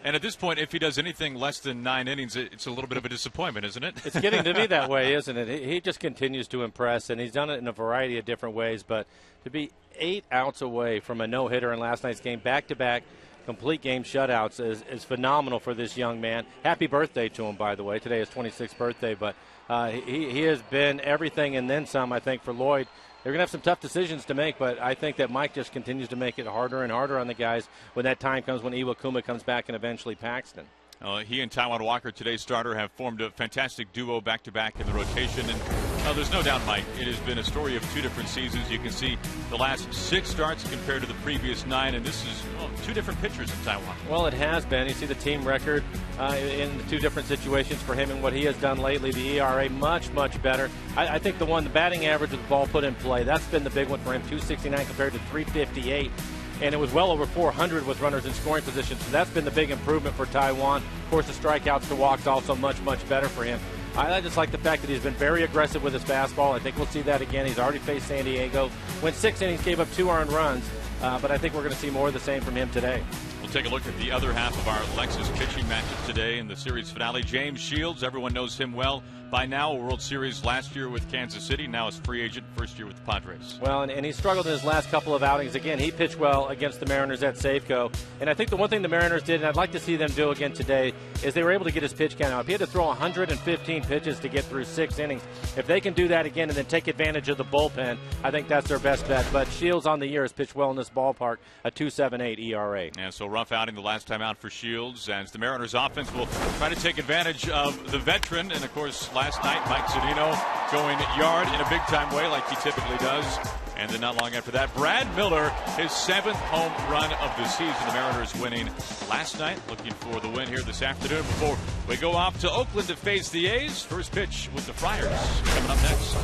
And at this point, if he does anything less than 9 innings, it's a little bit of a disappointment, isn't it? It's getting to be that way, isn't it? He just continues to impress, and he's done it in a variety of different ways. But to be 8 outs away from a no-hitter in last night's game, back-to-back complete game shutouts is phenomenal for this young man. Happy birthday to him, by the way. Today is 26th birthday, but he has been everything and then some, I think, for Lloyd. They're going to have some tough decisions to make, but I think that Mike just continues to make it harder and harder on the guys when that time comes, when Iwakuma comes back and eventually Paxton. He and Taijuan Walker, today's starter, have formed a fantastic duo back-to-back in the rotation. And there's no doubt, Mike, it has been a story of 2 different seasons. You can see the last 6 starts compared to the previous 9, and this is 2 different pitchers in Taijuan. Well, it has been. You see the team record in the 2 different situations for him and what he has done lately. The ERA much, much better. I think the batting average with the ball put in play, that's been the big one for him, 269 compared to 358. And it was well over 400 with runners in scoring position. So that's been the big improvement for Taijuan. Of course, the strikeouts to walks also much, much better for him. I just like the fact that he's been very aggressive with his fastball. I think we'll see that again. He's already faced San Diego. Went 6 innings, gave up 2 earned runs. But I think we're going to see more of the same from him today. We'll take a look at the other half of our Lexus pitching matchup today in the series finale. James Shields, everyone knows him well by now. World Series last year with Kansas City, now as free agent, first year with the Padres. Well, and he struggled in his last couple of outings. Again, he pitched well against the Mariners at Safeco. And I think the one thing the Mariners did, and I'd like to see them do again today, is they were able to get his pitch count out. He had to throw 115 pitches to get through 6 innings. If they can do that again and then take advantage of the bullpen, I think that's their best bet. But Shields on the year has pitched well in this ballpark, a 2.78 ERA. Yeah, so rough outing the last time out for Shields, as the Mariners offense will try to take advantage of the veteran. And of course, last night, Mike Zunino going yard in a big-time way like he typically does. And then not long after that, Brad Miller, his 7th home run of the season. The Mariners winning last night, looking for the win here this afternoon before we go off to Oakland to face the A's. First pitch with the Friars coming up next.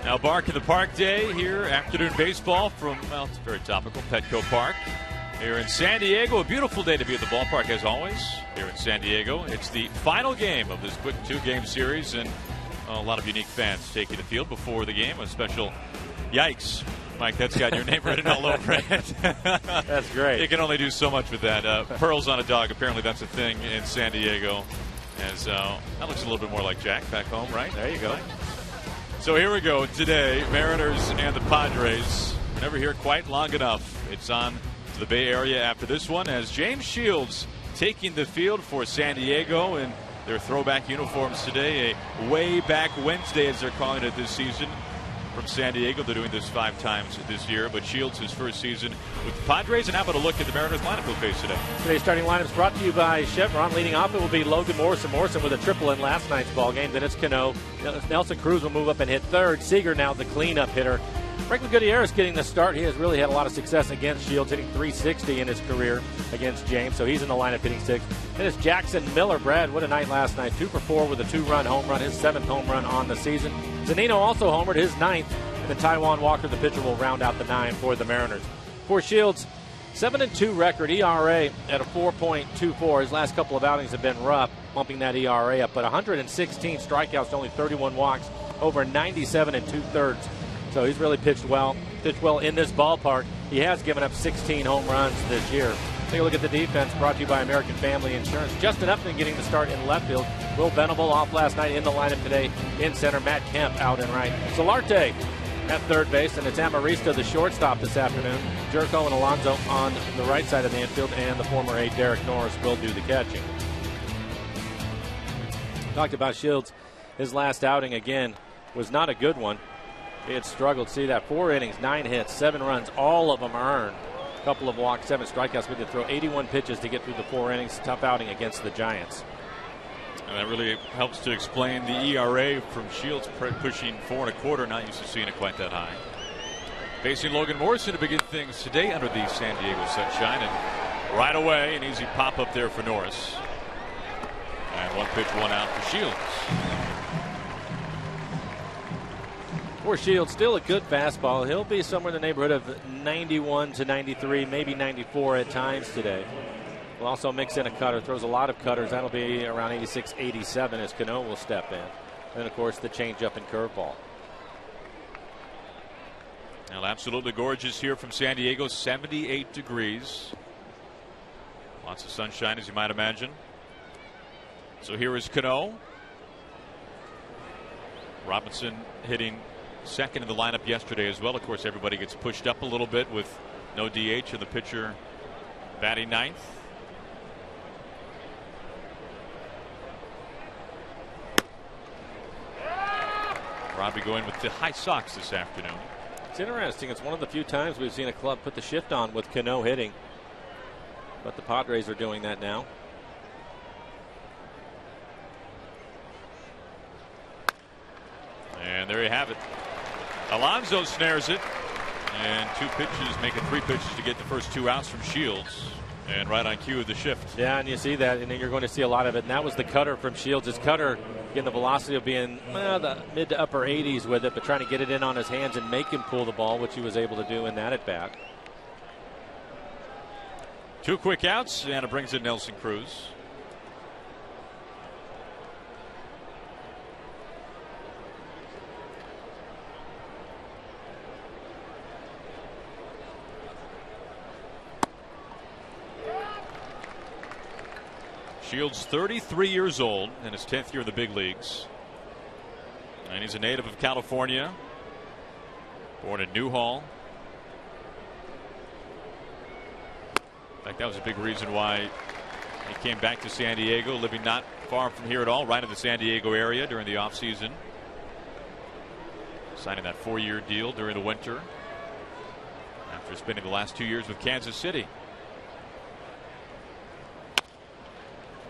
Now, Bark in the Park Day here, afternoon baseball from, well, it's very topical, Petco Park here in San Diego. A beautiful day to be at the ballpark, as always, here in San Diego. It's the final game of this quick 2-game series, and a lot of unique fans taking the field before the game. A special yikes. Mike, that's got your name written all over it. That's great. You can only do so much with that. Pearls on a dog, apparently that's a thing in San Diego. As that looks a little bit more like Jack back home, right? There you go. So here we go today, Mariners and the Padres. We're never here quite long enough. It's on to the Bay Area after this one as James Shields taking the field for San Diego in their throwback uniforms today. A way back Wednesday, as they're calling it this season. from San Diego. They're doing this 5 times this year, but Shields his first season with the Padres. And how about a look at the Mariners lineup we'll face today? Today's starting lineup is brought to you by Chevron. Leading off it will be Logan Morrison. Morrison with a triple in last night's ball game. Then it's Cano. Nelson Cruz will move up and hit third. Seager now the cleanup hitter. Franklin Gutierrez getting the start. He has really had a lot of success against Shields, hitting .360 in his career against James, so he's in the lineup hitting 6th. Then it's Jackson Miller. Brad, what a night last night. 2 for 4 with a 2-run home run, his 7th home run on the season. Zunino also homered, his 9th. And then Taijuan Walker, the pitcher, will round out the 9 for the Mariners. For Shields, 7-2 record, ERA at a 4.24. His last couple of outings have been rough, bumping that ERA up. But 116 strikeouts to only 31 walks, over 97 2/3. So he's really pitched well in this ballpark. He has given up 16 home runs this year. Take a look at the defense, brought to you by American Family Insurance. Justin Upton getting the start in left field. Will Venable off last night in the lineup today. In center, Matt Kemp out and right. Solarte at third base, and it's Amarista, the shortstop, this afternoon. Jerko and Alonso on the right side of the infield, and the former A, Derek Norris, will do the catching. Talked about Shields. His last outing, again, was not a good one. He had struggled. See that? 4 innings, 9 hits, 7 runs. All of them earned. A couple of walks, 7 strikeouts. We did throw 81 pitches to get through the 4 innings. Tough outing against the Giants. And that really helps to explain the ERA from Shields, pushing 4 1/4. Not used to seeing it quite that high. Facing Logan Morrison to begin things today under the San Diego sunshine. And right away, an easy pop up there for Norris. And 1 pitch, 1 out for Shields. For Shields, still a good fastball. He'll be somewhere in the neighborhood of 91 to 93, maybe 94 at times today. Will also mix in a cutter. Throws a lot of cutters. That'll be around 86, 87 as Cano will step in. And, of course, the changeup and curveball. Well, absolutely gorgeous here from San Diego. 78 degrees. Lots of sunshine, as you might imagine. So here is Cano. Robinson hitting second in the lineup yesterday as well. Of course, everybody gets pushed up a little bit with no DH and the pitcher batting 9th. Robbie going with the high socks this afternoon. It's interesting. It's one of the few times we've seen a club put the shift on with Cano hitting. But the Padres are doing that now. And there you have it. Alonso snares it. And 2 pitches, making 3 pitches to get the first 2 outs from Shields. And right on cue of the shift. Yeah, and you see that, and you're going to see a lot of it. And that was the cutter from Shields. His cutter, getting the velocity of being the mid to upper 80s with it, but trying to get it in on his hands and make him pull the ball, which he was able to do in that at bat. 2 quick outs, and it brings in Nelson Cruz. Shields 33 years old in his 10th year in the big leagues. And he's a native of California. Born in Newhall. In fact, that was a big reason why he came back to San Diego, living not far from here at all, right in the San Diego area during the offseason. Signing that 4-year deal during the winter after spending the last 2 years with Kansas City.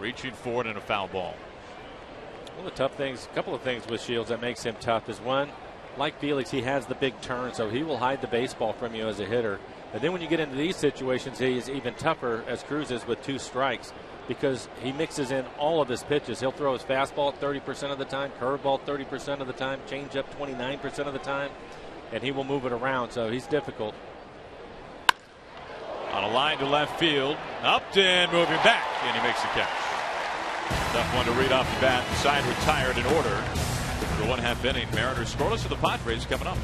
Reaching forward and a foul ball. One of the tough things, a couple of things with Shields that makes him tough is one, like Felix, he has the big turn, so he will hide the baseball from you as a hitter. And then when you get into these situations, he is even tougher, as Cruz is, with 2 strikes, because he mixes in all of his pitches. He'll throw his fastball 30% of the time, curveball 30% of the time, changeup 29% of the time, and he will move it around, so he's difficult. On a line to left field, Upton moving back, and he makes the catch. Tough one to read off the bat. Side retired in order for 1/2 inning. Mariners scoreless with the Padres coming up.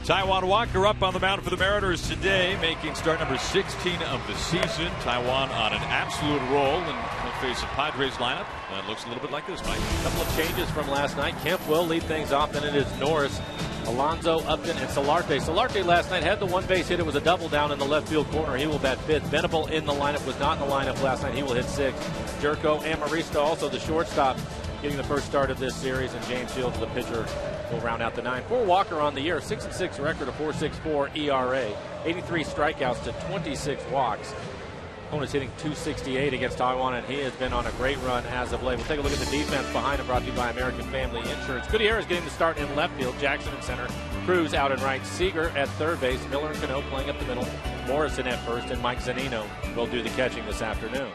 Taijuan Walker up on the mound for the Mariners today, making start number 16 of the season. Taijuan on an absolute roll, and he'll face a Padres lineup that looks a little bit like this, Mike. A couple of changes from last night. Kemp will lead things off, and it is Norris, Alonso, Upton, and Solarte. Solarte last night had the one base hit. It was a double down in the left field corner. He will bat fifth. Venable in the lineup, was not in the lineup last night. He will hit sixth. Jerko and Marista, also the shortstop, getting the first start of this series, and James Fields, the pitcher, will round out the nine. For Walker on the year, 6-6 record, a 4.64 ERA, 83 strikeouts to 26 walks. Opponent's hitting 268 against Taijuan, and he has been on a great run as of late. We'll take a look at the defense behind him, brought to you by American Family Insurance. Gutierrez getting the start in left field, Jackson in center, Cruz out in right, Seager at third base, Miller and Cano playing up the middle, Morrison at first, and Mike Zunino will do the catching this afternoon.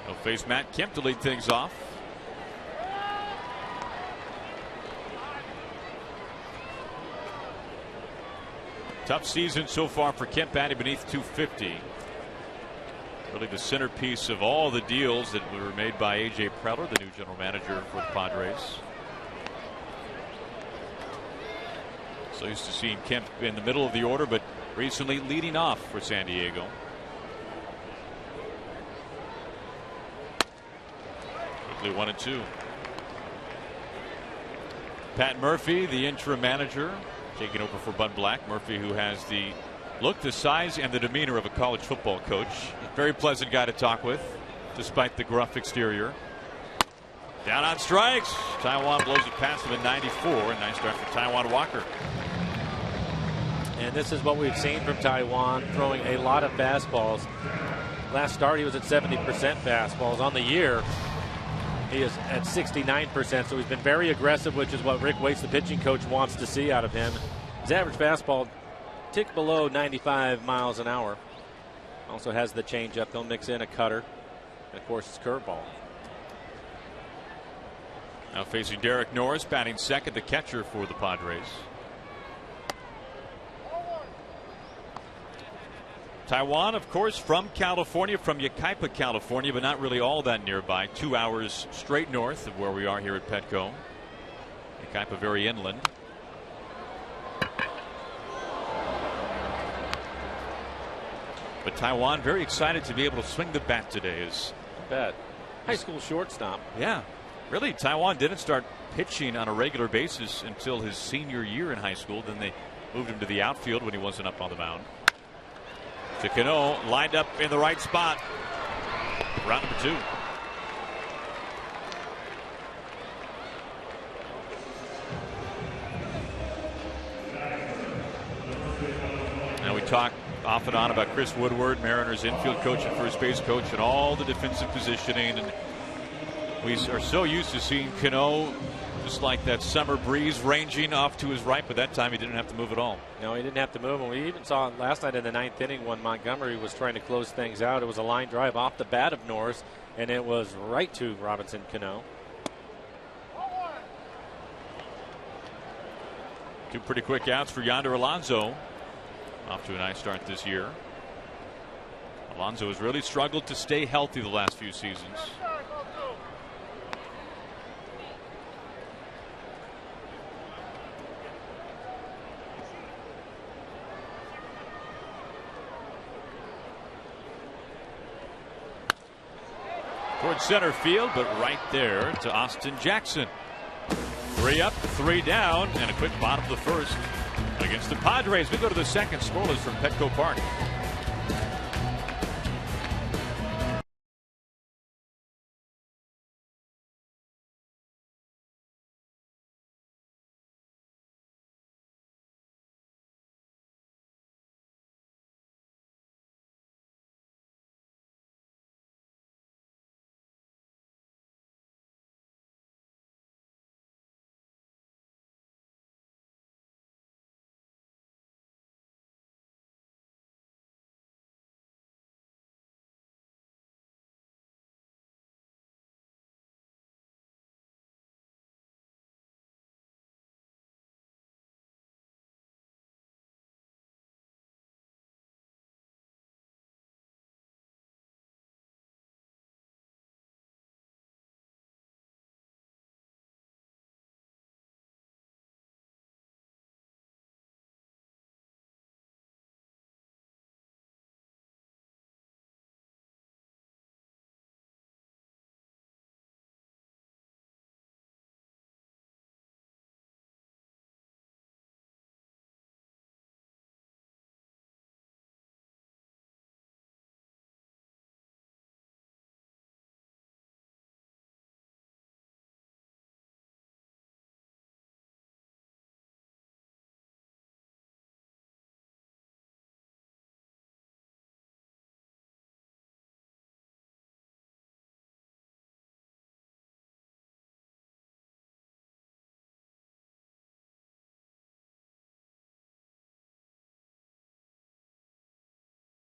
He'll face Matt Kemp to lead things off. Tough season so far for Kemp, batting beneath 250. Really the centerpiece of all the deals that were made by A.J. Preller, the new general manager for the Padres. So used to seeing Kemp in the middle of the order, but recently leading off for San Diego. Quickly 1-2. Pat Murphy, the interim manager, taking over for Bud Black. Murphy, who has the look, the size, and the demeanor of a college football coach. Very pleasant guy to talk with, despite the gruff exterior. Down on strikes. Taijuan blows it past him at 94. Nice start for Taijuan Walker. And this is what we've seen from Taijuan, throwing a lot of fastballs. Last start, he was at 70% fastballs. On the year, he is at 69%, so he's been very aggressive, which is what Rick Waite, the pitching coach, wants to see out of him. His average fastball tick below 95 miles an hour. Also has the changeup. He'll mix in a cutter, and of course, his curveball. Now facing Derek Norris, batting second, the catcher for the Padres. Taijuan, of course, from California, from Yucaipa, California, but not really all that nearby. 2 hours straight north of where we are here at Petco. Yucaipa very inland. But Taijuan very excited to be able to swing the bat today. Bet. High school shortstop. Yeah. Really, Taijuan didn't start pitching on a regular basis until his senior year in high school. Then they moved him to the outfield when he wasn't up on the mound. To Cano, lined up in the right spot. Round number 2. Now we talk off and on about Chris Woodward, Mariners infield coach and first base coach, and all the defensive positioning. And we are so used to seeing Cano just like that summer breeze ranging off to his right, but that time he didn't have to move at all. No, he didn't have to move. And we even saw it last night in the 9th inning when Montgomery was trying to close things out. It was a line drive off the bat of Norris, and it was right to Robinson Cano. 2 pretty quick outs for Yonder Alonso. Off to a nice start this year. Alonso has really struggled to stay healthy the last few seasons. Towards center field, but right there to Austin Jackson. 3 up, 3 down, and a quick bottom of the first against the Padres. We go to the second, scoreless from Petco Park.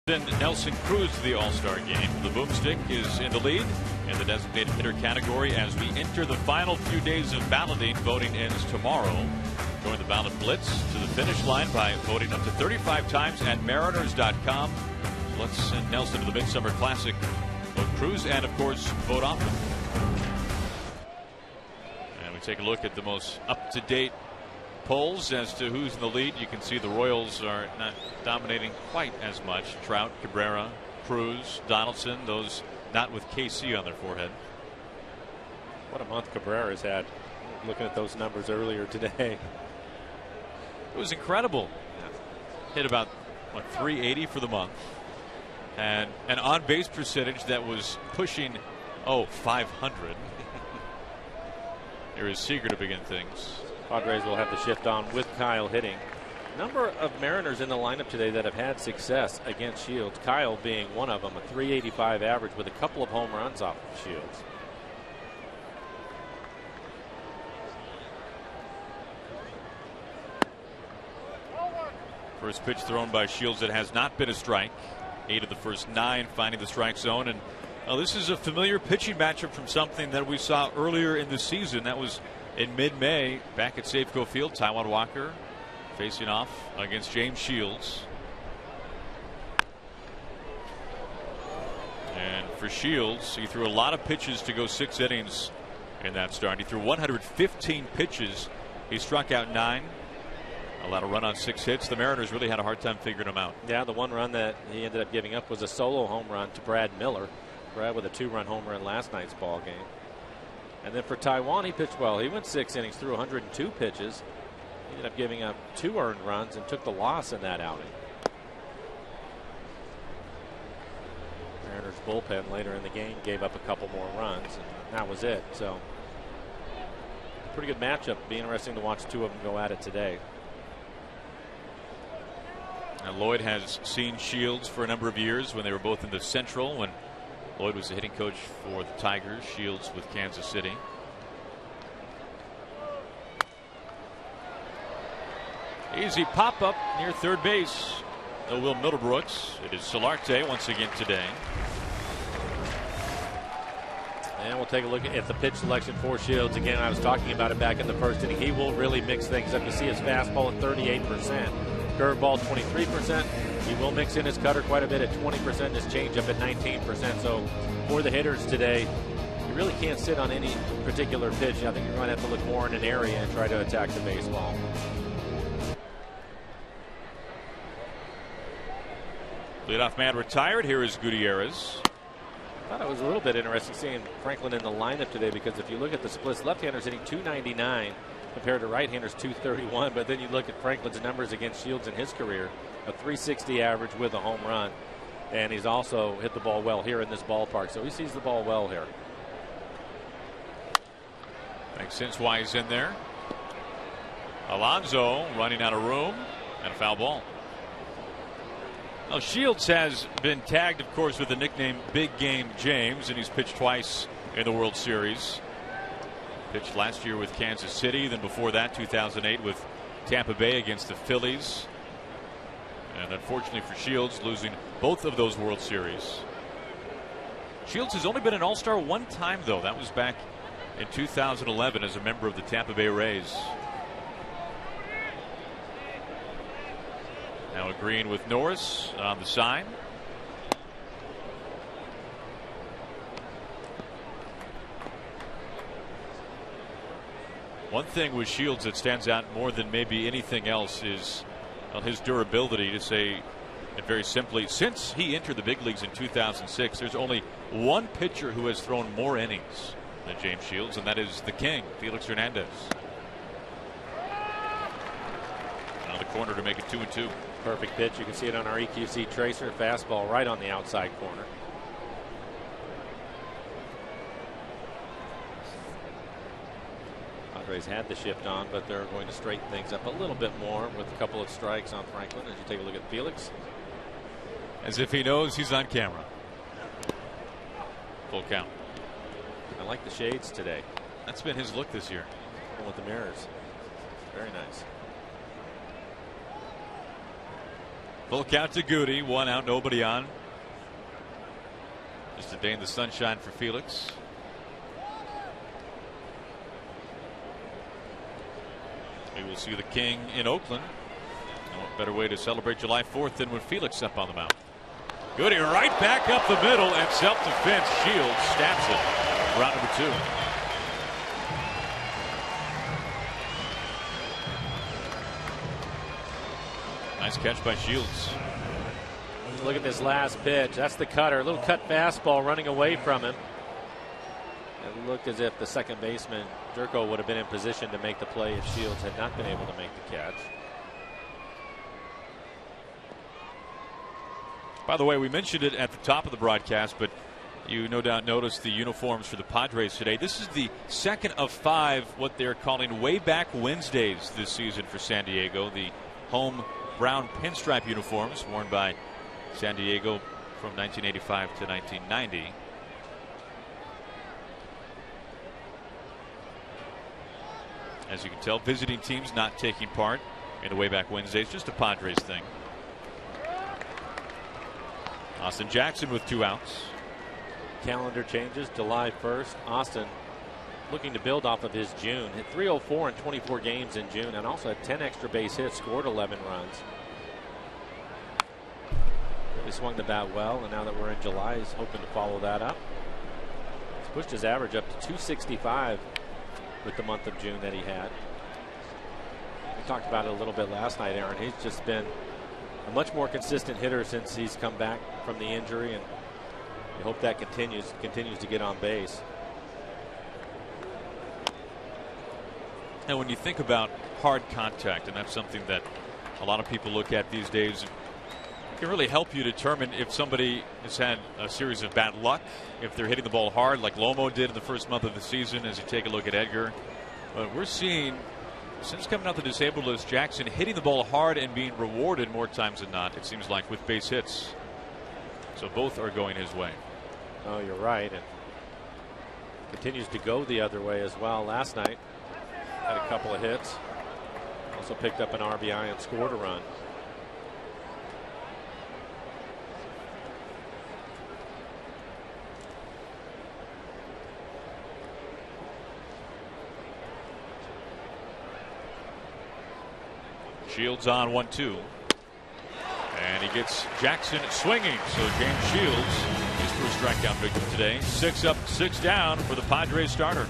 Then Nelson Cruz to the All-Star game. The boomstick is in the lead in the designated hitter category as we enter the final few days of balloting. Voting ends tomorrow. Join the ballot blitz to the finish line by voting up to 35 times at Mariners.com. Let's send Nelson to the Midsummer Classic. Vote Cruz and, of course, vote often. And we take a look at the most up-to-date polls as to who's in the lead. You can see the Royals are not dominating quite as much. Trout, Cabrera, Cruz, Donaldson, those not with KC on their forehead. What a month Cabrera has had. Looking at those numbers earlier today. It was incredible. Hit about, what, 380 for the month. And an on-base percentage that was pushing, 500. Here is Seager to begin things. Padres will have the shift on with Kyle hitting. Number of Mariners in the lineup today that have had success against Shields. Kyle being one of them, a 385 average with a couple of home runs off of Shields. First pitch thrown by Shields that has not been a strike. 8 of the first 9 finding the strike zone. And this is a familiar pitching matchup from something that we saw earlier in the season. That was in mid-May back at Safeco Field. Taijuan Walker facing off against James Shields. And for Shields, he threw a lot of pitches to go 6 innings in that start. He threw 115 pitches. He struck out 9. Allowed a run on 6 hits. The Mariners really had a hard time figuring him out. Yeah, the one run that he ended up giving up was a solo home run to Brad Miller. Brad with a 2-run home run last night's ball game. And then for Taijuan, he pitched well. He went 6 innings, threw 102 pitches. He ended up giving up 2 earned runs and took the loss in that outing. Mariners bullpen later in the game gave up a couple more runs, and that was it. So, pretty good matchup. Be interesting to watch 2 of them go at it today. Now, Lloyd has seen Shields for a number of years when they were both in the Central, when Lloyd was the hitting coach for the Tigers, Shields with Kansas City. Easy pop-up near third base. No Will Middlebrooks. It is Solarte once again today. And we'll take a look at the pitch selection for Shields. Again, I was talking about it back in the first inning. He will really mix things up. You see his fastball at 38%. Curveball 23%. He will mix in his cutter quite a bit at 20%. His changeup at 19%. So for the hitters today, you really can't sit on any particular pitch. I think you're going to have to look more in an area and try to attack the baseball. Leadoff man retired. Here is Gutierrez. I thought it was a little bit interesting seeing Franklin in the lineup today, because if you look at the splits, left-handers hitting 299 compared to right-handers 231. But then you look at Franklin's numbers against Shields in his career, a 360 average with a home run. And he's also hit the ball well here in this ballpark. So he sees the ball well here. Makes sense why he's in there. Alonso running out of room, and a foul ball. Now, Shields has been tagged, of course, with the nickname Big Game James, and he's pitched twice in the World Series. Pitched last year with Kansas City, then before that 2008 with Tampa Bay against the Phillies. And unfortunately for Shields, losing both of those World Series. Shields has only been an All-Star one time, though. That was back in 2011 as a member of the Tampa Bay Rays. Now agreeing with Norris on the sign. One thing with Shields that stands out more than maybe anything else is his durability. To say it very simply, since he entered the big leagues in 2006, there's only one pitcher who has thrown more innings than James Shields, and that is the King, Felix Hernandez. On the corner to make it 2-2. Perfect pitch. You can see it on our EQC tracer. Fastball right on the outside corner. Padres had the shift on, but they're going to straighten things up a little bit more with a couple of strikes on Franklin. As you take a look at Felix. As if he knows he's on camera. Full count. I like the shades today. That's been his look this year. With the mirrors. Very nice. Full count to Goody. 1 out, nobody on. Just a day in the sunshine for Felix. We will see the King in Oakland. And what better way to celebrate July 4th than with Felix up on the mound. Goody right back up the middle, and self-defense. Shields stabs it. Round number 2. Nice catch by Shields. Look at this last pitch. That's the cutter. A little cut fastball running away from him. It looked as if the second baseman, Jerko, would have been in position to make the play if Shields had not been able to make the catch. By the way, we mentioned it at the top of the broadcast, but you no doubt noticed the uniforms for the Padres today. This is the second of 5 what they're calling way back Wednesdays this season for San Diego. The home brown pinstripe uniforms worn by San Diego from 1985 to 1990. As you can tell, visiting teams not taking part in the way back Wednesdays, just a Padres thing. Austin Jackson with 2 outs. Calendar changes July 1st. Austin looking to build off of his June. Hit .304 in 24 games in June, and also had 10 extra base hits, scored 11 runs. Really swung the bat well, and now that we're in July, he's hoping to follow that up. He's pushed his average up to 265 with the month of June that he had. We talked about it a little bit last night, Aaron. He's just been a much more consistent hitter since he's come back from the injury, and we hope that continues to get on base. And when you think about hard contact, and that's something that a lot of people look at these days, it can really help you determine if somebody has had a series of bad luck, if they're hitting the ball hard like Lomo did in the first month of the season, as you take a look at Edgar. But we're seeing, since coming out the disabled list, Jackson hitting the ball hard and being rewarded more times than not, it seems like, with base hits. So both are going his way. Oh, you're right. And continues to go the other way as well. Last night had a couple of hits. Also picked up an RBI and scored a run. Shields on 1-2. And he gets Jackson swinging. So James Shields, his first strikeout victim today. 6 up, 6 down for the Padres starter.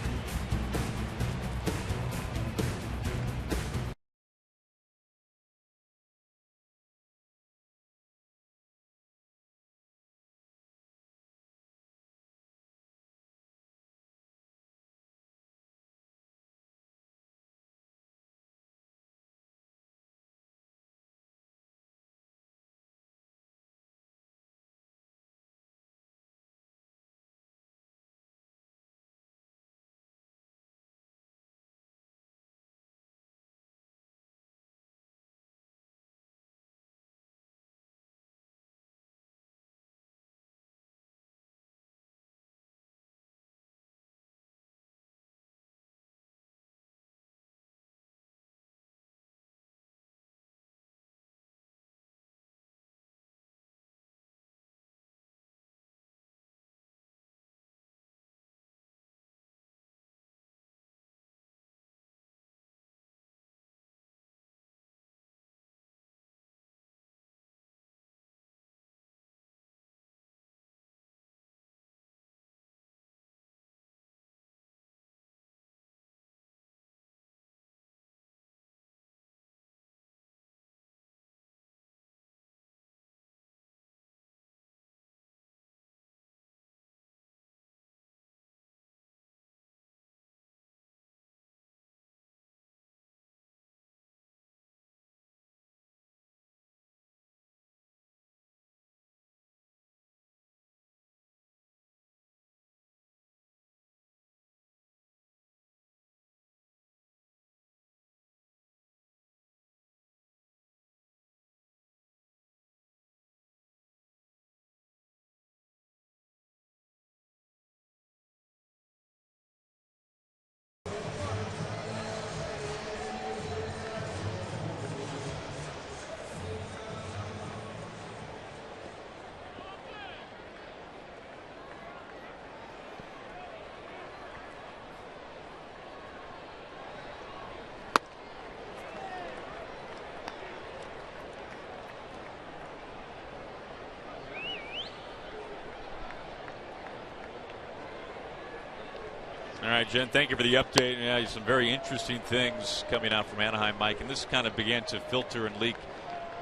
right, Jen, thank you for the update. Yeah, some very interesting things coming out from Anaheim, Mike. And this kind of began to filter and leak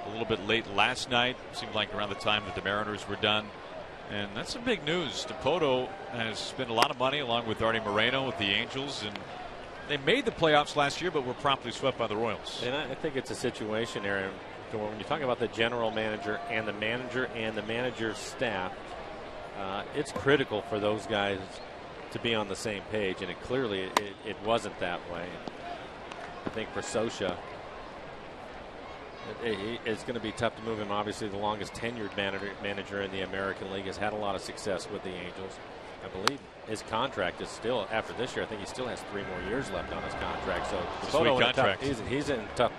a little bit late last night. Seemed like around the time that the Mariners were done. And that's some big news. DePoto has spent a lot of money along with Artie Moreno with the Angels. And they made the playoffs last year, but were promptly swept by the Royals. And I think it's a situation, Aaron, when you talk about the general manager and the manager's staff, it's critical for those guys to be on the same page, and it clearly wasn't that way. I think for Scioscia, it's going to be tough to move him. Obviously, the longest tenured manager in the American League, has had a lot of success with the Angels. I believe his contract is still, after this year, I think he still has 3 more years left on his contract. So he's in a tough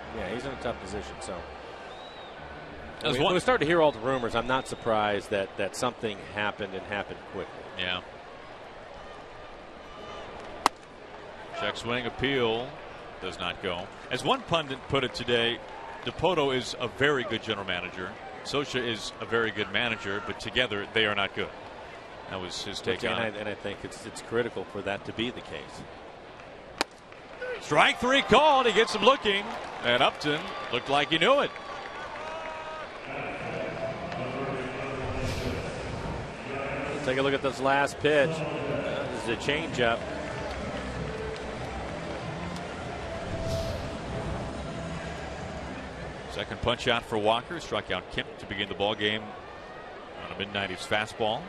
position. So we start to hear all the rumors. I'm not surprised that something happened and happened quickly. Yeah. Check swing appeal does not go. As one pundit put it today, DePoto is a very good general manager. Scioscia is a very good manager, but together they are not good. That was his take on it. And I think it's critical for that to be the case. Strike 3 called. He gets him looking. And Upton looked like he knew it. Take a look at this last pitch. This is a changeup. Second punch out for Walker. Struck out Kemp to begin the ball game on a mid-90s fastball.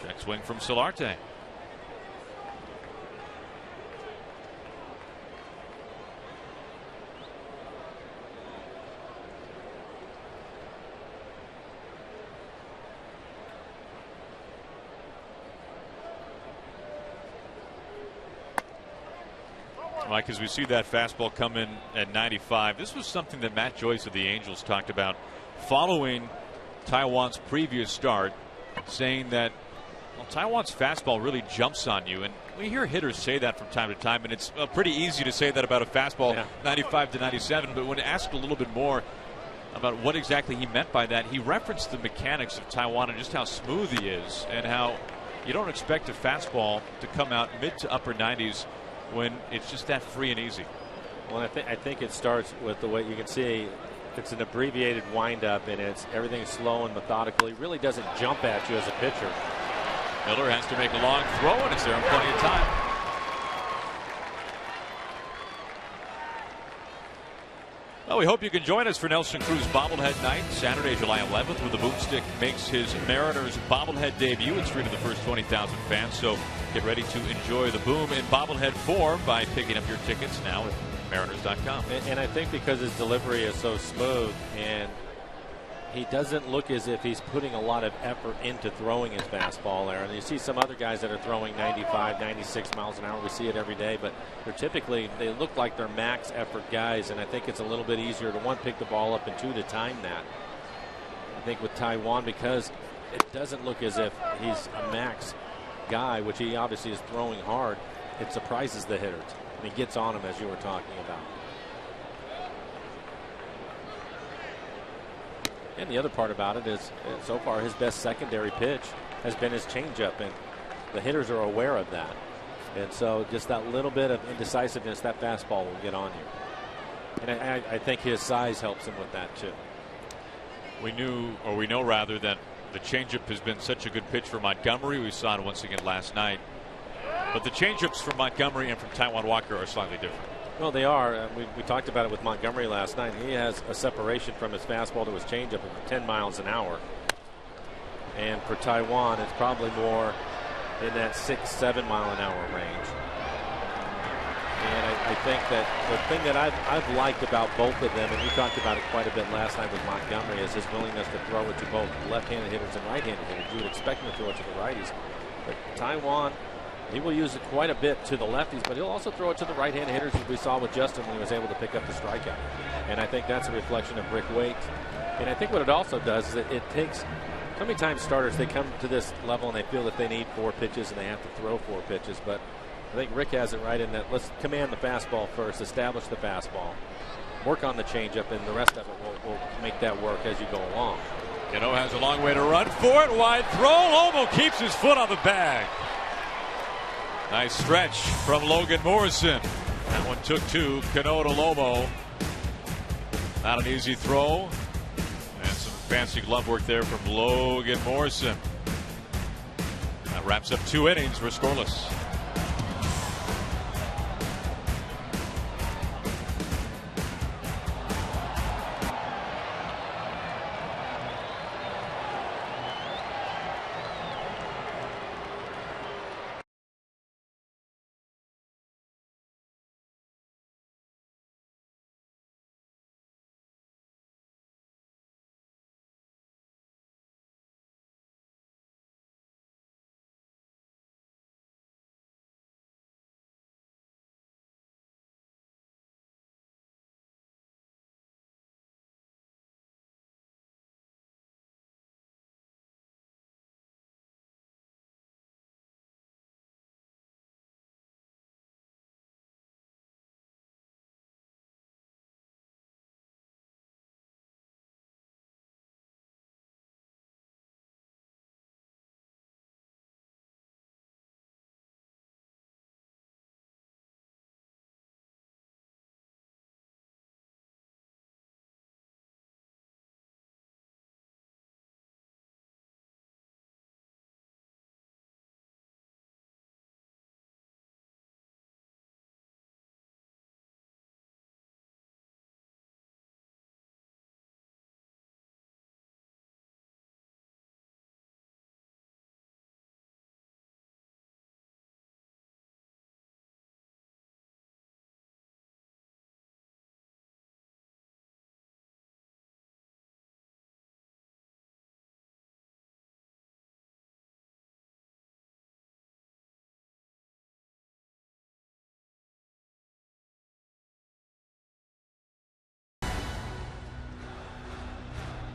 Check swing from Solarte. Mike, as we see that fastball come in at 95, this was something that Matt Joyce of the Angels talked about following Taijuan's previous start, saying that Taijuan's fastball really jumps on you. And we hear hitters say that from time to time, and it's pretty easy to say that about a fastball, 95 to 97. But when asked a little bit more about what exactly he meant by that, he referenced the mechanics of Taijuan and just how smooth he is, and how you don't expect a fastball to come out mid to upper 90s when it's just that free and easy. Well, I think it starts with the way you can see it's an abbreviated windup, and everything slow and methodical. He really doesn't jump at you as a pitcher. Miller has to make a long throw, and it's there in plenty of time. Well, we hope you can join us for Nelson Cruz bobblehead night, Saturday, July 11th, when the Boomstick makes his Mariners bobblehead debut. It's free to the first 20,000 fans, so get ready to enjoy the Boom in bobblehead form by picking up your tickets now at Mariners.com. And I think because his delivery is so smooth, and he doesn't look as if he's putting a lot of effort into throwing his fastball, Aaron. You see some other guys that are throwing 95, 96 miles an hour. We see it every day, but they look like they're max effort guys, and I think it's a little bit easier to, one, pick the ball up, and two, to time that. I think with Taijuan, because it doesn't look as if he's a max guy, which he obviously is throwing hard, it surprises the hitters, and he gets on them, as you were talking about. And the other part about it is, so far, his best secondary pitch has been his changeup, and the hitters are aware of that. And so just that little bit of indecisiveness, that fastball will get on you. And I think his size helps him with that, too. We know rather, that the changeup has been such a good pitch for Montgomery. We saw it once again last night. But the changeups from Montgomery and from Taijuan Walker are slightly different. Well, they are. We talked about it with Montgomery last night. He has a separation from his fastball to his changeup of 10 miles an hour. And for Taijuan, it's probably more in that 6-7 mile an hour range. And I think that the thing that I've liked about both of them, and we talked about it quite a bit last night with Montgomery, is his willingness to throw it to both left-handed hitters and right-handed hitters. You would expect him to throw it to the righties. But Taijuan, he will use it quite a bit to the lefties, but he'll also throw it to the right-handed hitters, as we saw with Justin when he was able to pick up the strikeout. And I think that's a reflection of Rick Waite. And I think what it also does is it takes so many times starters, they come to this level and they feel that they need 4 pitches and they have to throw 4 pitches. But I think Rick has it right in that let's command the fastball first, establish the fastball, work on the changeup, and the rest of it will make that work as you go along. Has a long way to run for it. Wide throw. Lomo keeps his foot on the bag. Nice stretch from Logan Morrison. That one took two. Cano to Lomo. Not an easy throw. And some fancy glove work there from Logan Morrison. That wraps up 2 innings. We're scoreless.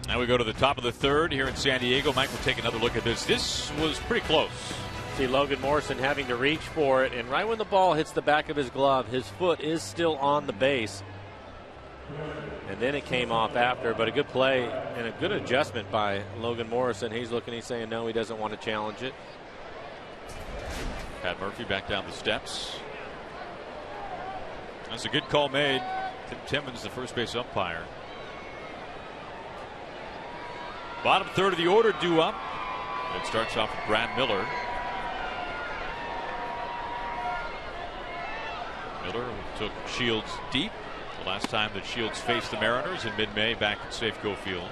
Now we go to the top of the third here in San Diego. Mike will take another look at this. This was pretty close. See Logan Morrison having to reach for it, and right when the ball hits the back of his glove, his foot is still on the base. And then it came off after, but a good play and a good adjustment by Logan Morrison. He's looking, he's saying no, he doesn't want to challenge it. Pat Murphy back down the steps. That's a good call made. Tim Timmons, the first base umpire. Bottom third of the order due up. It starts off with Brad Miller. Miller took Shields deep the last time that Shields faced the Mariners in mid-May back at Safeco Field.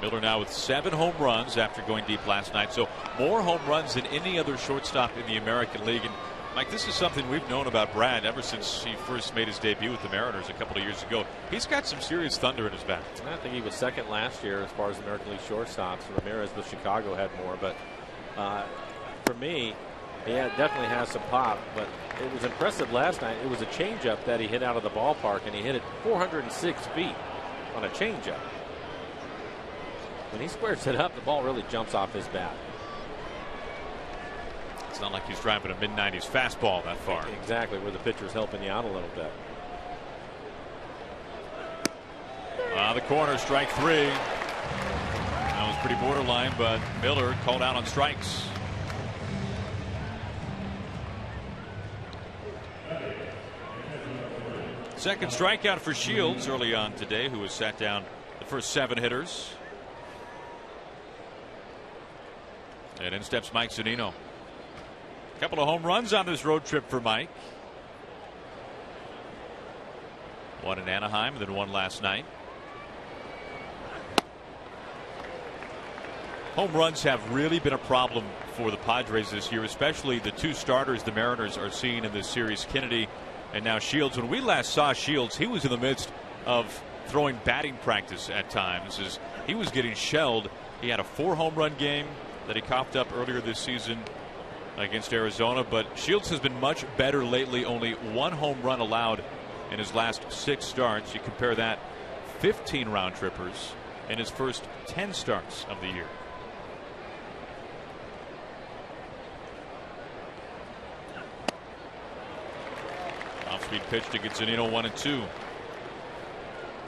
Miller now with 7 home runs after going deep last night. So more home runs than any other shortstop in the American League. And Mike, this is something we've known about Brad ever since he first made his debut with the Mariners a couple of years ago. He's got some serious thunder in his bat. I think he was second last year as far as American League shortstops. Ramirez with Chicago had more, but for me, he definitely has some pop. But it was impressive last night. It was a changeup that he hit out of the ballpark, and he hit it 406 feet on a changeup. When he squares it up, the ball really jumps off his bat. It's not like he's driving a mid-90s fastball that far. Exactly, where the pitcher's helping you out a little bit. The corner, strike 3. That was pretty borderline, but Miller called out on strikes. Second strikeout for Shields early on today, who has sat down the first 7 hitters. And in steps Mike Zunino. A couple of home runs on this road trip for Mike. One in Anaheim, then one last night. Home runs have really been a problem for the Padres this year, especially the 2 starters the Mariners are seeing in this series, Kennedy and now Shields. When we last saw Shields, he was in the midst of throwing batting practice at times as he was getting shelled. He had a 4 home run game that he coughed up earlier this season against Arizona, but Shields has been much better lately. Only 1 home run allowed in his last 6 starts. You compare that, 15 round trippers in his first 10 starts of the year. Off-speed pitch to get Zunino 1-2.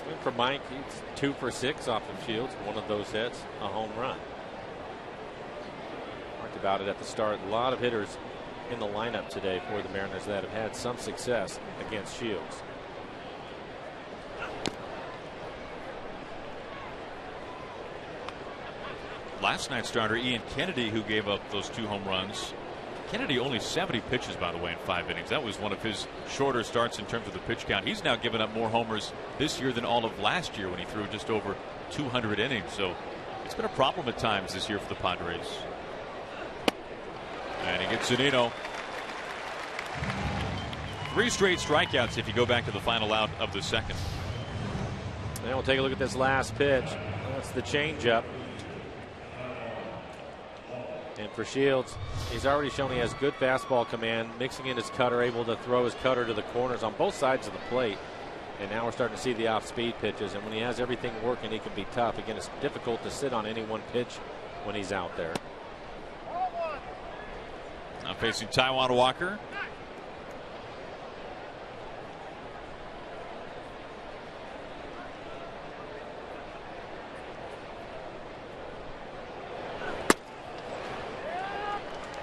And for Mike, he's 2 for 6 off of Shields. One of those hits, a home run. Talked about it at the start. A lot of hitters in the lineup today for the Mariners that have had some success against Shields. Last night's starter Ian Kennedy, who gave up those 2 home runs. Kennedy only 70 pitches, by the way, in 5 innings. That was one of his shorter starts in terms of the pitch count. He's now given up more homers this year than all of last year when he threw just over 200 innings. So it's been a problem at times this year for the Padres. And he gets Zunino. 3 straight strikeouts if you go back to the final out of the second. Now we'll take a look at this last pitch. That's the changeup. And for Shields, he's already shown he has good fastball command, mixing in his cutter, able to throw his cutter to the corners on both sides of the plate. And now we're starting to see the off-speed pitches. And when he has everything working, he can be tough. Again, it's difficult to sit on any one pitch when he's out there. Now facing Taijuan Walker.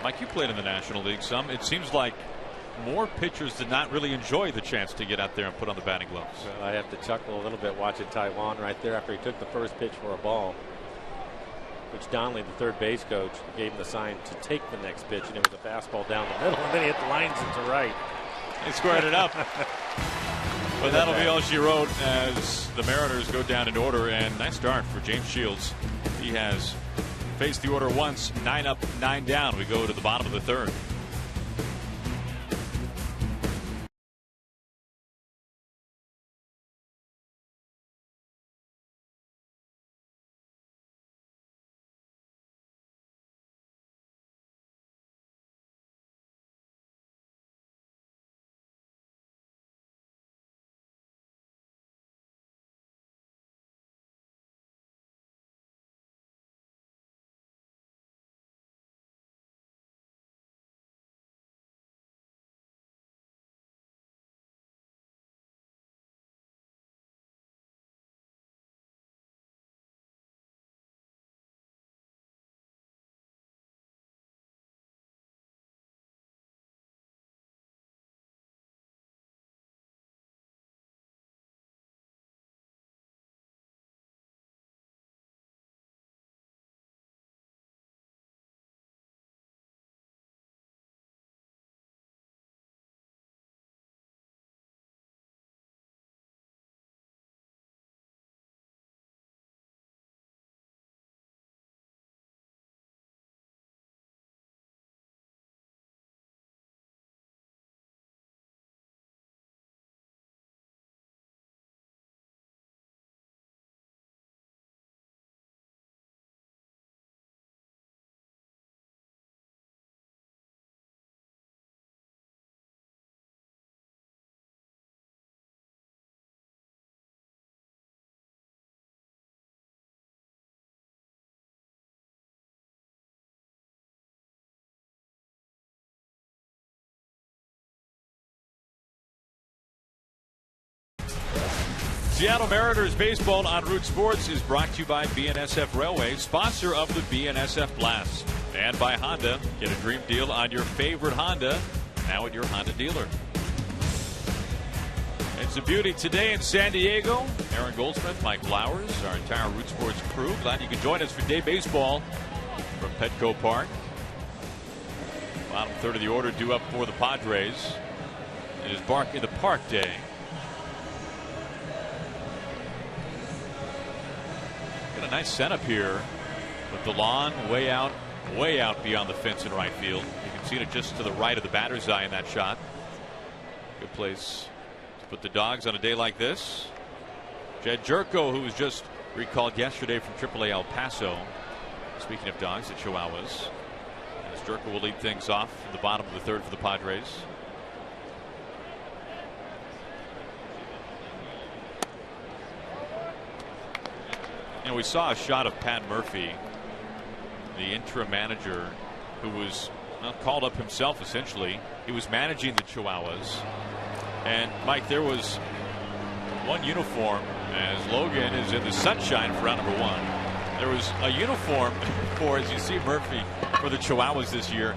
Mike, you played in the National League some. It seems like more pitchers did not really enjoy the chance to get out there and put on the batting gloves. Well, I have to chuckle a little bit watching Taijuan right there after he took the first pitch for a ball, which Donnelly, the third base coach, gave him the sign to take the next pitch, and it was a fastball down the middle, and then he hit the lines into right. He squared it up. But that'll be all she wrote as the Mariners go down in order. And nice start for James Shields. He has faced the order once, 9 up, 9 down. We go to the bottom of the third. Seattle Mariners baseball on Root Sports is brought to you by BNSF Railway, sponsor of the BNSF Blast, and by Honda. Get a dream deal on your favorite Honda now at your Honda dealer. It's a beauty today in San Diego. Aaron Goldsmith, Mike Flowers, our entire Root Sports crew. Glad you can join us for day baseball from Petco Park. Bottom third of the order due up for the Padres. It is Bark in the Park day. Got a nice setup here with the lawn way out beyond the fence in right field. You can see it just to the right of the batter's eye in that shot. Good place to put the Dogs on a day like this. Jed Jerko, who was just recalled yesterday from AAA El Paso. Speaking of Dogs, the Chihuahuas. As Jerko will lead things off in the bottom of the third for the Padres. You know, we saw a shot of Pat Murphy, the interim manager, who was called up himself essentially. He was managing the Chihuahuas. And Mike, there was one uniform as Logan is in the sunshine for round number 1. There was a uniform for, as you see, Murphy, for the Chihuahuas this year,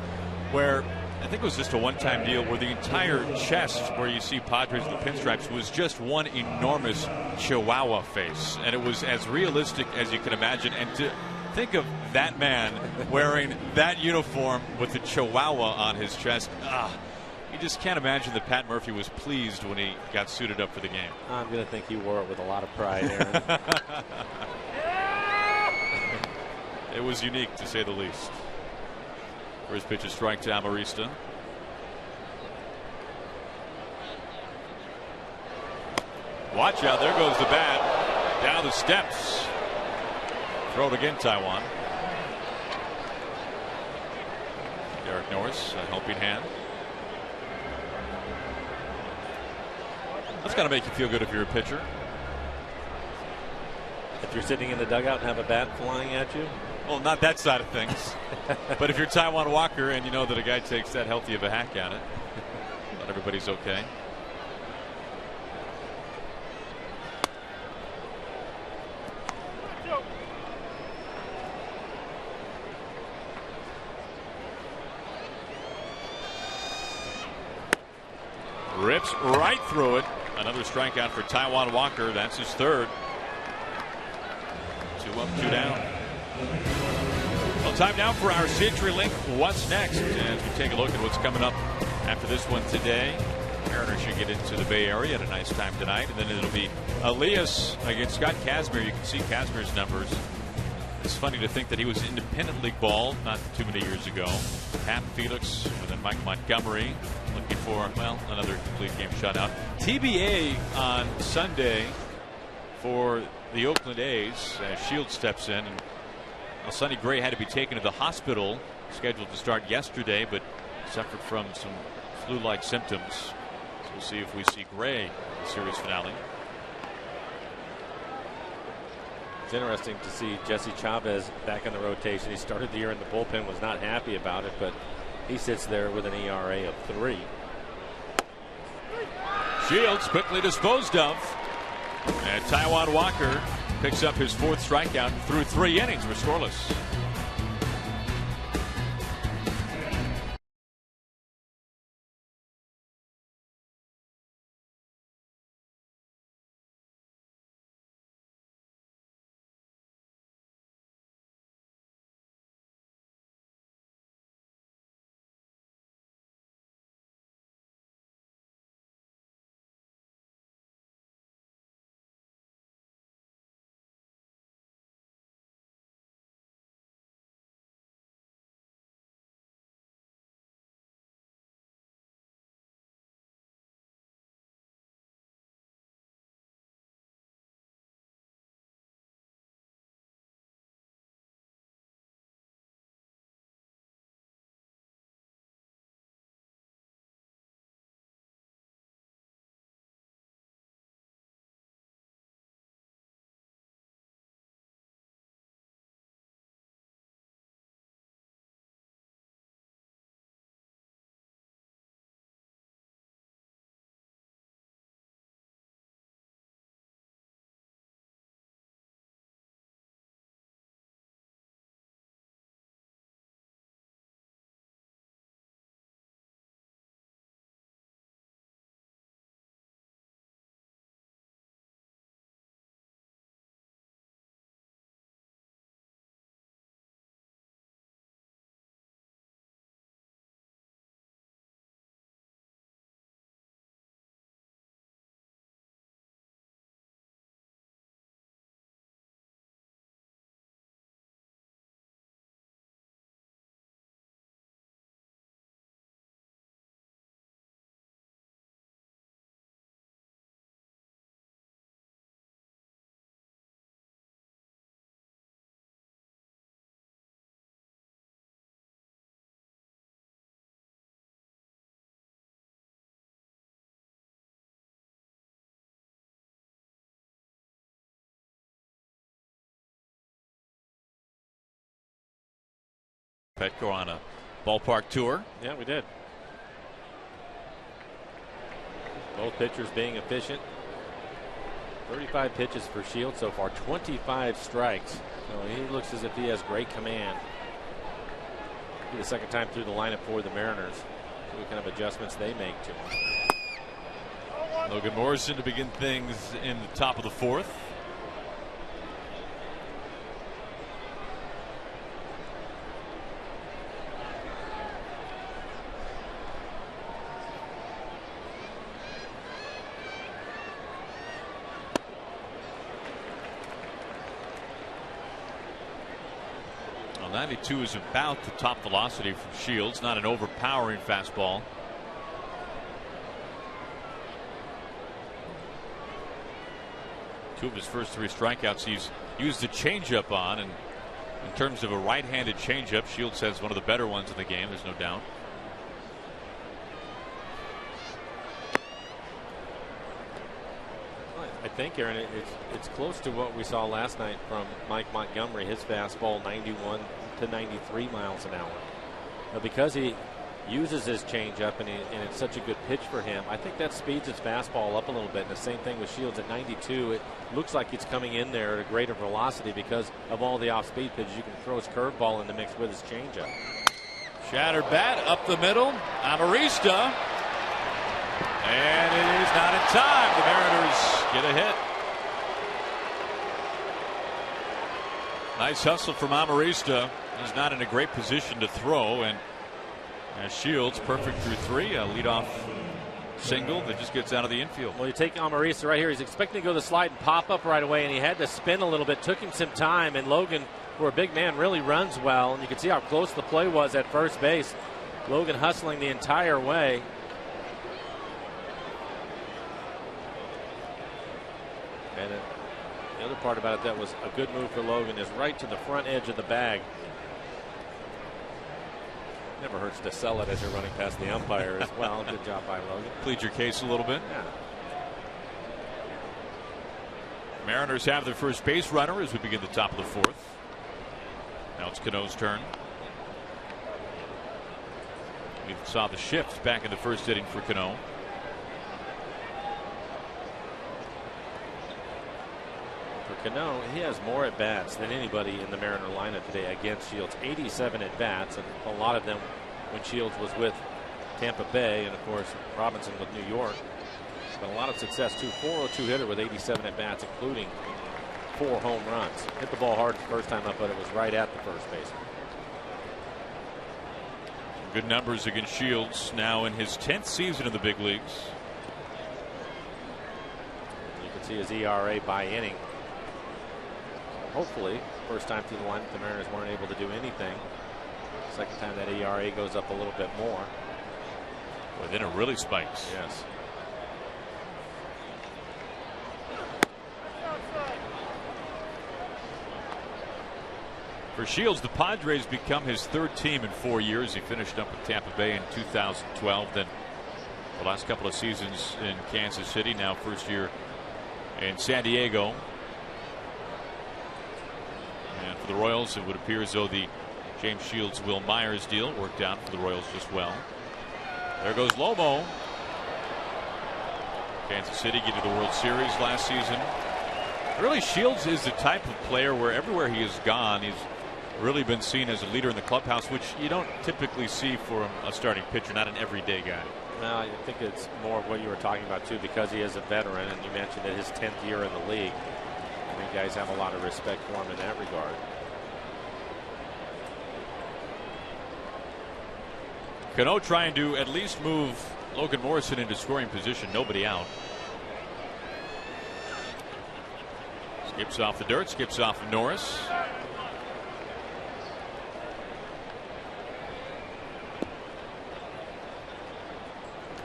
where I think it was just a one-time deal where the entire chest where you see Padres with the pinstripes was just one enormous Chihuahua face. And it was as realistic as you can imagine. And to think of that man wearing that uniform with the Chihuahua on his chest, you just can't imagine that Pat Murphy was pleased when he got suited up for the game. I'm going to think he wore it with a lot of pride, Aaron. It was unique, to say the least. First pitch is strike to Amarista. Watch out, there goes the bat. Down the steps. Throw it again, Taiwan. Derek Norris, a helping hand. That's got to make you feel good if you're a pitcher. If you're sitting in the dugout and have a bat flying at you? Well, not that side of things. But if you're Taiwan Walker and you know that a guy takes that healthy of a hack at it, not everybody's okay. Rips right through it. Another strikeout for Taiwan Walker. That's his third. 2 up, 2 down. Well, time now for our CenturyLink What's Next, as we take a look at what's coming up after this one today. Mariners should get into the Bay Area at a nice time tonight, and then it'll be Elias against Scott Kazmir. You can see Kazmir's numbers. It's funny to think that he was independent league ball not too many years ago. Pat Felix and then Mike Montgomery looking for, well, another complete game shutout. TBA on Sunday for the Oakland A's as Shields steps in. And Sonny Gray had to be taken to the hospital, scheduled to start yesterday, but suffered from some flu-like symptoms. So we'll see if we see Gray in the series finale. It's interesting to see Jesse Chavez back in the rotation. He started the year in the bullpen, was not happy about it, but he sits there with an ERA of 3. Shields quickly disposed of. And Taiwan Walker picks up his 4th strikeout through 3 innings. We're scoreless. Petco on a ballpark tour. Yeah, we did. Both pitchers being efficient. 35 pitches for Shields so far, 25 strikes. So he looks as if he has great command. Be the second time through the lineup for the Mariners. See what kind of adjustments they make to him. Logan Morrison to begin things in the top of the fourth. Well, 92 is about the top velocity from Shields, not an overpowering fastball. Two of his first three strikeouts he's used the changeup on, and in terms of a right-handed changeup, Shields has one of the better ones in the game, there's no doubt. I think, Aaron, it's close to what we saw last night from Mike Montgomery. His fastball 91 to 93 miles an hour. Now, because he uses his changeup and it's such a good pitch for him, I think that speeds his fastball up a little bit. And the same thing with Shields at 92. It looks like it's coming in there at a greater velocity because of all the off-speed pitches. You can throw his curveball in the mix with his changeup. Shattered bat up the middle. Amarista. And it is not in time. The Mariners get a hit. Nice hustle from Amarista. He's not in a great position to throw, and Shields perfect through three. A leadoff single that just gets out of the infield. Well, you take Amarista right here. He's expecting to go to the slide and pop up right away, and he had to spin a little bit. Took him some time, and Logan, for a big man, really runs well. And you can see how close the play was at first base. Logan hustling the entire way. And the other part about it that was a good move for Logan is right to the front edge of the bag. Never hurts to sell it as you're running past the umpire as well. Good job by Logan. Plead your case a little bit. Yeah. Mariners have their first base runner as we begin the top of the fourth. Now it's Cano's turn. We saw the shift back in the first inning for Cano. For Cano, he has more at-bats than anybody in the Mariner lineup today against Shields. 87 at-bats, and a lot of them when Shields was with Tampa Bay, and of course Robinson with New York. But a lot of success too. 402 hitter with 87 at-bats, including 4 home runs. Hit the ball hard the first time up, but it was right at the first baseman. Good numbers against Shields now in his 10th season in the big leagues. You can see his ERA by inning. Hopefully, first time through the lineup, the Mariners weren't able to do anything. Second time that ERA goes up a little bit more. Well, then it really spikes. Yes. For Shields, the Padres become his third team in 4 years. He finished up with Tampa Bay in 2012. Then the last couple of seasons in Kansas City. Now first year in San Diego. And for the Royals, it would appear as though the James Shields, Will Myers deal worked out for the Royals just well. There goes Lomo. Kansas City get to the World Series last season. Really, Shields is the type of player where everywhere he has gone, he's really been seen as a leader in the clubhouse, which you don't typically see for a starting pitcher, not an everyday guy. No, I think it's more of what you were talking about too, because he is a veteran, and you mentioned that his 10th year in the league. I think guys have a lot of respect for him in that regard. Cano trying to at least move Logan Morrison into scoring position. Nobody out. Skips off the dirt. Skips off of Norris.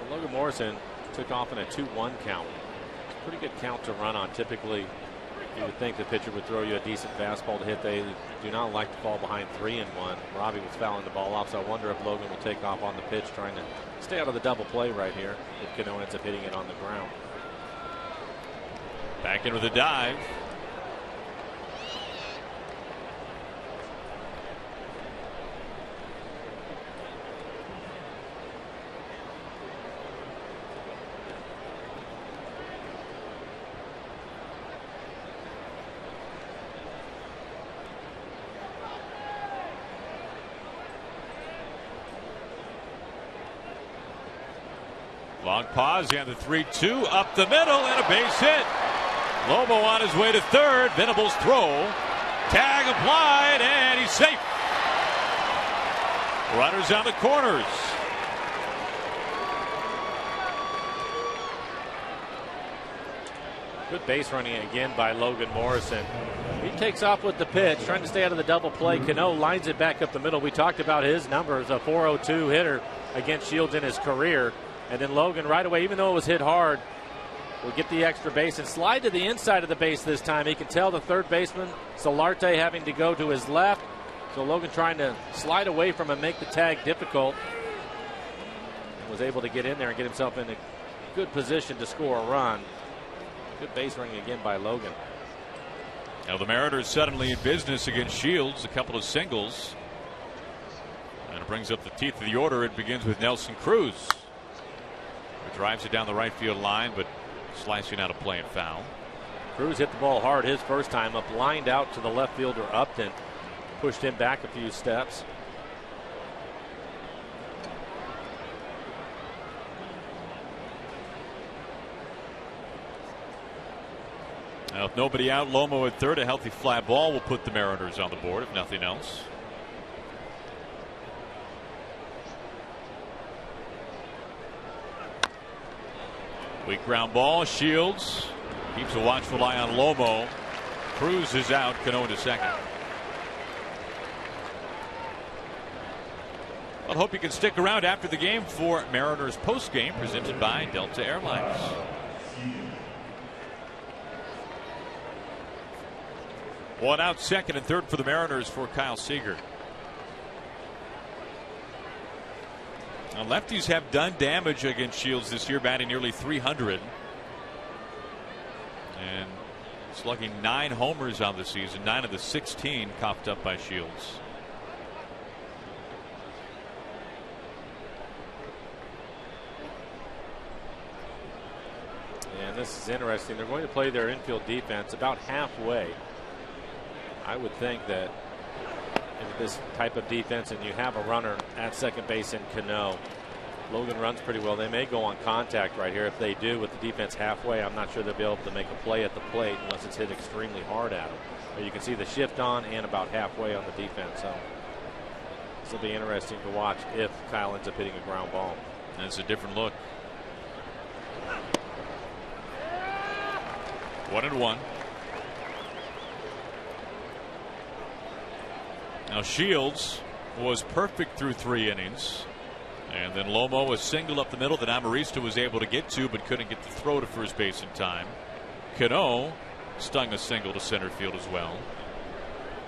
Well, Logan Morrison took off in a 2-1 count. It's a pretty good count to run on. Typically, you would think the pitcher would throw you a decent fastball to hit. They do not like to fall behind 3-1. Robbie was fouling the ball off, so I wonder if Logan will take off on the pitch, trying to stay out of the double play right here if Cano ends up hitting it on the ground. Back in with a dive. Long pause and the 3-2 up the middle and a base hit. Lomo on his way to third. Venable's throw. Tag applied and he's safe. Runners on the corners. Good base running again by Logan Morrison. He takes off with the pitch, trying to stay out of the double play. Cano lines it back up the middle. We talked about his numbers, a .402 hitter against Shields in his career. And then Logan right away, even though it was hit hard, will get the extra base and slide to the inside of the base this time. He can tell the third baseman, Solarte, having to go to his left. So Logan trying to slide away from him, make the tag difficult. Was able to get in there and get himself in a good position to score a run. Good base running again by Logan. Now the Mariners suddenly in business against Shields. A couple of singles. And it brings up the teeth of the order. It begins with Nelson Cruz. He drives it down the right field line, but slicing out a play and foul. Cruz hit the ball hard his first time up, lined out to the left fielder Upton. Pushed him back a few steps. Now, if nobody out, Lomo at third, a healthy fly ball will put the Mariners on the board, if nothing else. Weak ground ball. Shields keeps a watchful eye on Lomo. Cruz is out. Cano to second. I hope you can stick around after the game for Mariners postgame presented by Delta Airlines. One out, second and third for the Mariners for Kyle Seager. Now, lefties have done damage against Shields this year, batting nearly .300. And slugging 9 homers on the season, 9 of the 16 coughed up by Shields. And this is interesting. They're going to play their infield defense about halfway. I would think that if this type of defense and you have a runner at second base in Cano, Logan runs pretty well. They may go on contact right here. If they do with the defense halfway, I'm not sure they'll be able to make a play at the plate unless it's hit extremely hard at them. But you can see the shift on and about halfway on the defense. So this will be interesting to watch if Kyle ends up hitting a ground ball. And it's a different look. 1-1. Now Shields was perfect through 3 innings. And then Lomo was singled up the middle that Amarista was able to get to, but couldn't get the throw to first base in time. Cano stung a single to center field as well.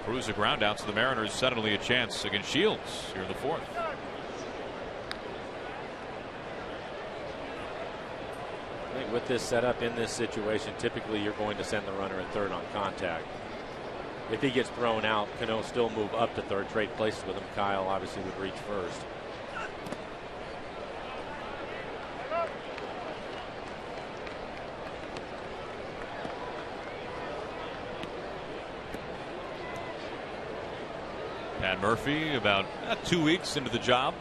Cruz a ground out, so the Mariners suddenly a chance against Shields here in the fourth. I think with this setup in this situation, typically you're going to send the runner at third on contact. If he gets thrown out, Cano still move up to third, trade places with him. Kyle obviously would reach first. Pat Murphy about 2 weeks into the job,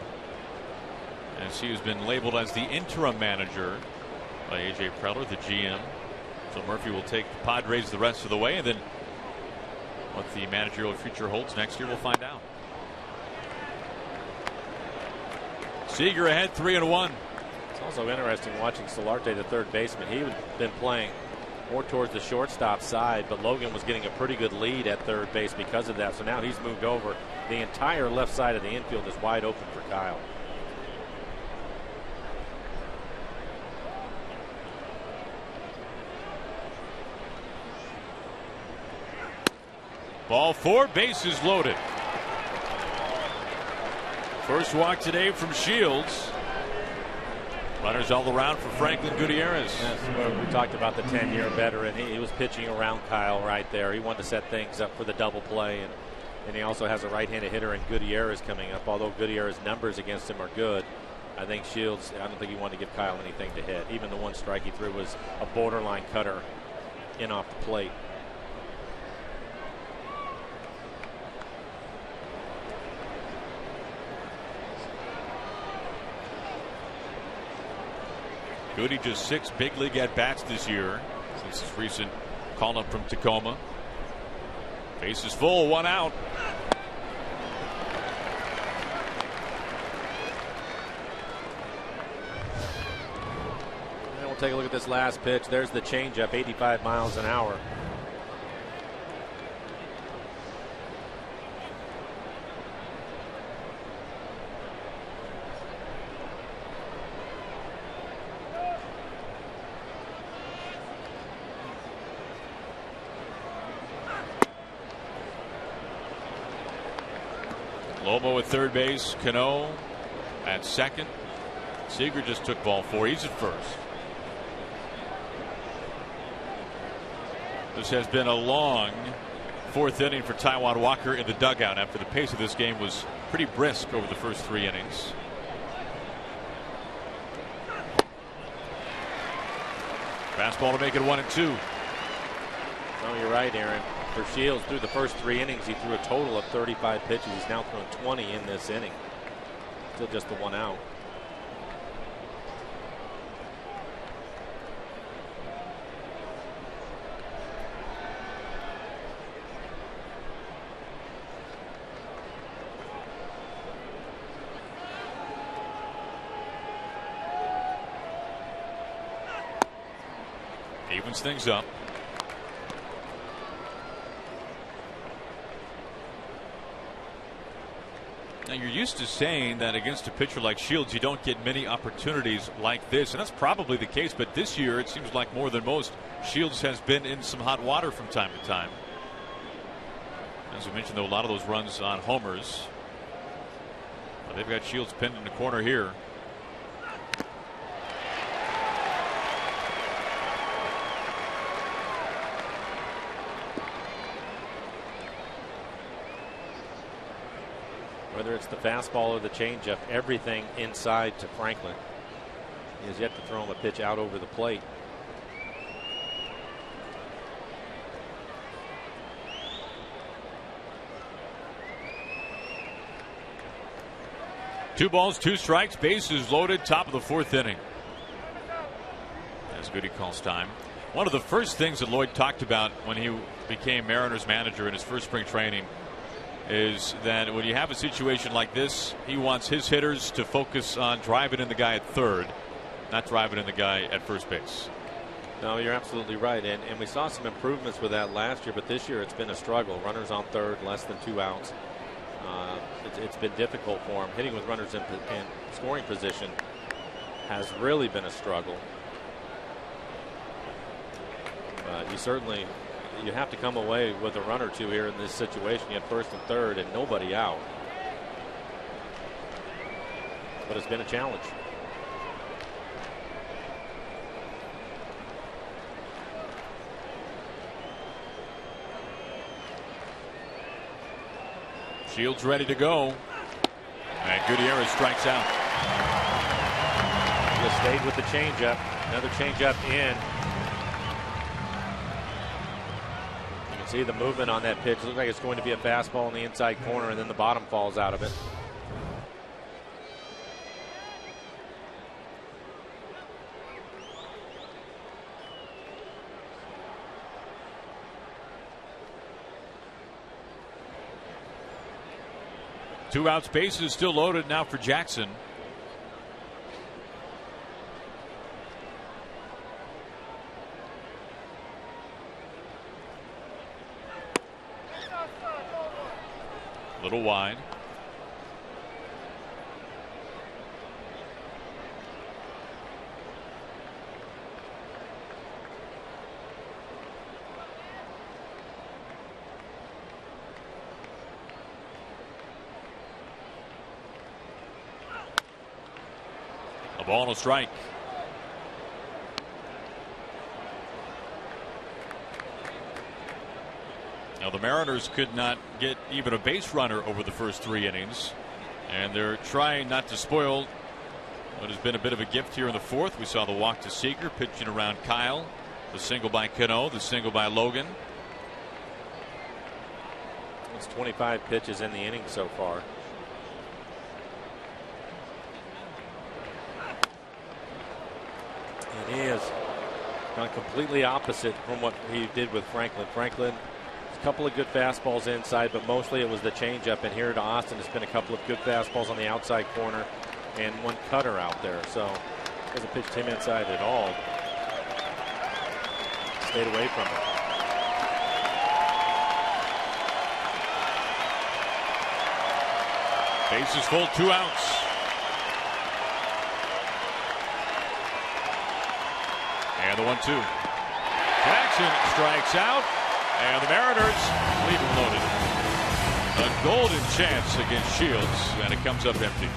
as he has been labeled as the interim manager by A.J. Preller, the GM. So Murphy will take the Padres the rest of the way, and then what the managerial future holds next year, we'll find out. Seager ahead 3-1. It's also interesting watching Solarte, the third baseman. He had been playing more towards the shortstop side, but Logan was getting a pretty good lead at third base because of that. So now he's moved over. The entire left side of the infield is wide open for Kyle. Ball 4, bases loaded. First walk today from Shields. Runners all around for Franklin Gutierrez. Yes, we talked about the 10-year veteran. He was pitching around Kyle right there. He wanted to set things up for the double play, and he also has a right-handed hitter in Gutierrez coming up. Although Gutierrez's numbers against him are good, I think Shields, I don't think he wanted to give Kyle anything to hit. Even the one strike he threw was a borderline cutter in off the plate. Goody just 6 big league at bats this year since his recent call up from Tacoma. Base is full, 1 out. And we'll take a look at this last pitch. There's the changeup, 85 miles an hour. Lobo at third base, Cano at second. Seager just took ball 4. He's at first. This has been a long 4th inning for Taijuan Walker in the dugout after the pace of this game was pretty brisk over the first 3 innings. Fastball to make it 1-2. Oh, you're right, Aaron. For Shields, through the first 3 innings, he threw a total of 35 pitches. He's now thrown 20 in this inning. Still just the 1 out. Evens things up. Now you're used to saying that against a pitcher like Shields you don't get many opportunities like this, and that's probably the case, but this year it seems like more than most Shields has been in some hot water from time to time. As we mentioned, though, a lot of those runs on homers. But they've got Shields pinned in the corner here. Whether it's the fastball or the changeup, everything inside to Franklin. He has yet to throw him a pitch out over the plate. Two balls, 2 strikes, bases loaded, top of the 4th inning. As Goody calls time. One of the first things that Lloyd talked about when he became Mariners manager in his first spring training is that when you have a situation like this, he wants his hitters to focus on driving in the guy at third, not driving in the guy at first base. No, you're absolutely right. And we saw some improvements with that last year, but this year it's been a struggle. Runners on third, less than 2 outs. It's been difficult for him. Hitting with runners in scoring position has really been a struggle. You have to come away with a run or 2 here in this situation. You have first and third and nobody out. But it's been a challenge. Shields ready to go. And Gutierrez strikes out. Just stayed with the changeup. Another changeup in. You can see the movement on that pitch. It looks like it's going to be a fastball in the inside corner, and then the bottom falls out of it. Two outs, bases still loaded now for Jackson. A little wide. A ball and a strike. Now the Mariners could not get even a base runner over the first 3 innings, and they're trying not to spoil what has been a bit of a gift here in the 4th. We saw the walk to Seager, pitching around Kyle, the single by Cano, the single by Logan. It's 25 pitches in the inning so far. And he has gone completely opposite from what he did with Franklin. Franklin, a couple of good fastballs inside, but mostly it was the changeup. And here to Austin, it's been a couple of good fastballs on the outside corner and one cutter out there. So hasn't pitched him inside at all. Stayed away from it. Bases full, 2 outs. And the 1-2. Jackson strikes out, and the Mariners leave him loaded. A golden chance against Shields, and it comes up empty.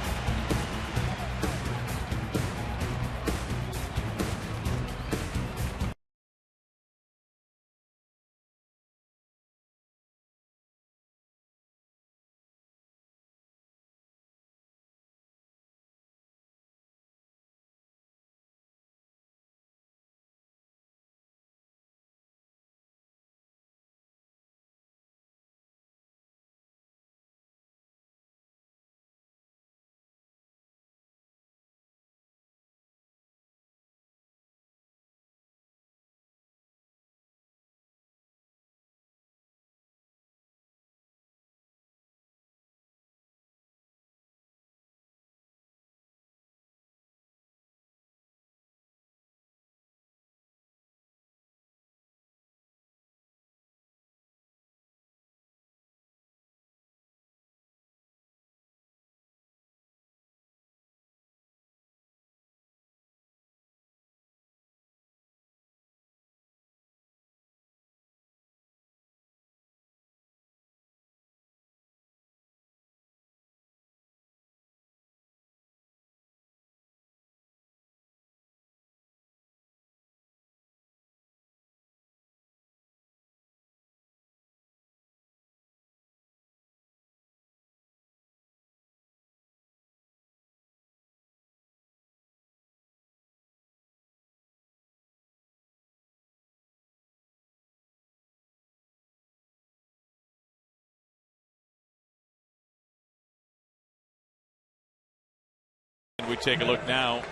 We take a look now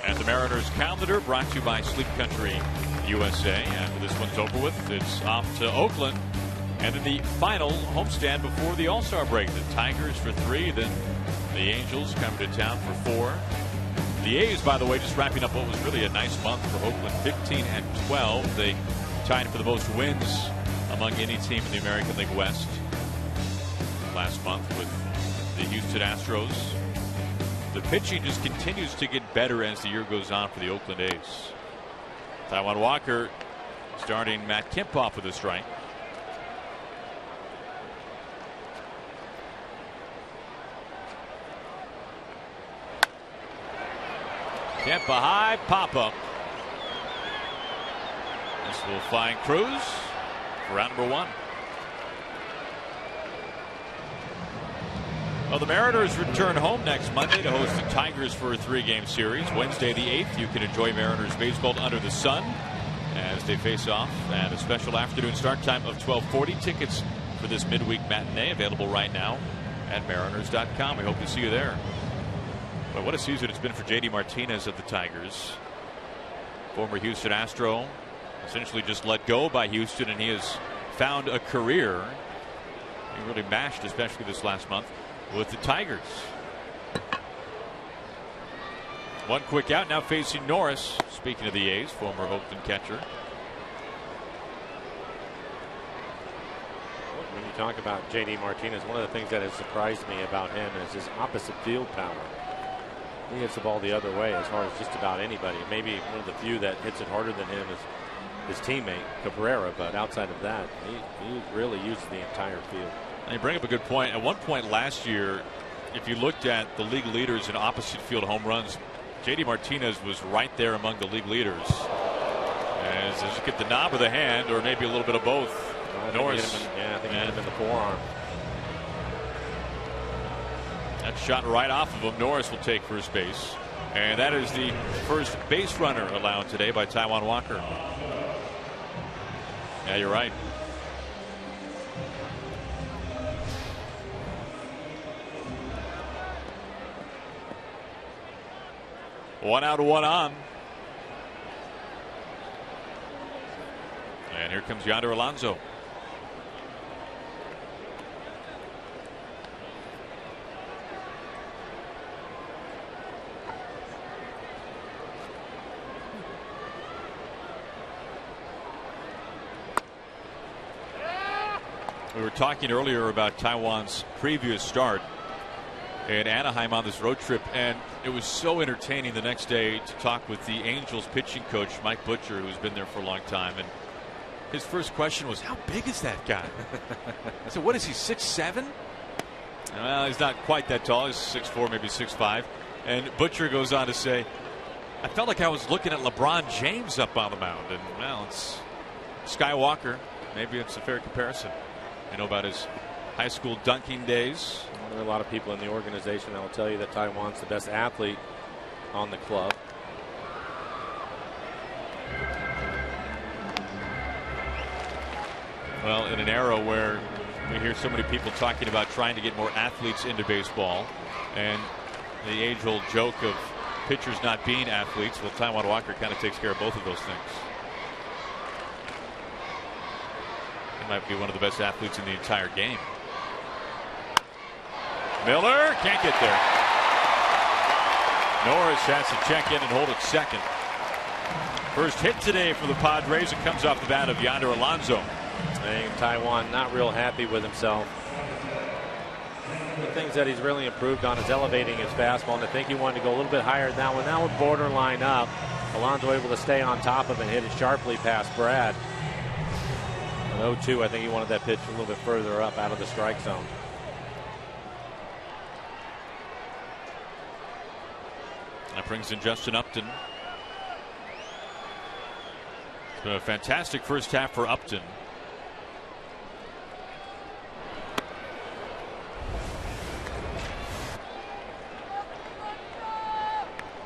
at the Mariners calendar, brought to you by Sleep Country USA. After this one's over with, it's off to Oakland. And then the final homestand before the All-Star break. The Tigers for 3, then the Angels coming to town for 4. The A's, by the way, just wrapping up what was really a nice month for Oakland, 15-12. They tied for the most wins among any team in the American League West last month with the Houston Astros. The pitching just continues to get better as the year goes on for the Oakland A's. Taijuan Walker starting Matt Kemp off with a strike. Kemp a high pop-up. This will find Cruz for round number 1. Well, the Mariners return home next Monday to host the Tigers for a 3-game series. Wednesday the 8th, you can enjoy Mariners baseball under the sun as they face off at a special afternoon start time of 12:40. Tickets for this midweek matinee available right now at Mariners.com. We hope to see you there. But what a season it's been for J.D. Martinez of the Tigers. Former Houston Astro, essentially just let go by Houston, and he has found a career. He really mashed, especially this last month, with the Tigers. One quick out, now facing Norris. Speaking of the A's, former Oakland catcher. When you talk about J.D. Martinez, one of the things that has surprised me about him is his opposite field power. He hits the ball the other way as hard as just about anybody. Maybe one of the few that hits it harder than him is his teammate Cabrera, but outside of that, he really uses the entire field. And you bring up a good point. At one point last year, if you looked at the league leaders in opposite field home runs, J.D. Martinez was right there among the league leaders. As you get the knob of the hand, or maybe a little bit of both. Norris. I think he hit him in the forearm. That shot right off of him. Norris will take first base. And that is the first base runner allowed today by Taijuan Walker. Yeah, you're right. One out, one on. And here comes Yonder Alonso. We were talking earlier about Taijuan's previous start in Anaheim on this road trip, and it was so entertaining the next day to talk with the Angels pitching coach Mike Butcher, who's been there for a long time. And his first question was, how big is that guy? I said, what is he, 6'7"? Well, he's not quite that tall. He's 6'4", maybe 6'5". And Butcher goes on to say, I felt like I was looking at LeBron James up on the mound. And, well, it's Skywalker. Maybe it's a fair comparison. You know about his high school dunking days. There are a lot of people in the organization that will tell you that Taijuan's the best athlete on the club. Well, in an era where we hear so many people talking about trying to get more athletes into baseball, and the age-old joke of pitchers not being athletes, well, Taijuan Walker kind of takes care of both of those things. He might be one of the best athletes in the entire game. Miller can't get there. Norris has to check in and hold it second. First hit today for the Padres. It comes off the bat of Yonder Alonso. And Taijuan not real happy with himself. The things that he's really improved on is elevating his fastball, and I think he wanted to go a little bit higher than that one. That would borderline up. Alonso able to stay on top of it and hit it sharply past Brad. An 0-2, I think he wanted that pitch a little bit further up out of the strike zone. That brings in Justin Upton. It's been a fantastic first half for Upton.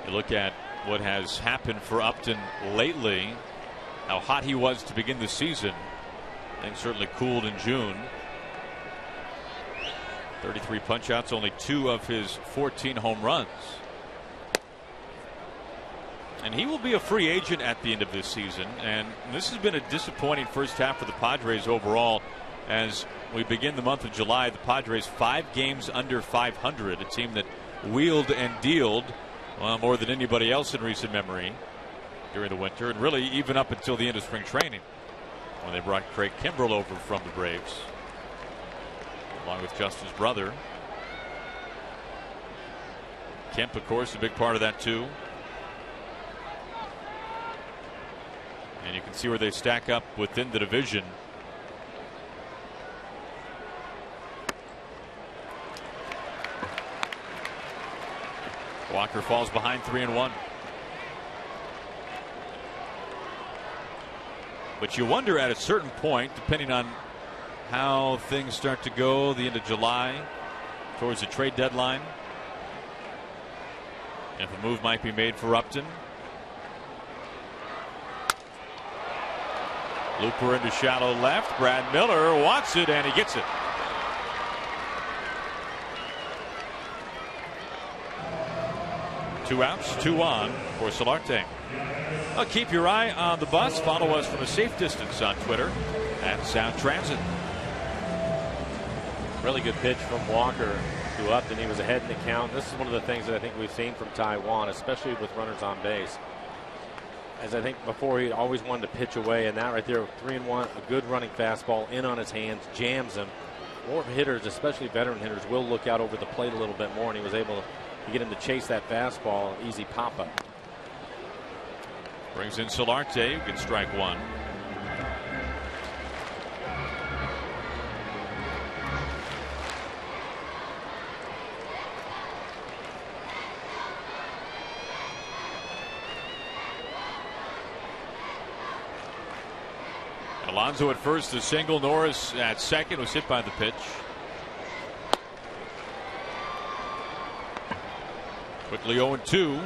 You look at what has happened for Upton lately, how hot he was to begin the season. Things certainly cooled in June. 33 punch-outs, only 2 of his 14 home runs. And he will be a free agent at the end of this season. And this has been a disappointing first half for the Padres overall. As we begin the month of July, the Padres 5 games under 500, a team that wheeled and dealed more than anybody else in recent memory during the winter, and really even up until the end of spring training, when they brought Craig Kimbrell over from the Braves, along with Justin's brother. Kemp, of course, a big part of that too. And you can see where they stack up within the division. Walker falls behind 3-1. But you wonder at a certain point, depending on how things start to go the end of July towards the trade deadline, if a move might be made for Upton. Looper into shallow left. Brad Miller wants it, and he gets it. Two outs, 2 on for Solarte. Well, keep your eye on the bus. Follow us from a safe distance on Twitter at Sound Transit. Really good pitch from Walker to Upton. He was ahead in the count. This is one of the things that I think we've seen from Taijuan, especially with runners on base. As I think before, he always wanted to pitch away, and that right there, 3-1, a good running fastball in on his hands, jams him. More hitters, especially veteran hitters, will look out over the plate a little bit more, and he was able to get him to chase that fastball, easy pop-up. Brings in Solarte, who gets strike 1. Alonso at first, a single. Norris at second was hit by the pitch. Quickly 0-2.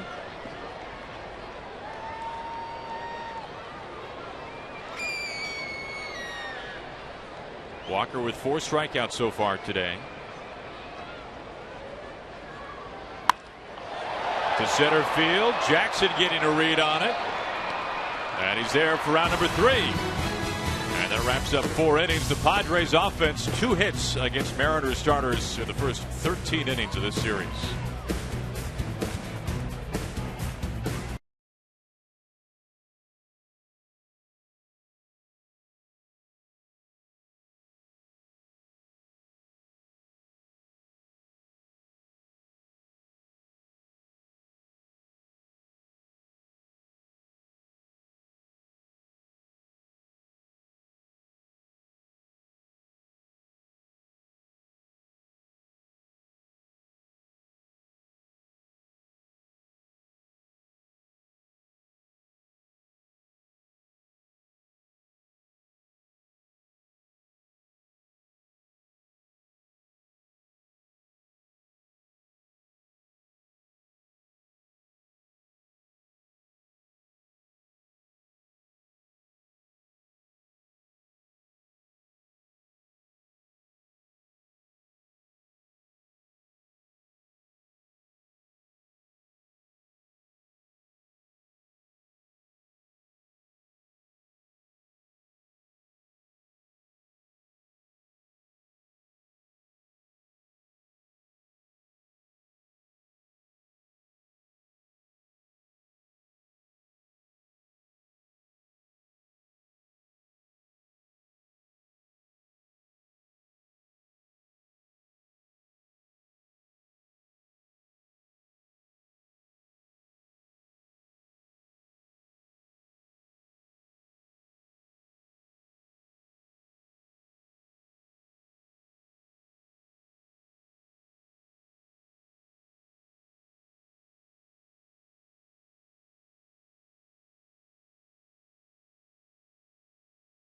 Walker with 4 strikeouts so far today. To center field. Jackson getting a read on it. And he's there for round number 3. That wraps up 4 innings. The Padres offense, 2 hits against Mariners starters in the first 13 innings of this series.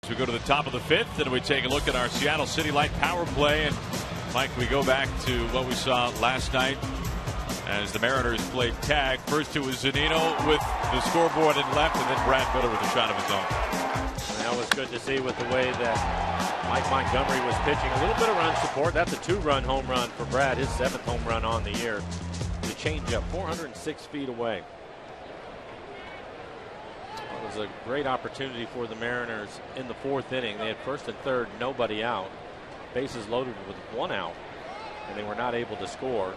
We go to the top of the 5th and we take a look at our Seattle City Light power play. And Mike, we go back to what we saw last night as the Mariners played tag. First it was Zunino with the scoreboard in left, and then Brad Miller with a shot of his own. And that was good to see with the way that Mike Montgomery was pitching. A little bit of run support. That's a 2-run home run for Brad, his 7th home run on the year. The changeup 406 feet away. It was a great opportunity for the Mariners in the 4th inning. They had 1st and 3rd, nobody out. Bases loaded with 1 out, and they were not able to score.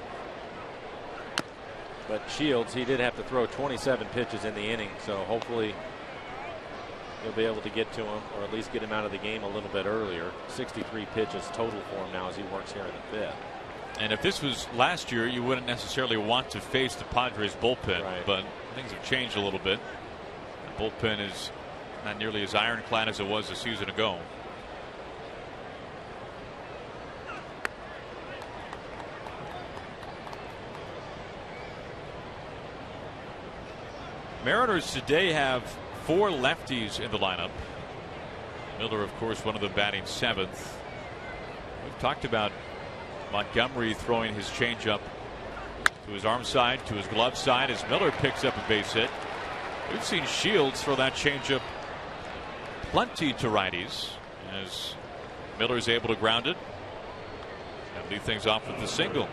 But Shields, he did have to throw 27 pitches in the inning, so hopefully he'll be able to get to him, or at least get him out of the game a little bit earlier. 63 pitches total for him now as he works here in the 5th. And if this was last year, you wouldn't necessarily want to face the Padres bullpen, right. But things have changed a little bit. The bullpen is not nearly as ironclad as it was a season ago. Mariners today have 4 lefties in the lineup. Miller, of course, one of them batting 7th. We've talked about Montgomery throwing his changeup to his arm side, to his glove side, as Miller picks up a base hit. We've seen Shields throw that changeup plenty to righties, as Miller's able to ground it and lead things off with the single.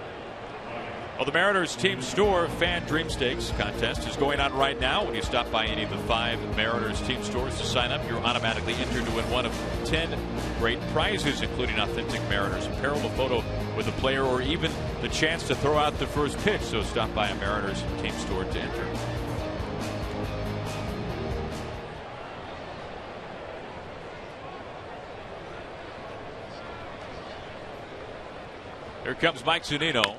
Well, the Mariners Team Store Fan Dream Stakes contest is going on right now. When you stop by any of the 5 Mariners Team Stores to sign up, you're automatically entered to win one of 10 great prizes, including authentic Mariners apparel, a photo with a player, or even the chance to throw out the first pitch. So stop by a Mariners Team Store to enter. Here comes Mike Zunino.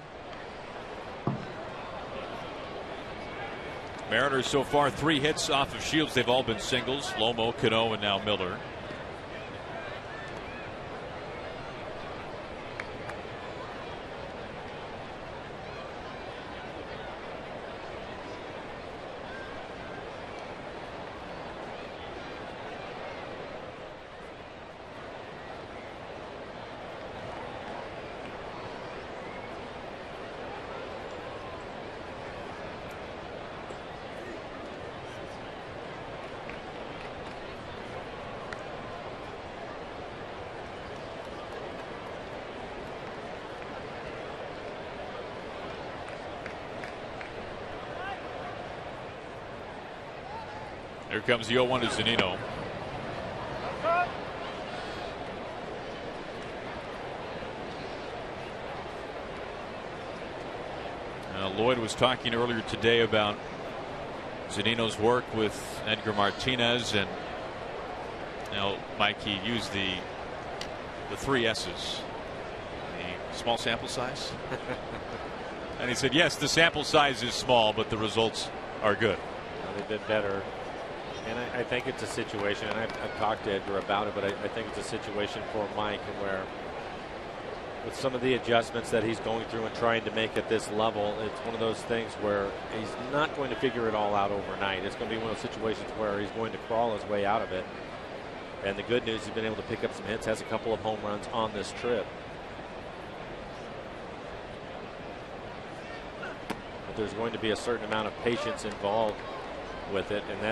Mariners so far 3 hits off of Shields. They've all been singles. Lomo, Cano, and now Miller. Here comes the 0-1 to Zunino. Lloyd was talking earlier today about Zunino's work with Edgar Martinez, and Mike, he used the 3 S's. The small sample size. And he said, yes, the sample size is small, but the results are good. They did better. And I think it's a situation, and I've talked to Edgar about it, but I think it's a situation for Mike where with some of the adjustments that he's going through and trying to make at this level, it's one of those things where he's not going to figure it all out overnight. It's going to be one of those situations where he's going to crawl his way out of it. And the good news, he's been able to pick up some hits, has a couple of home runs on this trip. But there's going to be a certain amount of patience involved with it, and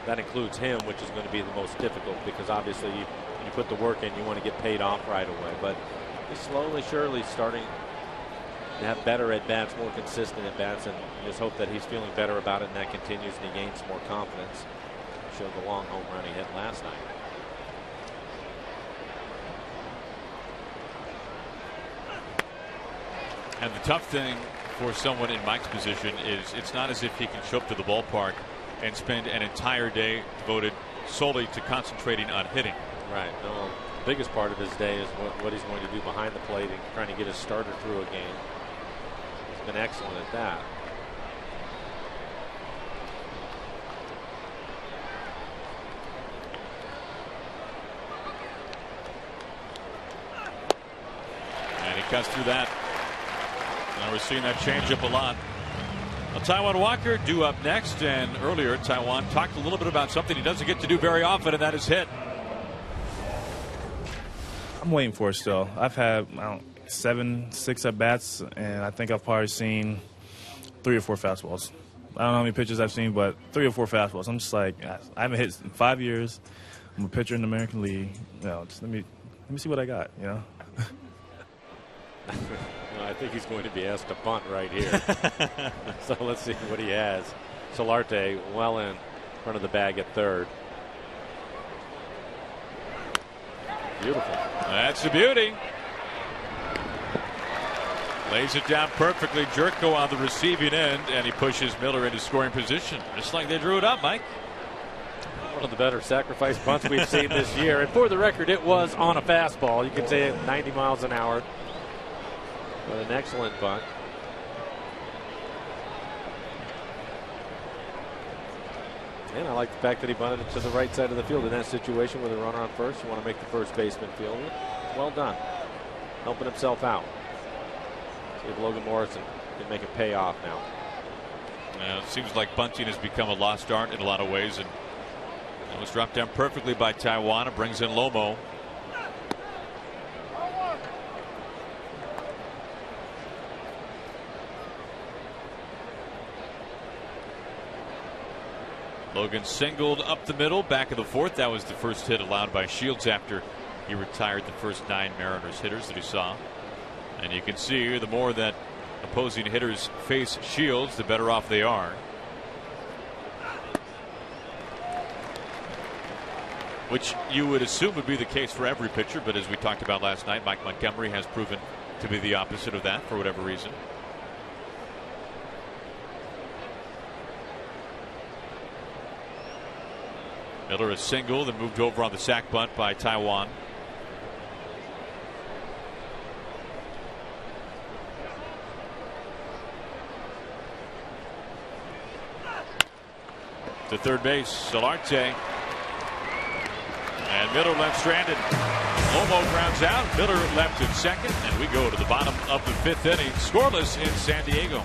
that includes him, which is going to be the most difficult, because obviously when you put the work in, you want to get paid off right away. But he's slowly, surely starting to have better at bats, more consistent at bats, and you just hope that he's feeling better about it and that continues and he gains more confidence. Showed the long home run he hit last night. And the tough thing for someone in Mike's position is it's not as if he can show up to the ballpark and spend an entire day devoted solely to concentrating on hitting. Right. No, the biggest part of his day is what he's going to do behind the plate and trying to get his starter through a game. He's been excellent at that. And he cuts through that. Now we're seeing that changeup a lot. Well, Taijuan Walker due up next, and earlier Taijuan talked a little bit about something he doesn't get to do very often, and that is hit. I'm waiting for it still. I've had 6 at bats, and I think I've probably seen 3 or 4 fastballs. I don't know how many pitches I've seen, but 3 or 4 fastballs. I'm just like, I haven't hit in 5 years. I'm a pitcher in the American League. Just let me see what I got. I think he's going to be asked to bunt right here. So let's see what he has. Solarte well in front of the bag at third. Beautiful. That's a beauty. Lays it down perfectly. Jerko on the receiving end, and he pushes Miller into scoring position. Just like they drew it up, Mike. One of the better sacrifice bunts we've seen this year. And for the record, it was on a fastball. You can say 90 miles an hour. But an excellent bunt. And I like the fact that he bunted it to the right side of the field in that situation with a runner on first. You want to make the first baseman feel it. Well done. Helping himself out. See if Logan Morrison can make it pay off now. It seems like bunting has become a lost art in a lot of ways, and it was dropped down perfectly by Taijuan. It brings in Lomo. Logan singled up the middle, back of the fourth. That was the first hit allowed by Shields after he retired the first 9 Mariners hitters that he saw. And you can see the more that opposing hitters face Shields, the better off they are. Which you would assume would be the case for every pitcher, but as we talked about last night, Mike Montgomery has proven to be the opposite of that for whatever reason. Miller is single, then moved over on the sac bunt by Taijuan. To third base, Solarte. And Miller left stranded. Lomo grounds out. Miller left in second, and we go to the bottom of the 5th inning, scoreless in San Diego.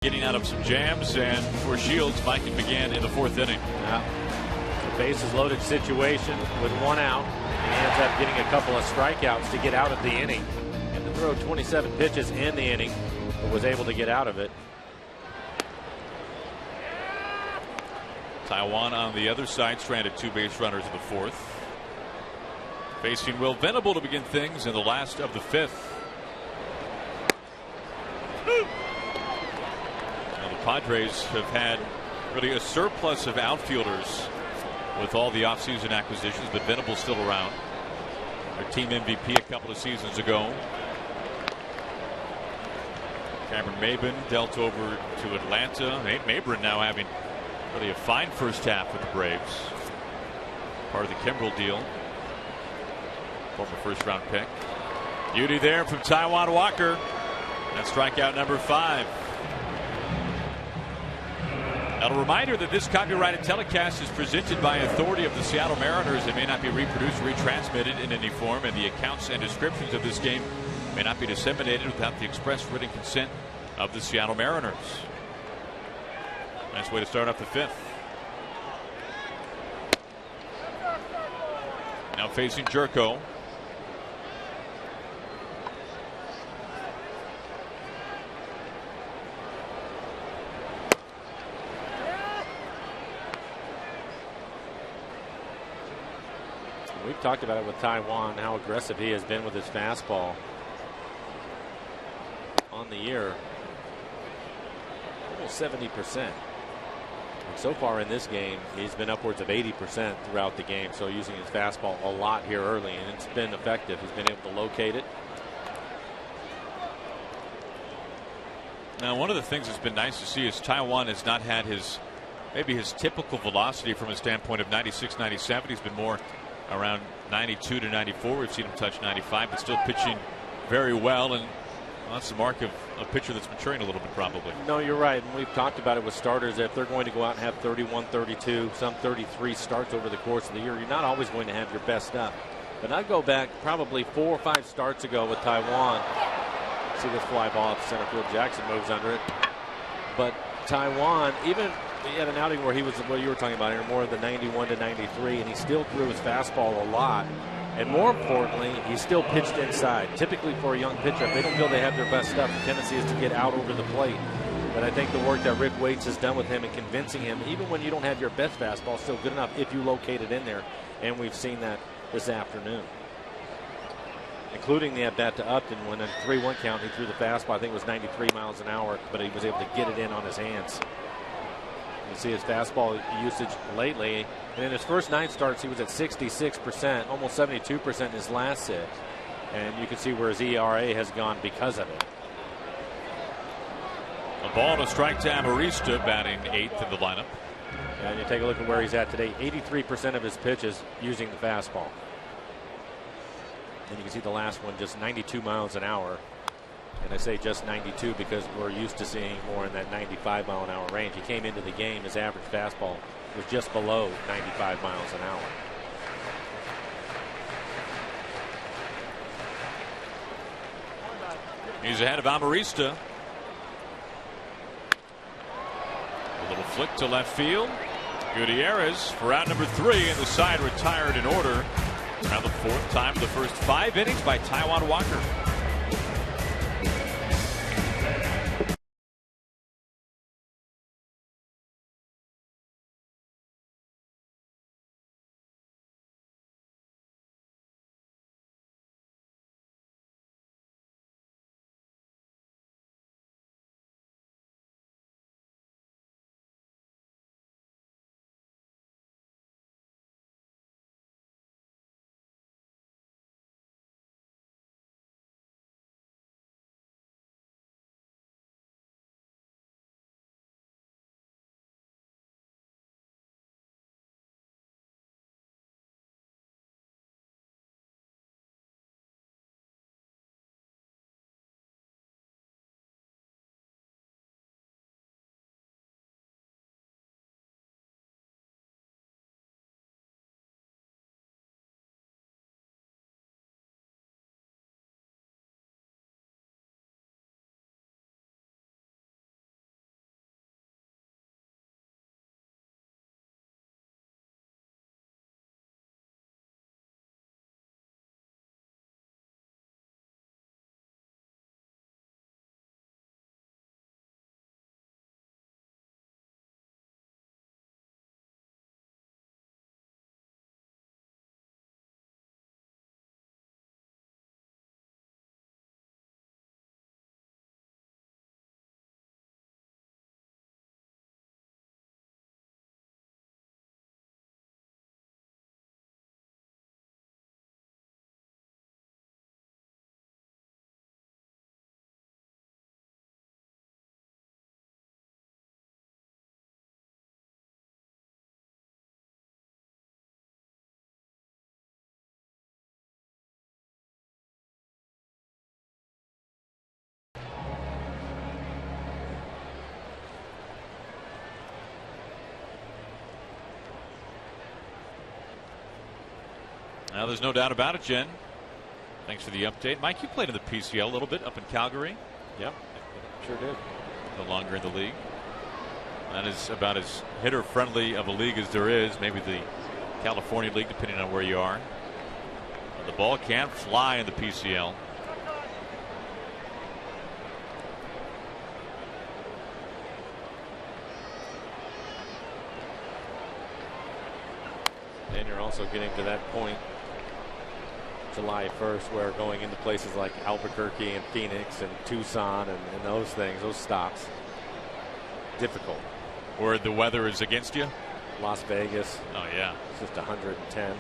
getting out of some jams, and for Shields, Mike began in the 4th inning. A bases loaded situation with 1 out. He ends up getting a couple of strikeouts to get out of the inning. And to throw 27 pitches in the inning, but was able to get out of it. Taiwan on the other side stranded 2 base runners in the 4th. Facing Will Venable to begin things in the last of the 5th. Now the Padres have had really a surplus of outfielders with all the offseason acquisitions, but Venable's still around. Their team MVP a couple of seasons ago. Cameron Maybin dealt over to Atlanta. Maybin now having really a fine first half with the Braves. Part of the Kimbrel deal. Former 1st-round pick. Beauty there from Taijuan Walker. That's strikeout number 5. Now, a reminder that this copyrighted telecast is presented by authority of the Seattle Mariners. It may not be reproduced or retransmitted in any form, and the accounts and descriptions of this game may not be disseminated without the express written consent of the Seattle Mariners. Nice way to start off the 5th. Now facing Jerko. We've talked about it with Taijuan, how aggressive he has been with his fastball on the year. Almost 70%. And so far in this game, he's been upwards of 80% throughout the game. So using his fastball a lot here early, and it's been effective. He's been able to locate it. Now, one of the things that's been nice to see is Taijuan has not had maybe his typical velocity from a standpoint of 96, 97. He's been more around 92 to 94. We've seen him touch 95, but still pitching very well, and that's the mark of a pitcher that's maturing a little bit, probably. No, you're right. And we've talked about it with starters. If they're going to go out and have 31, 32, some 33 starts over the course of the year, you're not always going to have your best stuff. But I go back probably 4 or 5 starts ago with Taijuan. See this fly ball off center field. Jackson moves under it. But Taijuan, even he had an outing where he was what you were talking about here, more of the 91 to 93, and he still threw his fastball a lot. And more importantly, he still pitched inside. Typically for a young pitcher, if they don't feel they have their best stuff, the tendency is to get out over the plate. But I think the work that Rick Waits has done with him and convincing him, even when you don't have your best fastball, still good enough if you locate it in there. And we've seen that this afternoon. Including the at-bat to Upton when in 3-1 count he threw the fastball. I think it was 93 miles an hour, but he was able to get it in on his hands. You see his fastball usage lately. And in his first 9 starts, he was at 66%, almost 72% in his last 6. And you can see where his ERA has gone because of it. A ball and a strike to Amarista, batting 8th in the lineup. And you take a look at where he's at today. 83% of his pitches using the fastball. And you can see the last one just 92 miles an hour. And I say just 92 because we're used to seeing more in that 95 mile an hour range. He came into the game, his average fastball was just below 95 miles an hour. He's ahead of Amarista. A little flick to left field. Gutierrez for out number 3, and the side retired in order. Now the 4th time of the first 5 innings by Taijuan Walker. Now, there's no doubt about it, Jen. Thanks for the update. Mike, you played in the PCL a little bit up in Calgary. Yep, sure did. No longer in the league. That is about as hitter-friendly of a league as there is. Maybe the California League, depending on where you are. The ball can't fly in the PCL. And you're also getting to that point July 1st where going into places like Albuquerque and Phoenix and Tucson and those things, those stops, difficult. Where the weather is against you? Las Vegas. Oh, yeah. It's just 110.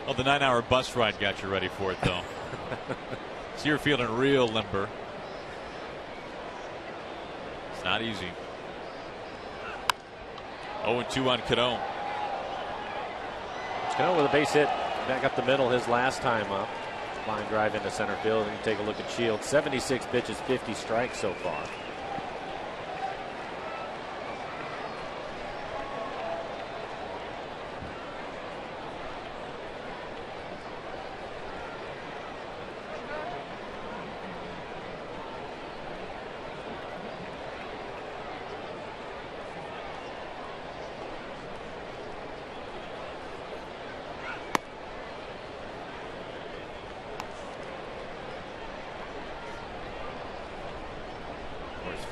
Well, the 9-hour bus ride got you ready for it, though. So you're feeling real limber. It's not easy. 0-2 on Cano. Cano with a base hit back up the middle his last time up. Line drive into center field. And you take a look at Shields. 76 pitches, 50 strikes so far.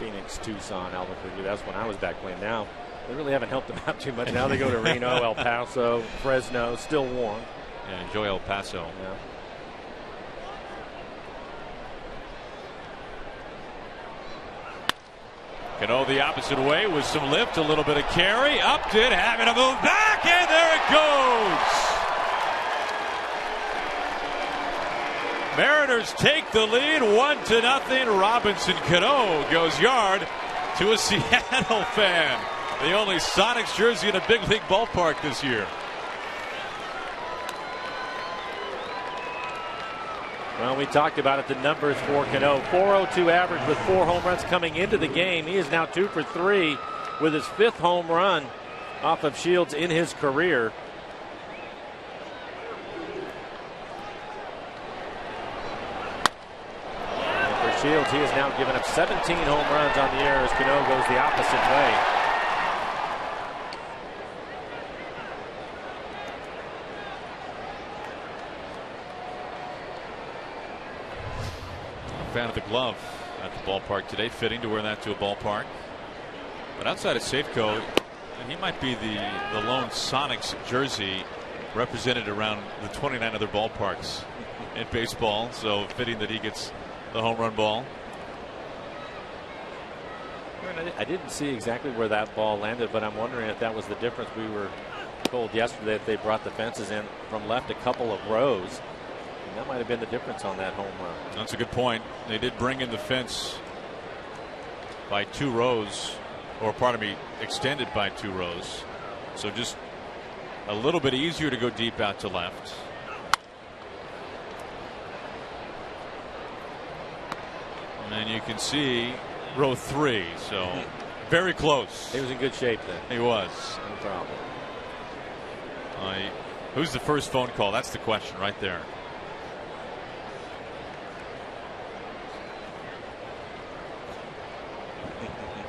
Phoenix, Tucson, Albuquerque. That's when I was back playing. Now they really haven't helped them out too much. Now they go to Reno, El Paso, Fresno. Still warm. Yeah, enjoy El Paso. Yeah. Cano the opposite way with some lift, a little bit of carry. Upped it, having to move back, and there it goes. Mariners take the lead 1-0. Robinson Cano goes yard to a Seattle fan. The only Sonics jersey in a big league ballpark this year. Well, we talked about it, the numbers for Cano. 402 average with 4 home runs coming into the game. He is now 2 for 3 with his 5th home run off of Shields in his career. Shields, he has now given up 17 home runs on the year as Cano goes the opposite way. Fan of the glove at the ballpark today. Fitting to wear that to a ballpark. But outside of Safeco, he might be the lone Sonics jersey represented around the 29 other ballparks in baseball. So fitting that he gets the home run ball. I didn't see exactly where that ball landed, but I'm wondering if that was the difference. We were told yesterday that they brought the fences in from left a couple of rows. And that might have been the difference on that home run. That's a good point. They did bring in the fence by 2 rows, or pardon me, extended by 2 rows. So just a little bit easier to go deep out to left. And you can see row 3, so very close. He was in good shape then. He was. No problem. Who's the first phone call? That's the question right there.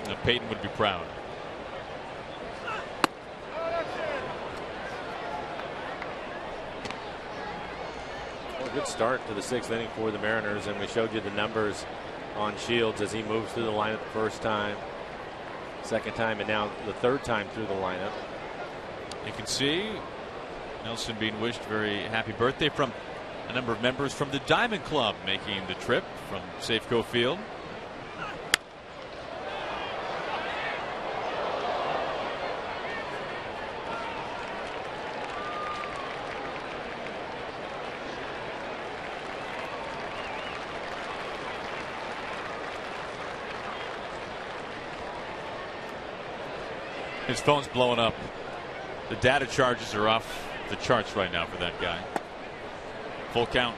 Now, Peyton would be proud. Well, good start to the 6th inning for the Mariners, and we showed you the numbers on Shields as he moves through the lineup the first time, second time, and now the 3rd time through the lineup. You can see Nelson being wished very happy birthday from a number of members from the Diamond Club making the trip from Safeco Field. His phone's blowing up. The data charges are off the charts right now for that guy. Full count.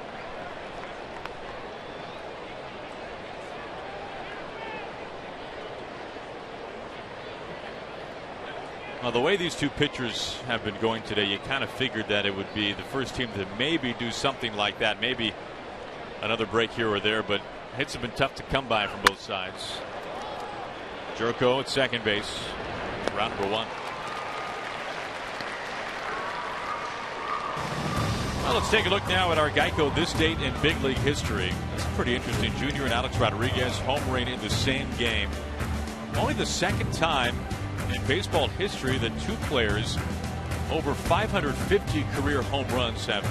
Well, the way these two pitchers have been going today, you kind of figured that it would be the first team to maybe do something like that, maybe another break here or there, but hits have been tough to come by from both sides. Jerko at second base, round number 1. Well, let's take a look now at our Geico this date in big league history. That's pretty interesting. Junior and Alex Rodriguez homering in the same game. Only the second time in baseball history that two players over 550 career home runs have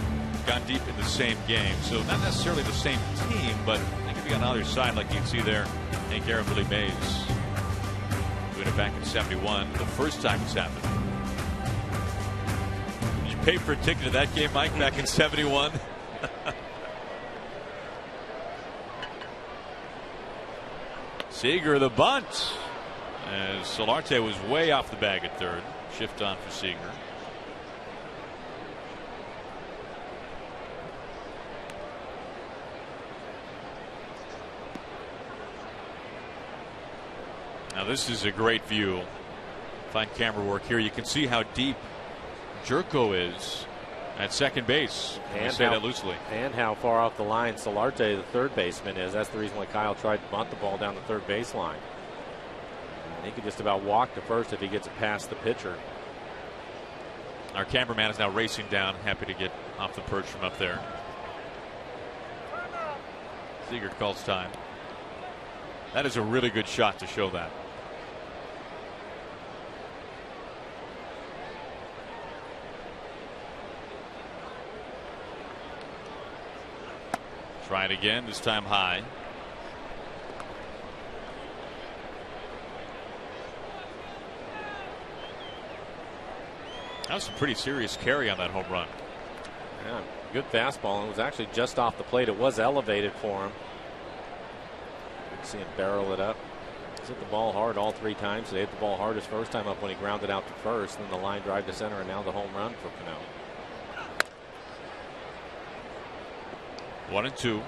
gone deep in the same game. So not necessarily the same team, but they could be on either side, like you can see there. Hank Aaron, Willie Mays doing it back in '71, the first time it's happened. Did you pay for a ticket to that game, Mike, back in '71? Seager the bunt, as Solarte was way off the bag at third. Shift on for Seager. Now this is a great view. Fine camera work here. You can see how deep Jerko is at second base. And say that loosely. And how far off the line Solarte, the third baseman, is. That's the reason why Kyle tried to bunt the ball down the third baseline. He could just about walk to first if he gets it past the pitcher. Our cameraman is now racing down, happy to get off the perch from up there. Seager calls time. That is a really good shot to show that. Try it again, this time high. That was a pretty serious carry on that home run. Yeah, good fastball, and it was actually just off the plate. It was elevated for him. You can see him barrel it up. He's hit the ball hard all 3 times. They hit the ball hard his first time up when he grounded out to first, and then the line drive to center, and now the home run for Cano. 1-2.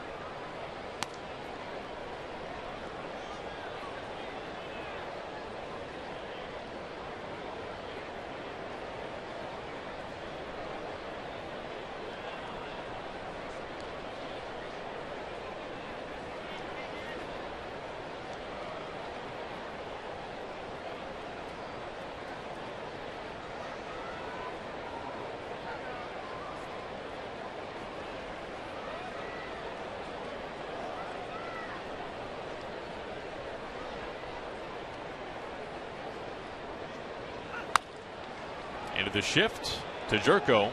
Into the shift to Jerko.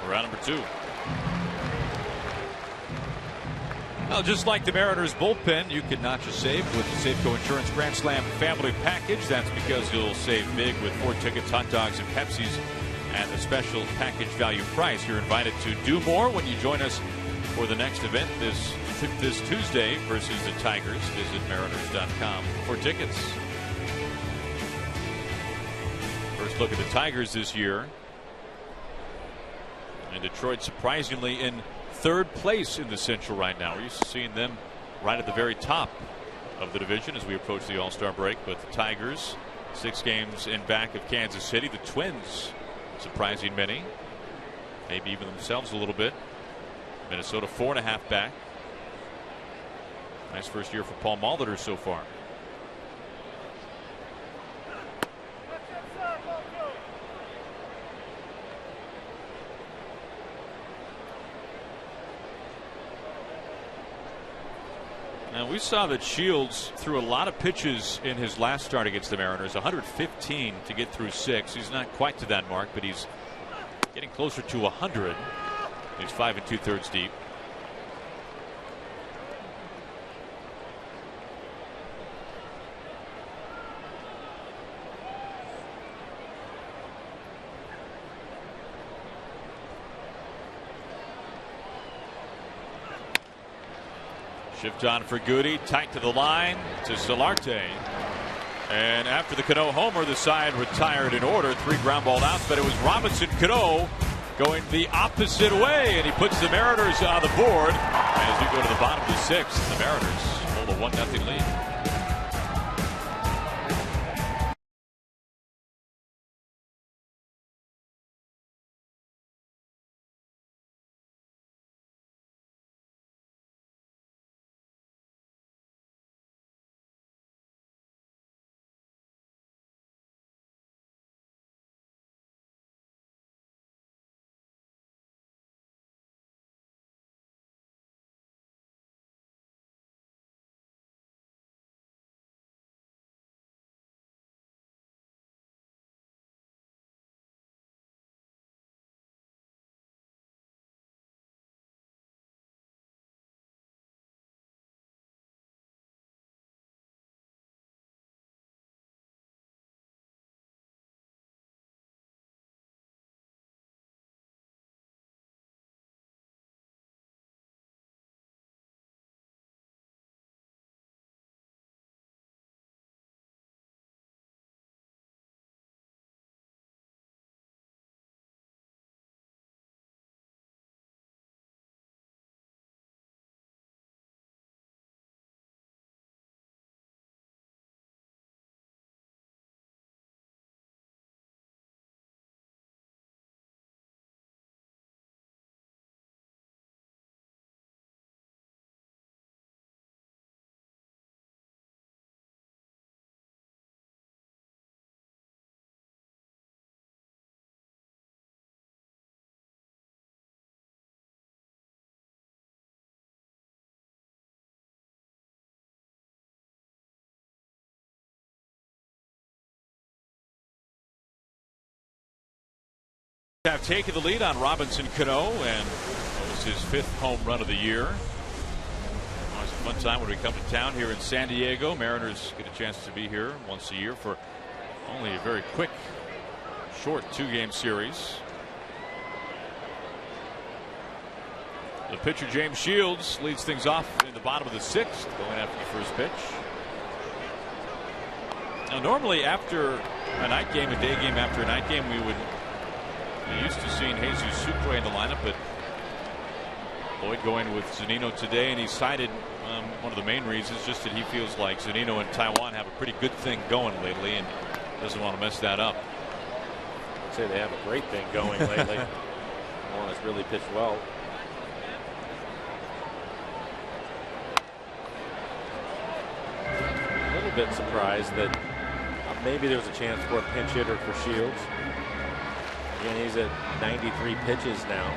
Round number 2. Well, just like the Mariners bullpen, you can not just save with the Safeco Insurance Grand Slam Family Package. That's because you'll save big with 4 tickets, hot dogs, and Pepsis at a special package value price. You're invited to do more when you join us for the next event this Tuesday versus the Tigers. Visit mariners.com for tickets. First look at the Tigers this year. And Detroit surprisingly in 3rd place in the Central right now. We're used to seeing them right at the very top of the division as we approach the All-Star break. But the Tigers 6 games in back of Kansas City. The Twins surprising many. Maybe even themselves a little bit. Minnesota 4.5 back. Nice first year for Paul Molitor so far. Now we saw that Shields threw a lot of pitches in his last start against the Mariners. 115 to get through 6. He's not quite to that mark, but he's getting closer to 100. He's 5 2/3 deep. Shift on for Goody, tight to the line to Solarte. And after the Cano homer, the side retired in order. 3 ground ball outs, but it was Robinson Cano going the opposite way, and he puts the Mariners on the board. As we go to the bottom of the 6th, the Mariners hold a 1-0 lead. Have taken the lead on Robinson Cano, and it was his 5th home run of the year. Always a fun time when we come to town here in San Diego. Mariners get a chance to be here once a year for only a very quick, short 2-game series. The pitcher James Shields leads things off in the bottom of the 6th, going after the first pitch. Now, normally after a night game, a day game after a night game, we would be used to seeing Jesus Sucre in the lineup, but Lloyd going with Zunino today, and he cited one of the main reasons just that he feels like Zunino and Taiwan have a pretty good thing going lately and doesn't want to mess that up. I'd say they have a great thing going lately. Taiwan has really pitched well. A little bit surprised that maybe there was a chance for a pinch hitter for Shields. Again, he's at 93 pitches now.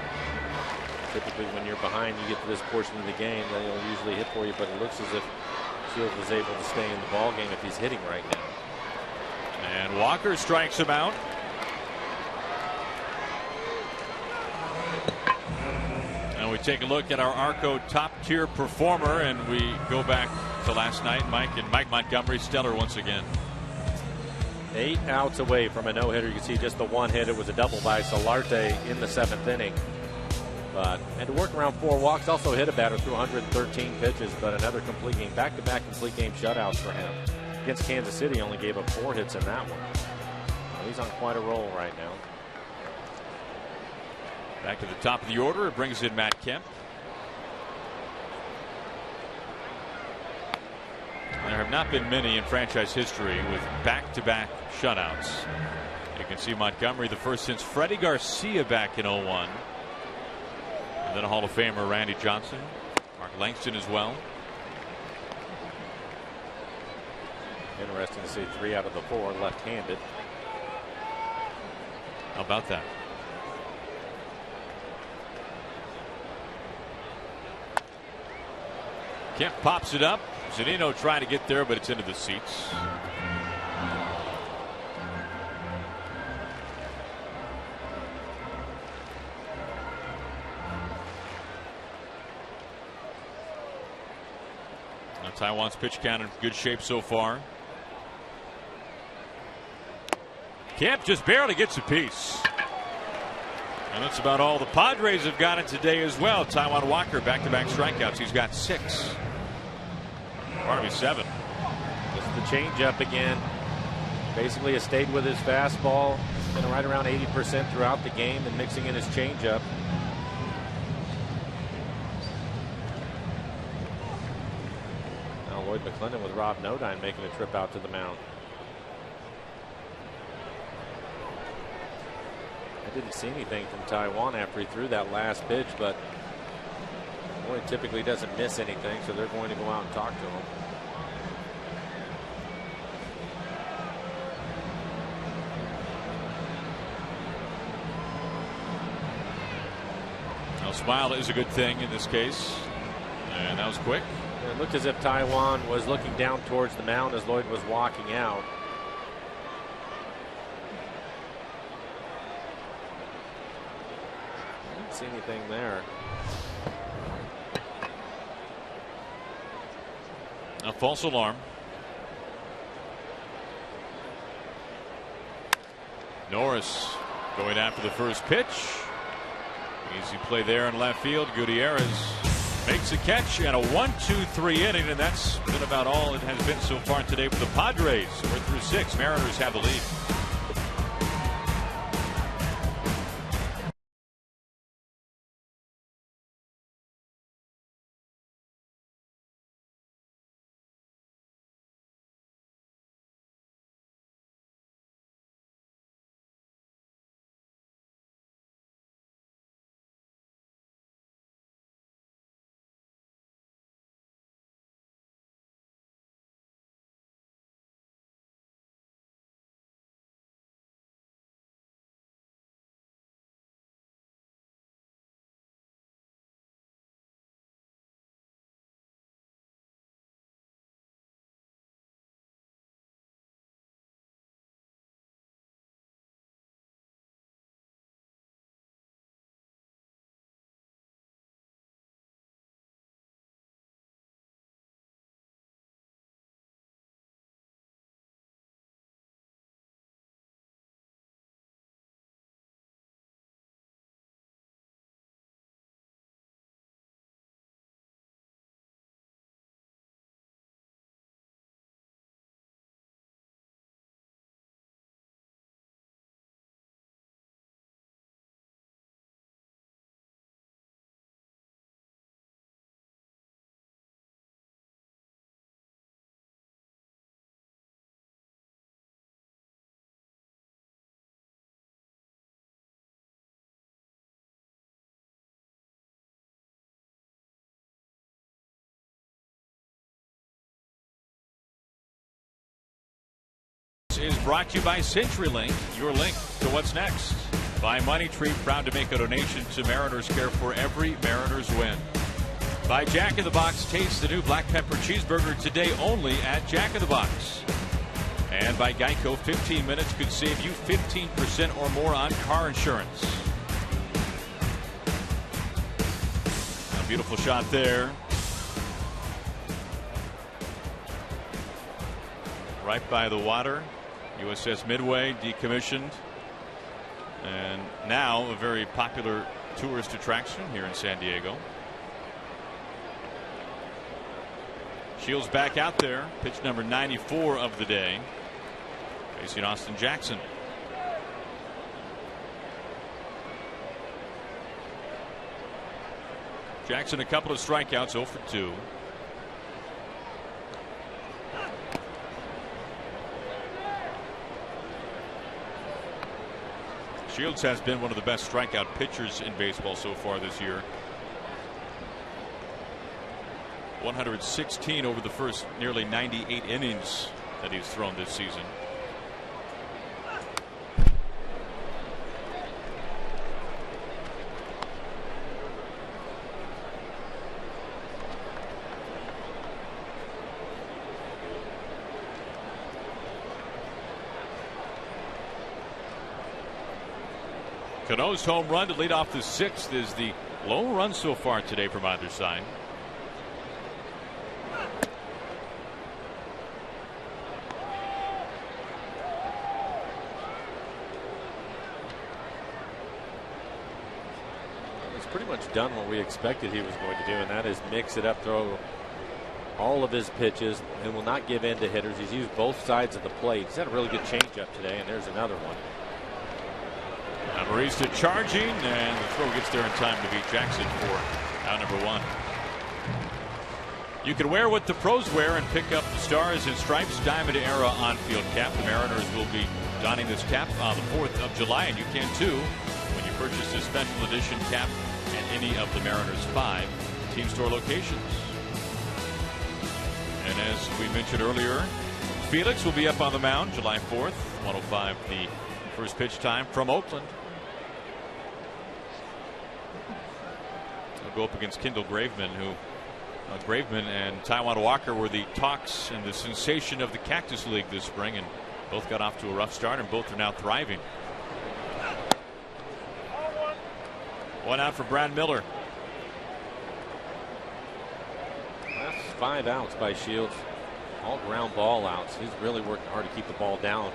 Typically when you're behind, you get to this portion of the game, they'll usually hit for you, but it looks as if Shields was able to stay in the ball game if he's hitting right now. And Walker strikes him out. And we take a look at our Arco top tier performer, and we go back to last night. Mike Montgomery, stellar once again. 8 outs away from a no-hitter. You can see just the one hit. It was a double by Solarte in the 7th inning. But had to work around 4 walks. Also hit a batter through 113 pitches, but another complete game. Back-to-back complete game shutouts for him. Against Kansas City, only gave up 4 hits in that one. He's on quite a roll right now. Back to the top of the order. It brings in Matt Kemp. There have not been many in franchise history with back-to-back shutouts. You can see Montgomery, the first since Freddie Garcia back in 01. And then a Hall of Famer, Randy Johnson. Mark Langston as well. Interesting to see 3 out of the 4 left-handed. How about that? Kemp pops it up. Zunino trying to get there, but it's into the seats. Now Taiwan's pitch count in good shape so far. Kemp just barely gets a piece. And that's about all the Padres have gotten today as well. Taiwan Walker back-to-back strikeouts. He's got 6. Pardon me, 7. Just the changeup again. Basically has stayed with his fastball. Been right around 80% throughout the game and mixing in his changeup. Now Lloyd McClendon with Rob Nodine making a trip out to the mound. I didn't see anything from Taiwan after he threw that last pitch, but Lloyd typically doesn't miss anything, so they're going to go out and talk to him. Now, smile is a good thing in this case, and that was quick. It looked as if Taiwan was looking down towards the mound as Lloyd was walking out. Didn't see anything there. A false alarm. Norris going after the first pitch. Easy play there in left field. Gutierrez makes a catch and a 1-2-3 inning, and that's been about all it has been so far today for the Padres. So we're through 6. Mariners have the lead. brought to you by CenturyLink, your link to what's next. By Money Tree, proud to make a donation to Mariners Care for every Mariners win. By Jack in the Box, taste the new black pepper cheeseburger today only at Jack in the Box. And by Geico, 15 minutes could save you 15% or more on car insurance. A beautiful shot there. Right by the water. USS Midway decommissioned. And now a very popular tourist attraction here in San Diego. Shields back out there. Pitch number 94 of the day. Facing Austin Jackson. Jackson a couple of strikeouts, 0 for 2. Shields has been one of the best strikeout pitchers in baseball so far this year. 116 over the first nearly 98 innings that he's thrown this season. Cano's home run to lead off the 6th is the lone run so far today from either side. He's pretty much done what we expected he was going to do, and that is mix it up, throw all of his pitches, and will not give in to hitters. He's used both sides of the plate. He's had a really good changeup today, and there's another one. Marista charging, and the throw gets there in time to beat Jackson for out number 1. You can wear what the pros wear and pick up the Stars and Stripes Diamond Era on-field cap. The Mariners will be donning this cap on the 4th of July, and you can too when you purchase this special edition cap at any of the Mariners' 5 team store locations. And as we mentioned earlier, Felix will be up on the mound July 4th, 1:05 the first pitch time from Oakland. He'll go up against Kendall Graveman, who Graveman and Taijuan Walker were the talks and the sensation of the Cactus League this spring, and both got off to a rough start, and both are now thriving. One out for Brad Miller. That's 5 outs by Shields. All ground ball outs. He's really working hard to keep the ball down.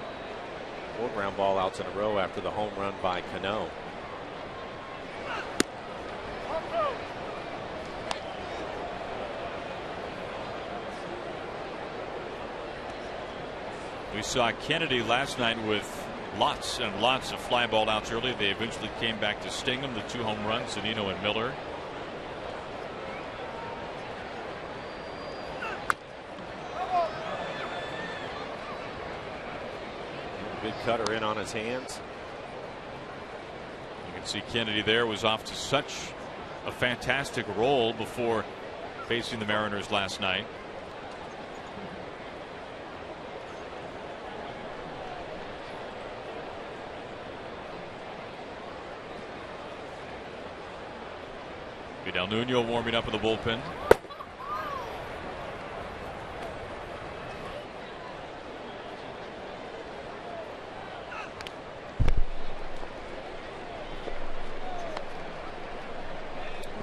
4 ground ball outs in a row after the home run by Cano. We saw Kennedy last night with lots and lots of fly ball outs early. They eventually came back to sting him. The 2 home runs, Zunino and Miller. Good cutter in on his hands. You can see Kennedy there was off to such a fantastic roll before facing the Mariners last night. Fidel Nuno warming up in the bullpen.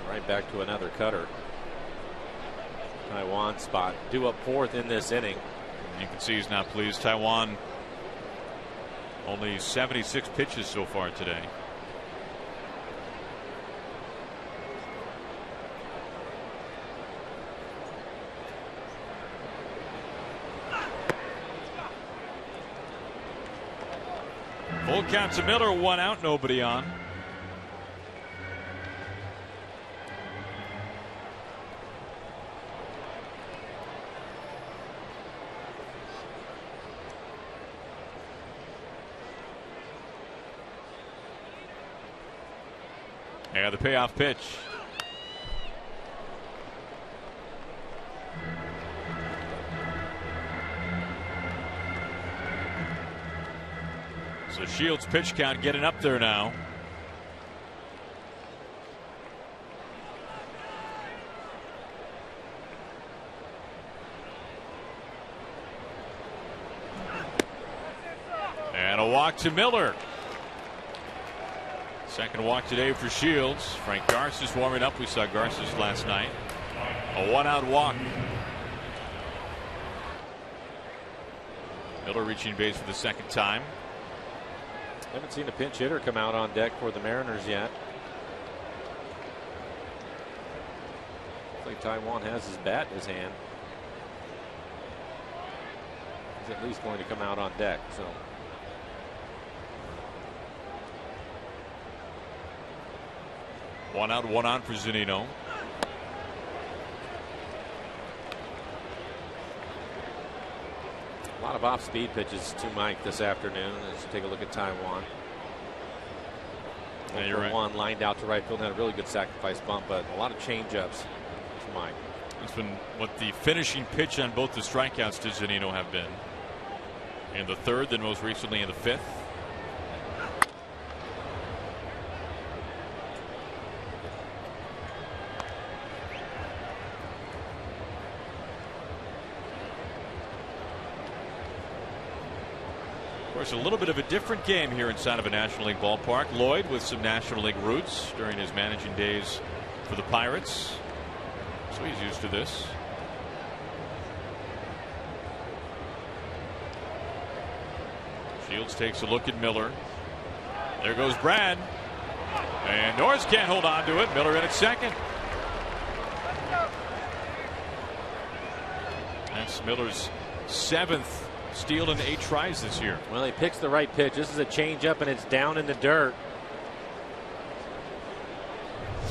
Right back to another cutter. Taijuan spot due up 4th in this inning. You can see he's not pleased. Taijuan only 76 pitches so far today. Full count to Miller, 1 out, nobody on. Yeah, the payoff pitch. So Shields' pitch count getting up there now. And a walk to Miller. Second walk today for Shields. Frank Garces warming up. We saw Garces last night. A 1-out walk. Miller reaching base for the second time. Haven't seen a pinch hitter come out on deck for the Mariners yet. Looks like Taijuan has his bat in his hand. He's at least going to come out on deck. So. One out, one on for Zunino. A lot of off-speed pitches to Mike this afternoon. Let's take a look at Taijuan. Yeah, you're right. One lined out to right field, had a really good sacrifice bump, but a lot of change-ups for Mike. That's been what the finishing pitch on both the strikeouts to Zunino have been. In the third, then most recently in the fifth. Of course, a little bit of a different game here inside of a National League ballpark. Lloyd with some National League roots during his managing days for the Pirates. So he's used to this. Shields takes a look at Miller. There goes Brad. And Norris can't hold on to it. Miller in at second. That's Miller's 7th steal in 8 tries this year. Well, he picks the right pitch. This is a changeup, and it's down in the dirt.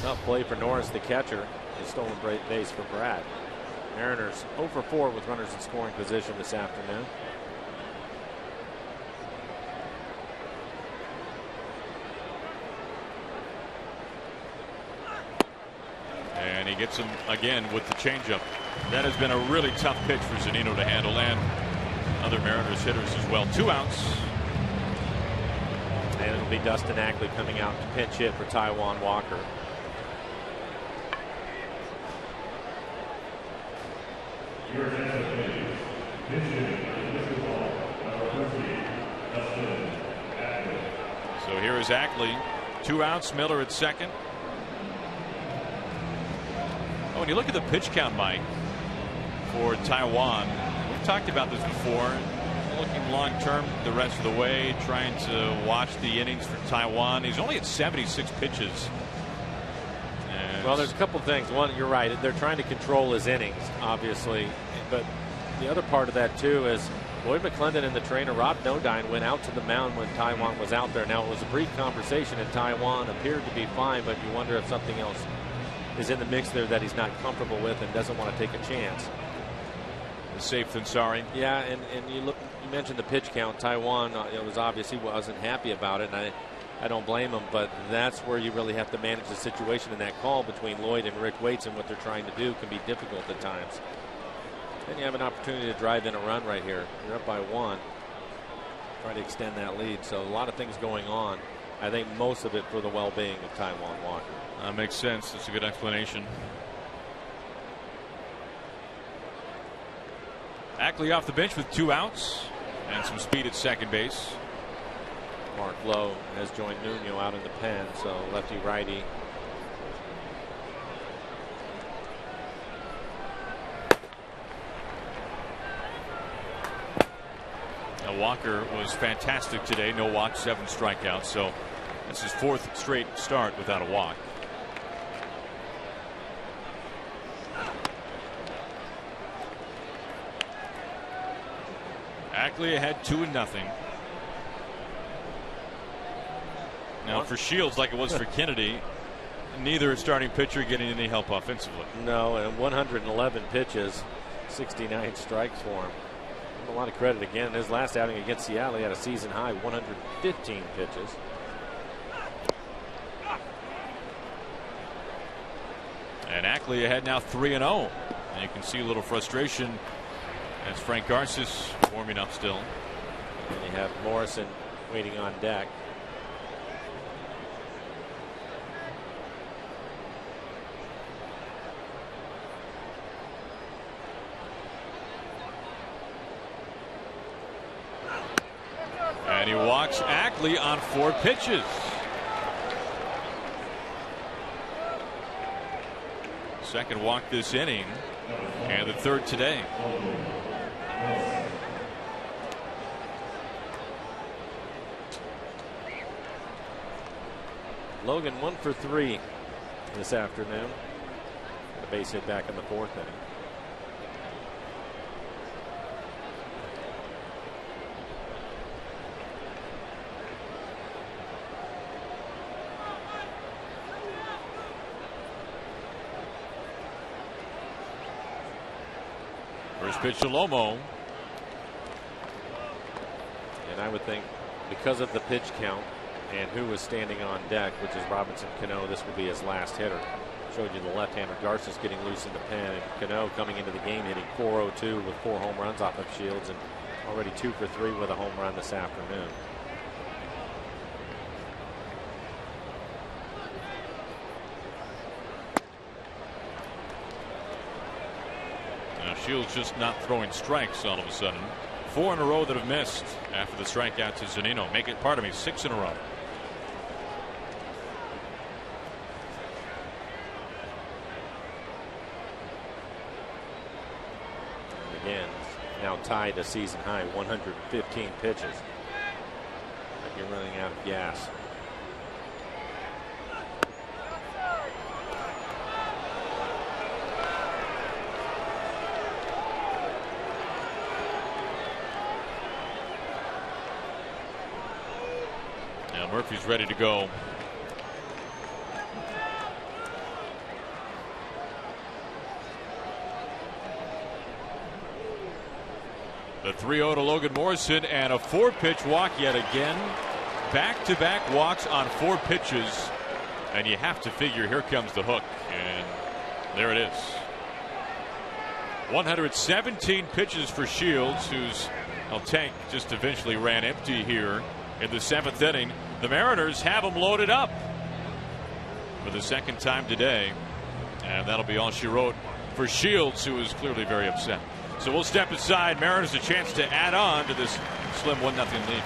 Tough play for Norris, the catcher. A stolen base for Brad. Mariners 0 for 4 with runners in scoring position this afternoon. And he gets him again with the changeup. That has been a really tough pitch for Zunino to handle, and other Mariners hitters as well. 2 outs. And it'll be Dustin Ackley coming out to pinch hit for Taijuan Walker. So here is Ackley. 2 outs. Miller at second. Oh, when you look at the pitch count, Mike, for Taijuan, we've talked about this before. Looking long term the rest of the way, trying to watch the innings for Taijuan. He's only at 76 pitches. And well, there's a couple things. One, you're right. They're trying to control his innings, obviously. But the other part of that, too, is Lloyd McClendon and the trainer, Rob Nodine, went out to the mound when Taijuan was out there. Now, it was a brief conversation, and Taijuan appeared to be fine, but you wonder if something else is in the mix there that he's not comfortable with and doesn't want to take a chance. Safe than sorry. Yeah, and you look. You mentioned the pitch count. Taijuan, it was obvious he wasn't happy about it, and I don't blame him. But that's where you really have to manage the situation, and that call between Lloyd and Rick Waits and what they're trying to do can be difficult at times. Then you have an opportunity to drive in a run right here. You're up by 1. Try to extend that lead. So a lot of things going on. I think most of it for the well-being of Taijuan Walker. That makes sense. That's a good explanation. Ackley off the bench with 2 outs and some speed at second base. Mark Lowe has joined Nuno out in the pen, so lefty righty. Now Walker was fantastic today. No walks, 7 strikeouts. So that's his 4th straight start without a walk. Ackley ahead 2-0. Now for Shields, like it was for Kennedy, neither starting pitcher getting any help offensively. No, and 111 pitches, 69 strikes for him. A lot of credit again. His last outing against Seattle, he had a season high 115 pitches. And Ackley ahead now 3-0. And you can see a little frustration as Frank Garces warming up still. And you have Morrison waiting on deck. And he walks Ackley on 4 pitches. Second walk this inning, and the third today. Logan 1 for 3 this afternoon. A base hit back in the 4th inning. First pitch to Lomo. And I would think because of the pitch count and who was standing on deck, which is Robinson Cano, this will be his last hitter. Showed you the left-hander Garces getting loose in the pen, and Cano coming into the game hitting .402 with 4 home runs off of Shields, and already 2 for 3 with a home run this afternoon. Now Shields just not throwing strikes all of a sudden. 4 in a row that have missed after the strikeout to Zunino. Make it, 6 in a row. Again, now tied a season high 115 pitches. Like you're running out of gas. Now Murphy's ready to go. The 3-0 to Logan Morrison, and a 4-pitch walk yet again. Back-to-back walks on 4 pitches. And you have to figure here comes the hook. And there it is. 117 pitches for Shields, whose tank just eventually ran empty here in the 7th inning. The Mariners have him loaded up for the 2nd time today. And that'll be all she wrote for Shields, who is clearly very upset. So we'll step aside. Mariners a chance to add on to this slim 1-0 lead.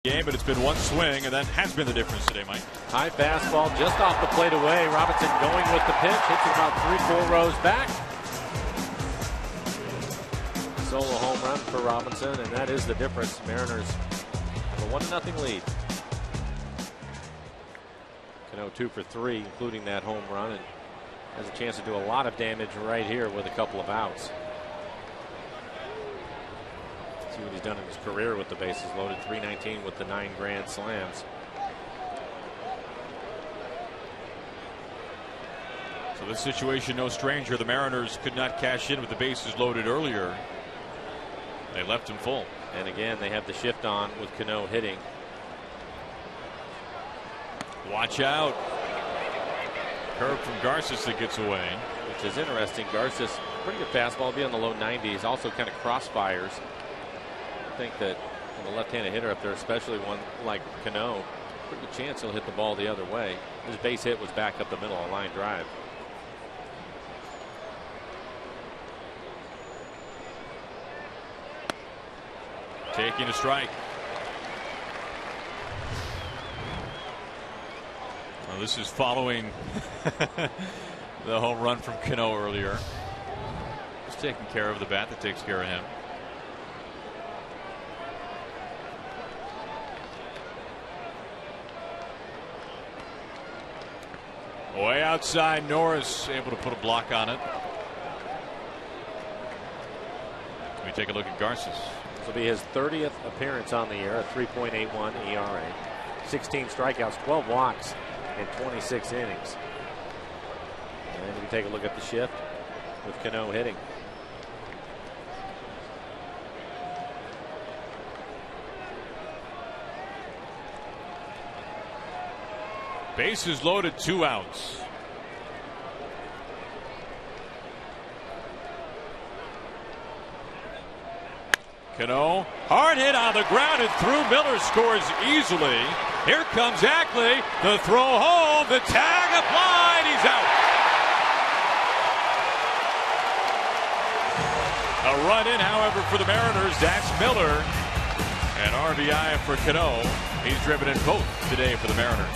Game, but it's been one swing, and that has been the difference today, Mike. High fastball just off the plate away. Robinson going with the pitch, hits it about 3-4 rows back. Solo home run for Robinson, and that is the difference. Mariners have a 1-0 lead. Cano 2 for 3, including that home run, and has a chance to do a lot of damage right here with a couple of outs. See what he's done in his career with the bases loaded. 319 with the 9 grand slams. This situation no stranger. The Mariners could not cash in with the bases loaded earlier. They left him full. And again, they have the shift on with Cano hitting. Watch out. Curve from Garces that gets away. Which is interesting. Garces, pretty good fastball, be on the low 90s. Also kind of crossfires. I think that with a left-handed hitter up there, especially one like Cano, pretty good chance he'll hit the ball the other way. His base hit was back up the middle, a line drive. Taking a strike. Well, this is following the home run from Cano earlier. Just taking care of the bat that takes care of him. Way outside, Norris able to put a block on it. Let me take a look at Garces. This will be his 30th appearance on the year, a 3.81 ERA. 16 strikeouts, 12 walks in 26 innings. And we take a look at the shift with Cano hitting. Bases loaded, 2 outs. Cano, hard hit on the ground and through. Miller scores easily. Here comes Ackley. The throw home. The tag applied. He's out. A run in, however, for the Mariners. That's Miller. An RBI for Cano. He's driven in both today for the Mariners.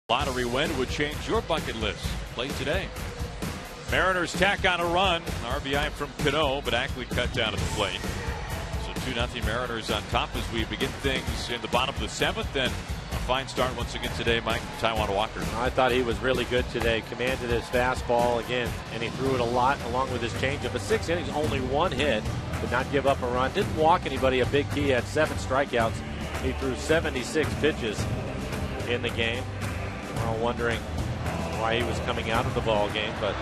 Lottery win would change your bucket list. Play today. Mariners tack on a run. RBI from Cano, but Ackley cut down to the plate. So 2-0 Mariners on top as we begin things in the bottom of the 7th. And a fine start once again today, Mike, Taijuan Walker. I thought he was really good today. Commanded his fastball again, and he threw it a lot along with his changeup. But 6 innings, only 1 hit. Did not give up a run. Didn't walk anybody. A big key. Had 7 strikeouts. He threw 76 pitches in the game. Wondering why he was coming out of the ball game, but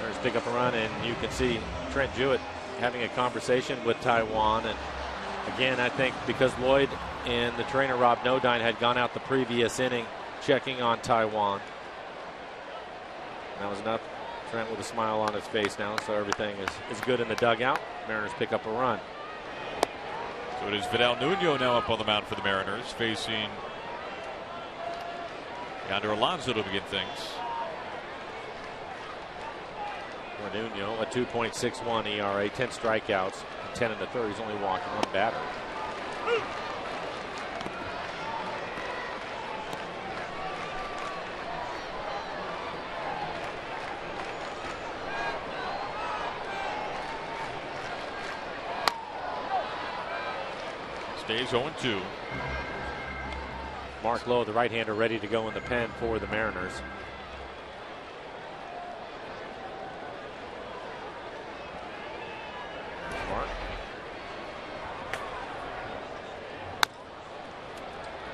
there's pick up a run, and you can see Trent Jewett having a conversation with Taijuan. And again, I think because Lloyd and the trainer Rob Nodine had gone out the previous inning checking on Taijuan. That was enough. Trent with a smile on his face now, so everything is good in the dugout. Mariners pick up a run. So it is Vidal Nuno now up on the mound for the Mariners, facing Yonder Alonso to begin things. Nuno, a 2.61 ERA, 10 strikeouts, 10 in the third. He's only walked 1 batter. Stays 0-2. Mark Lowe, the right-hander, ready to go in the pen for the Mariners. Mark.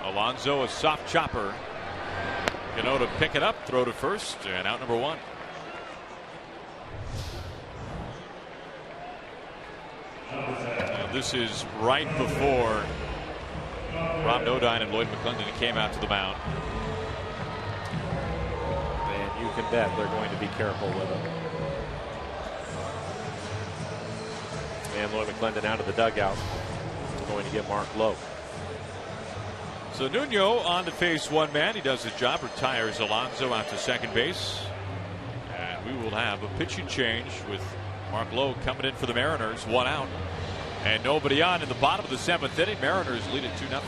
Alonso, a soft chopper. Cano to pick it up, throw to first, and out number 1. This is right before Rob Nodine and Lloyd McClendon came out to the mound. And you can bet they're going to be careful with him. And Lloyd McClendon out of the dugout. Going to get Mark Lowe. So Nuno on to face one man. He does his job, retires Alonso out to second base. And we will have a pitching change with Mark Lowe coming in for the Mariners. 1 out. And nobody on in the bottom of the 7th inning. Mariners lead it 2-0.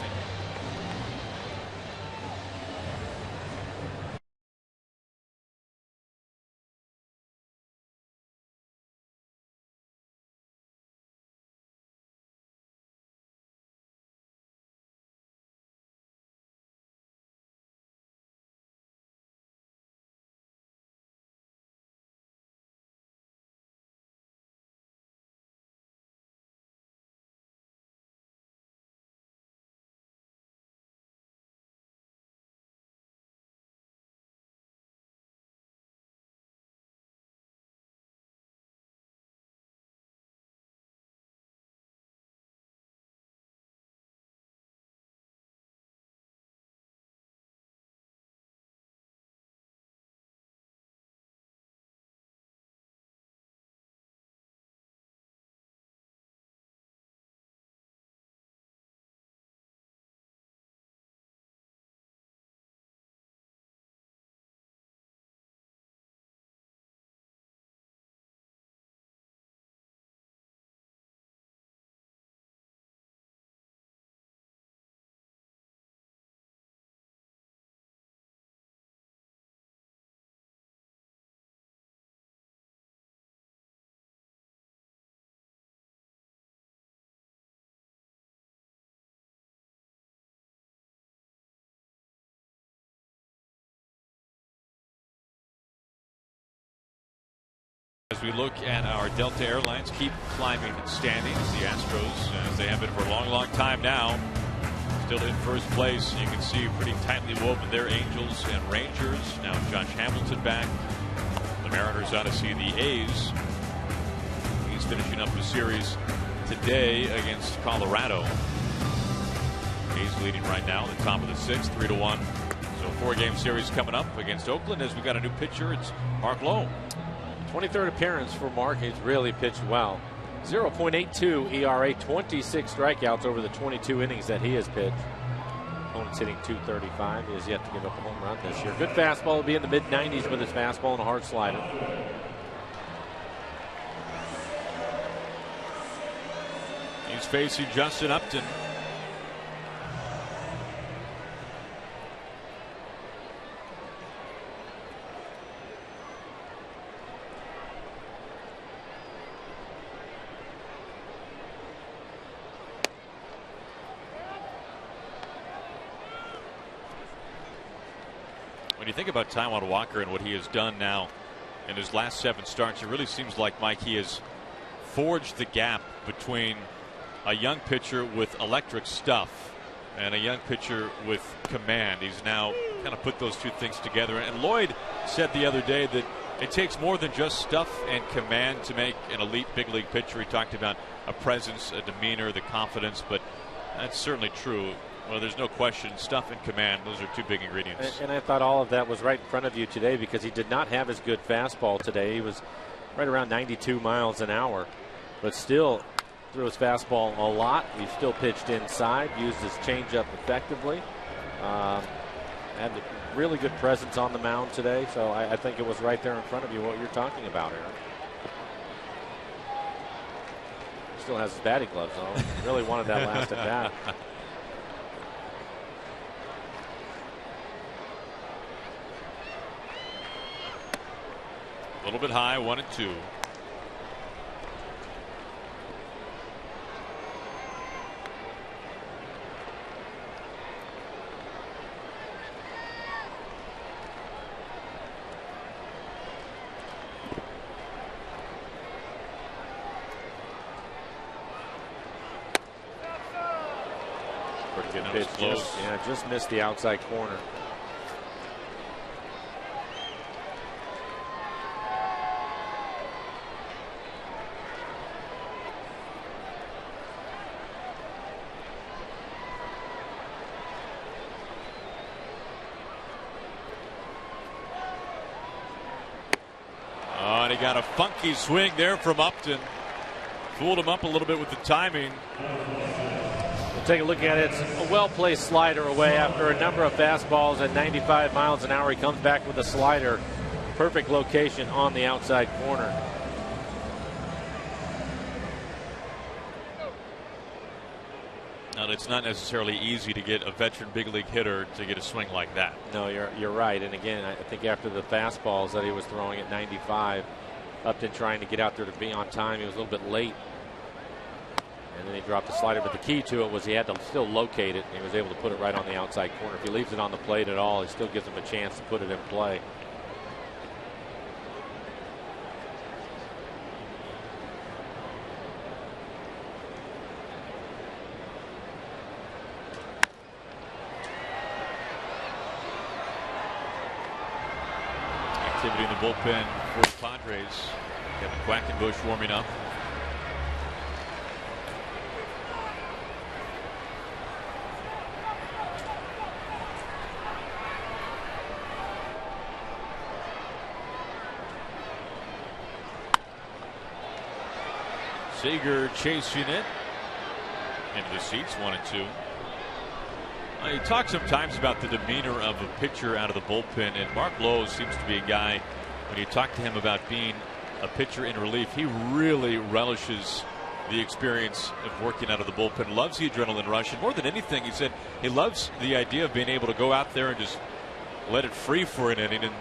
As we look at our Delta Airlines keep climbing standings, the Astros, as they have been for a long time now, still in first place. You can see pretty tightly woven there, Angels and Rangers. Now Josh Hamilton back. The Mariners ought to see the A's. He's finishing up the series today against Colorado. A's leading right now at the top of the 6th, 3-1. So 4-game series coming up against Oakland as we got a new pitcher. It's Mark Lowe. 23rd appearance for Mark. He's really pitched well. 0.82 ERA, 26 strikeouts over the 22 innings that he has pitched. Opponent's hitting .235. He has yet to give up a home run this year. Good fastball. Will be in the mid-90s with his fastball and a hard slider. He's facing Justin Upton. When you think about Taijuan Walker and what he has done now in his last 7 starts, it really seems like, Mike, he has forged the gap between a young pitcher with electric stuff and a young pitcher with command. He's now kind of put those two things together. And Lloyd said the other day that it takes more than just stuff and command to make an elite big league pitcher. He talked about a presence, a demeanor, the confidence, but that's certainly true. Well, there's no question. Stuff and command, those are 2 big ingredients. And I thought all of that was right in front of you today because he did not have his good fastball today. He was right around 92 miles an hour, but still threw his fastball a lot. He still pitched inside, used his changeup effectively. Had a really good presence on the mound today, so I think it was right there in front of you what you're talking about, Aaron. Still has his batting gloves on. Really wanted that last at bat. A little bit high, 1-2. Pretty good That pitch. was close. Just missed the outside corner. Oh, and he got a funky swing there from Upton. Fooled him up a little bit with the timing. We'll take a look at it. It's a well-placed slider away after a number of fastballs at 95 miles an hour. He comes back with a slider. Perfect location on the outside corner. Now, it's not necessarily easy to get a veteran big league hitter to get a swing like that. No, you're right. And again, I think after the fastballs that he was throwing at 95, Upton trying to get out there to be on time. He was a little bit late. And then he dropped the slider. But the key to it was he had to still locate it. And he was able to put it right on the outside corner. If he leaves it on the plate at all, he still gives him a chance to put it in play. Activity in the bullpen for the Padres. Kevin Quackenbush warming up. Seager chasing it into the seats, 1-2. You talk sometimes about the demeanor of a pitcher out of the bullpen, and Mark Lowe seems to be a guy, when you talk to him about being a pitcher in relief, he really relishes the experience of working out of the bullpen, loves the adrenaline rush, and more than anything, he said he loves the idea of being able to go out there and just let it free for an inning in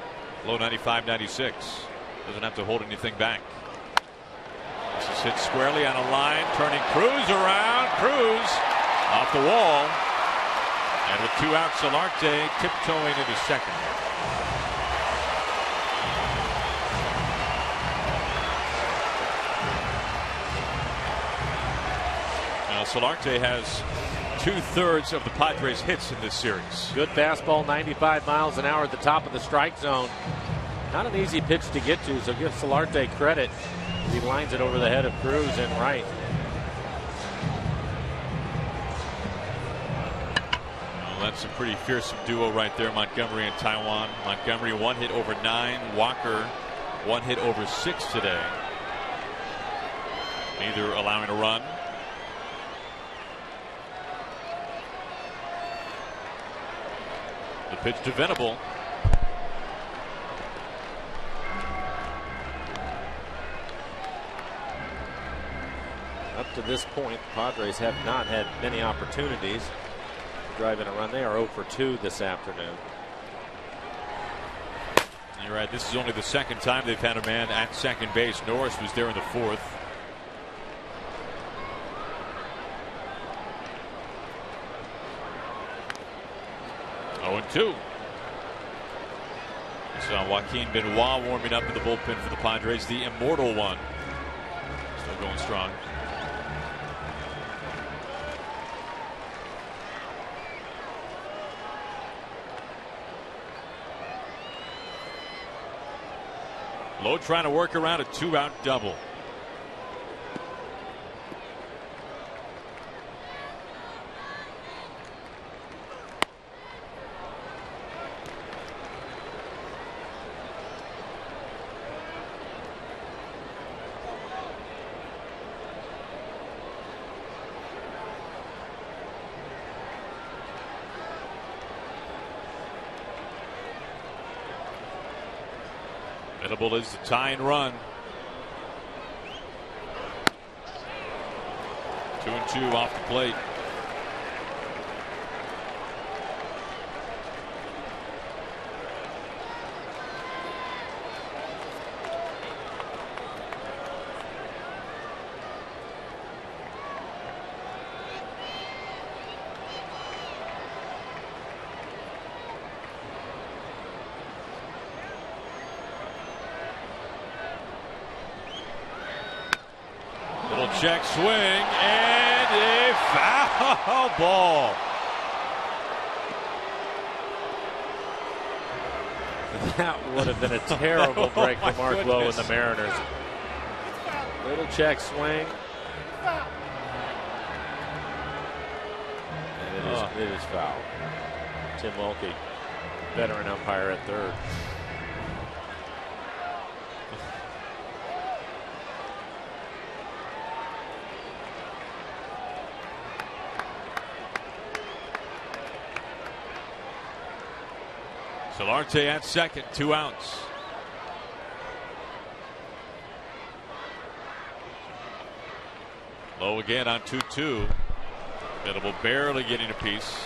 low 95, 96. Doesn't have to hold anything back. This is hit squarely on a line, turning Cruz around. Cruz off the wall. And with 2 outs, Solarte tiptoeing into second. Now Solarte has 2/3 of the Padres' hits in this series. Good fastball, 95 miles an hour at the top of the strike zone. Not an easy pitch to get to, so give Solarte credit. He lines it over the head of Cruz and right. That's a pretty fearsome duo right there, Montgomery and Taiwan. Montgomery 1 hit over 9. Walker 1 hit over 6 today. Neither allowing a run. The pitch to Venable. Up to this point, the Padres have not had many opportunities to drive in a run. They are 0 for 2 this afternoon. You're right. This is only the second time they've had a man at second base. Norris was there in the 4th. Oh, and 2. We saw Joaquin Benoit warming up in the bullpen for the Padres. The immortal one. Still going strong. Lowe trying to work around a 2-out double. Venable is the tying run. 2-2 off the plate. Check swing and a foul ball. That would have been a terrible break for Mark Lowe and the Mariners. Little check swing. And it is foul. Tim Wilkie, veteran umpire at third. Solarte at second, 2 outs. Low again on 2-2. Venable barely getting a piece.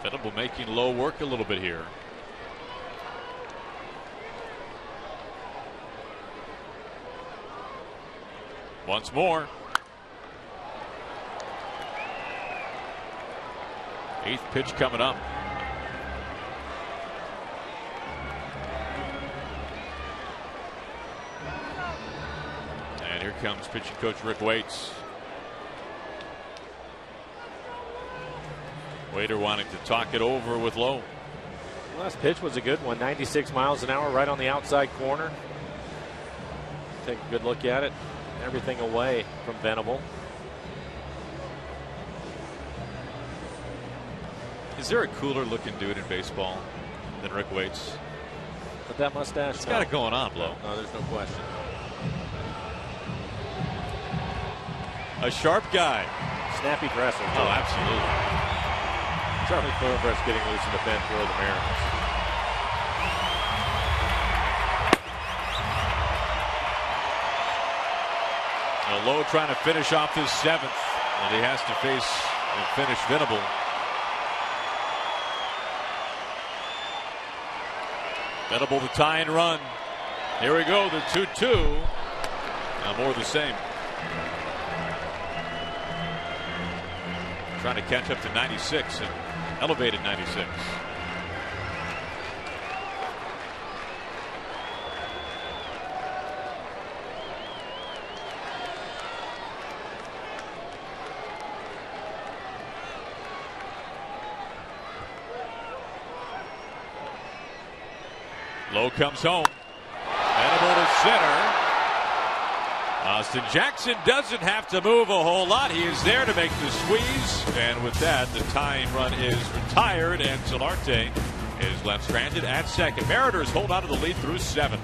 Venable making Low work a little bit here. Once more. 8th pitch coming up. And here comes pitching coach Rick Waits. Waiter wanting to talk it over with Lowe. Last pitch was a good one, 96 miles an hour right on the outside corner. Take a good look at it. Everything away from Venable. Is there a cooler looking dude in baseball than Rick Waits? With that mustache? He's got it going on, Blow. No, there's no question. A sharp guy. Snappy dresser. Oh, absolutely. Charlie Clover's getting loose in the bench for the Mariners. Lowe trying to finish off his 7th, and he has to face and finish Venable. Venable the tie and run. Here we go, the 2-2. Now more of the same. Trying to catch up to 96 and elevated 96. Lowe comes home. Venable to center. Austin Jackson doesn't have to move a whole lot. He is there to make the squeeze. And with that, the tying run is retired, and Solarte is left stranded at second. Mariners hold on to the lead through 7.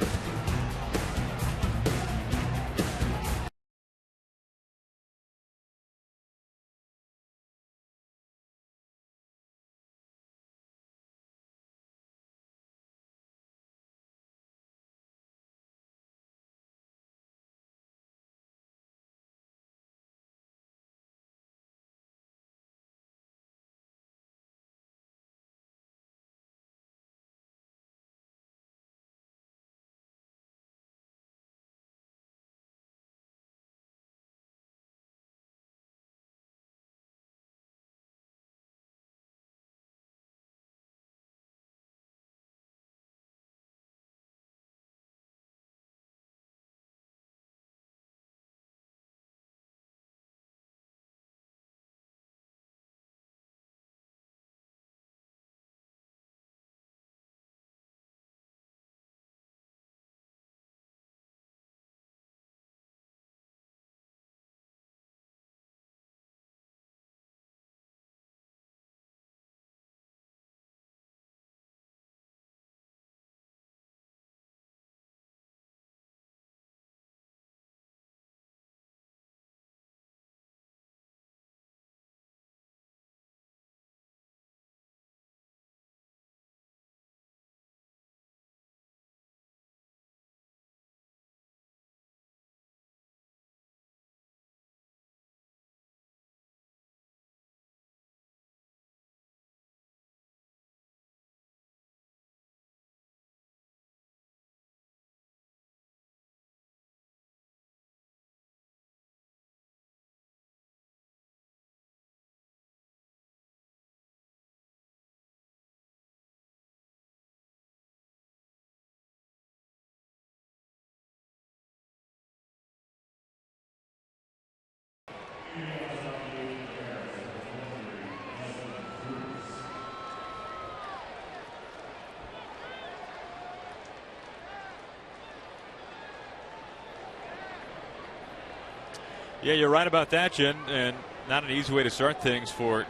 Yeah, you're right about that, Jen, and not an easy way to start things for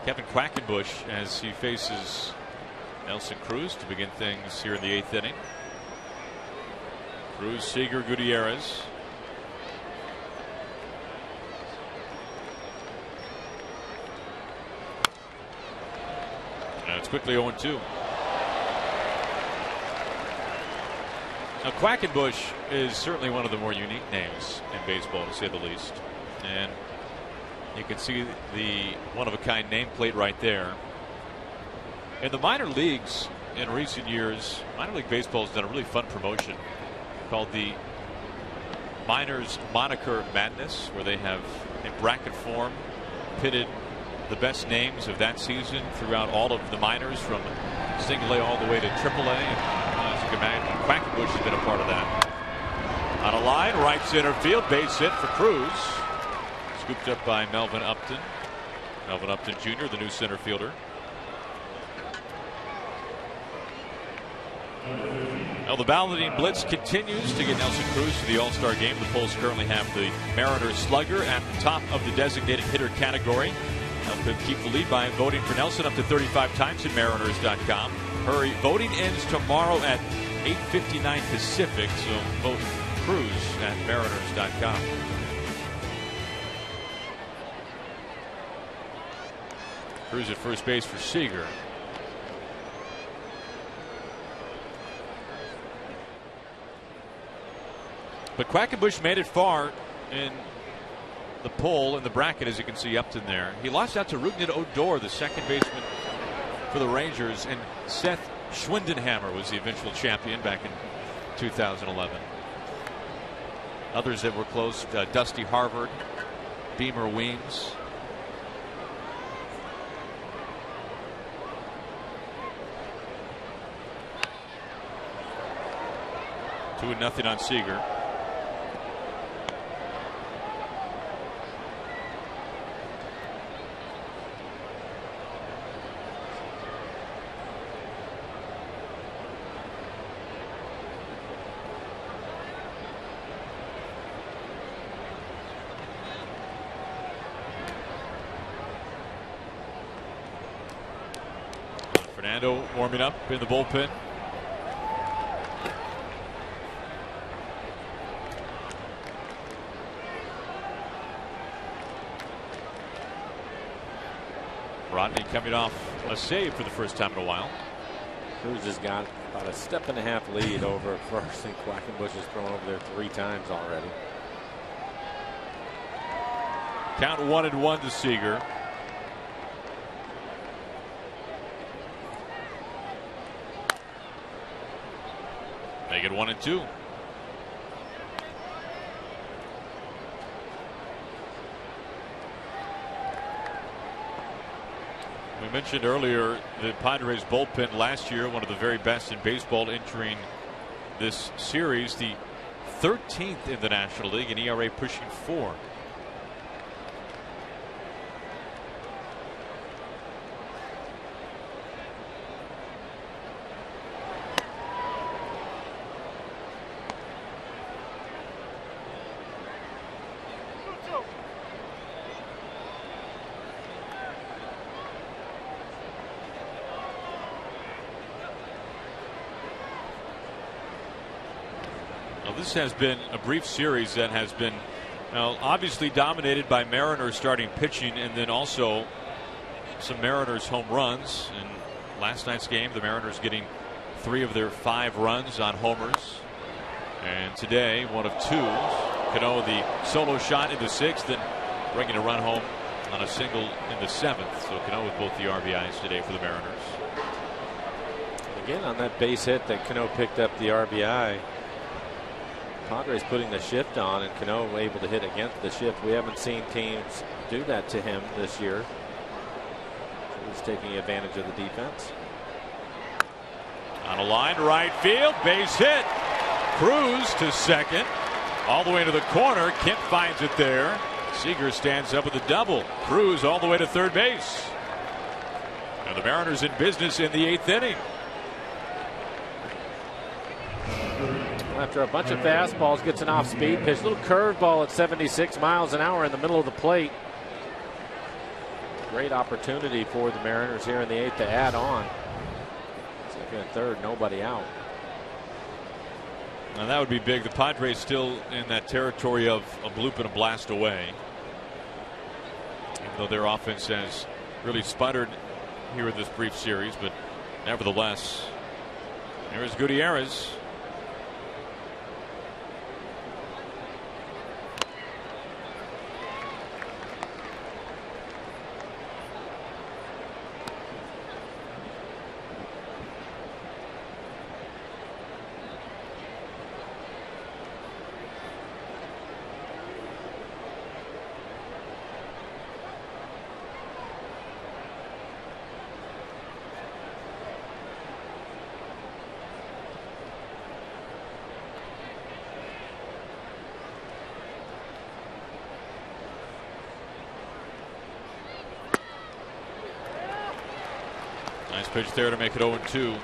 Kevin Quackenbush as he faces Nelson Cruz to begin things here in the 8th inning. Cruz, Seager, Gutierrez. And it's quickly 0-2. Now, Quackenbush is certainly one of the more unique names in baseball, to say the least. And you can see the one-of-a-kind nameplate right there. In the minor leagues in recent years, minor league baseball has done a really fun promotion called the Minors Moniker Madness, where they have, in bracket form, pitted the best names of that season throughout all of the minors, from single A all the way to triple A. As you can imagine, Quackenbush has been a part of that. On a line, right center field, base hit for Cruz. Scooped up by Melvin Upton. Melvin Upton Jr., the new center fielder. Now the balloting blitz continues to get Nelson Cruz to the All-Star game. The polls currently have the Mariners slugger at the top of the designated hitter category. Help him keep the lead by voting for Nelson up to 35 times at Mariners.com. Hurry, voting ends tomorrow at 8:59 Pacific, so vote Cruz at Mariners.com. Cruz at first base for Seager. But Quackenbush made it far in the poll in the bracket, as you can see Upton there. He lost out to Rougned Odor, the second baseman for the Rangers, and Seth Schwindenhammer was the eventual champion back in 2011. Others that were close, Dusty Harvard, Beamer Weems. Two and nothing on Seager. Fernando warming up in the bullpen. Rodney coming off a save for the first time in a while. Cruz has got about a step-and-a-half lead over first, and Quackenbush has thrown over there 3 times already. Count 1-1 to Seager. Make it 1-2. We mentioned earlier the Padres bullpen last year, one of the very best in baseball, entering this series, the 13th in the National League, an ERA pushing 4. This has been a brief series that has been obviously dominated by Mariners starting pitching, and then also some Mariners home runs. In last night's game, the Mariners getting 3 of their 5 runs on homers, and today 1 of 2. Cano the solo shot in the 6th and bringing a run home on a single in the 7th. So Cano with both the RBIs today for the Mariners. And again, on that base hit that Cano picked up the RBI, Padres putting the shift on, and Cano able to hit against the shift. We haven't seen teams do that to him this year. So he's taking advantage of the defense. On a line to right field, base hit. Cruz to second, all the way to the corner. Kemp finds it there. Seager stands up with a double. Cruz all the way to third base. And the Mariners in business in the 8th inning. After a bunch of fastballs, gets an off-speed pitch. Little curveball at 76 miles an hour in the middle of the plate. Great opportunity for the Mariners here in the 8th to add on. Second and third, nobody out. Now that would be big. The Padres still in that territory of a bloop and a blast away. Even though their offense has really sputtered here in this brief series, but nevertheless, there's Gutierrez. Nice pitch there to make it 0-2.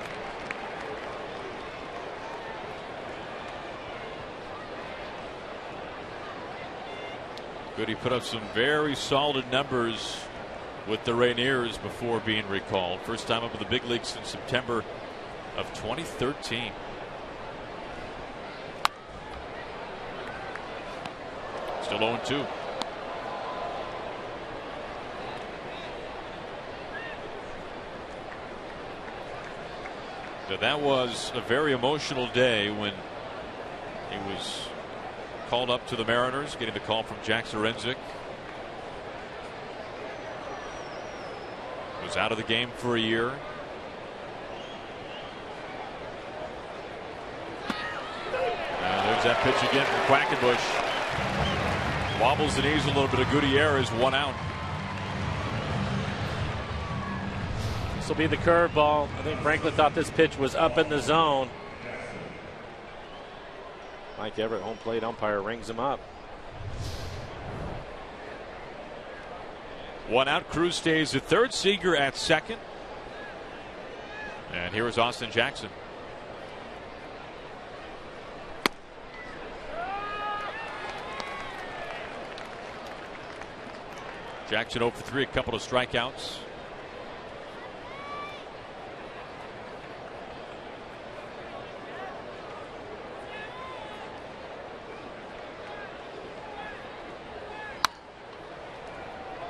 Goody put up some very solid numbers with the Rainiers before being recalled. First time up in the big leagues since September of 2013. Still 0-2. So that was a very emotional day when he was called up to the Mariners, getting the call from Jack Zarenzik. Was out of the game for a year. And there's that pitch again from Quackenbush. Wobbles the knees a little bit of Gutierrez, 1 out. This will be the curveball. I think Franklin thought this pitch was up in the zone. Mike Everett, home plate umpire, rings him up. 1 out. Cruz stays at third. Seager at second. And here is Austin Jackson. Jackson 0 for 3, a couple of strikeouts.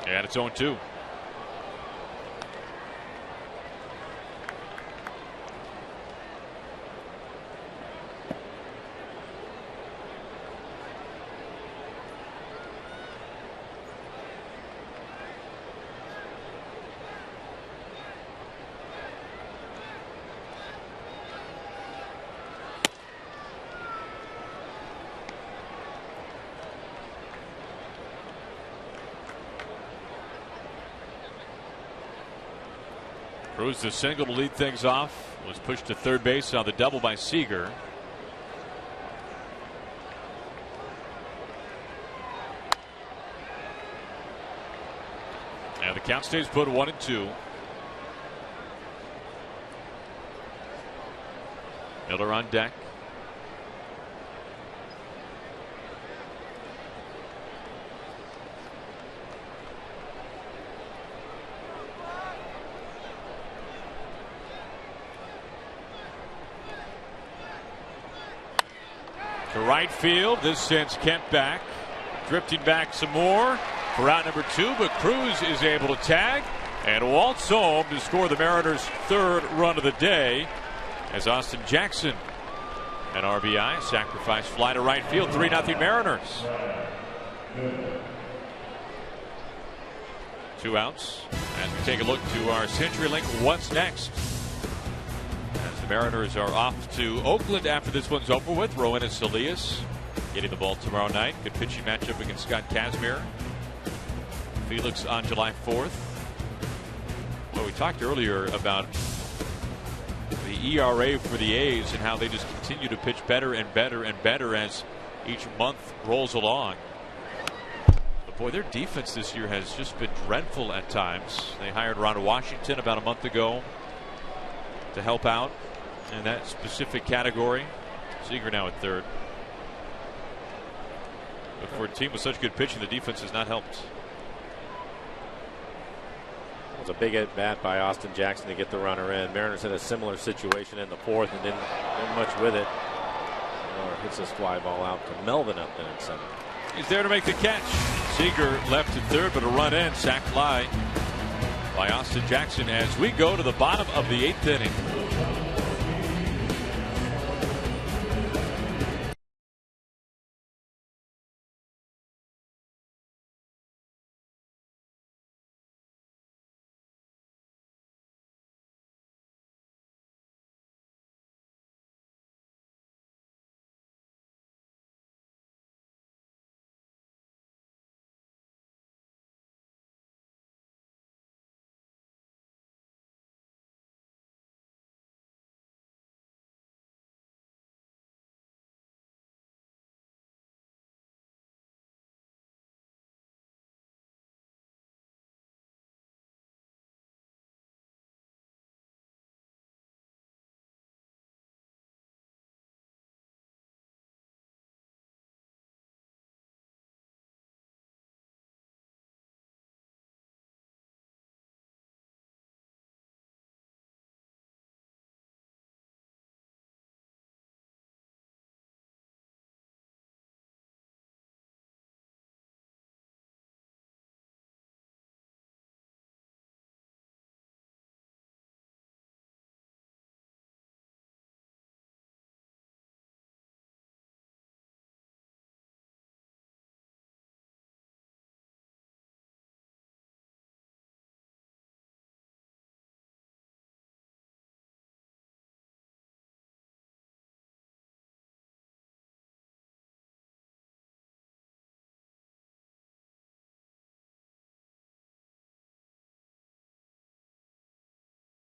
And it's 0-2. Cruz the single to lead things off. Was pushed to third base on the double by Seager. And the count stays put 1-2. Miller on deck. To right field. This sends Kent back. Drifting back some more for out number 2, but Cruz is able to tag and waltz home to score the Mariners' third run of the day as Austin Jackson, an RBI, sacrifice fly to right field. 3-0 Mariners. 2 outs. As we take a look to our CenturyLink What's Next. As the Mariners are off to Oakland after this one's over with. Roenis Elias getting the ball tomorrow night. Good pitching matchup against Scott Kazmir. Felix on July 4th. Well, we talked earlier about the ERA for the A's and how they just continue to pitch better and better and better as each month rolls along. The Boy, their defense this year has just been dreadful at times. They hired Ron Washington about a month ago to help out in that specific category. Seager now at third. But for a team with such good pitching, the defense has not helped. It was a big at bat by Austin Jackson to get the runner in. Mariners had a similar situation in the fourth and didn't do much with it. Miller hits this fly ball out to Melvin up there in center. He's there to make the catch. Seager left at third, but a run in. Sac fly by Austin Jackson as we go to the bottom of the 8th inning.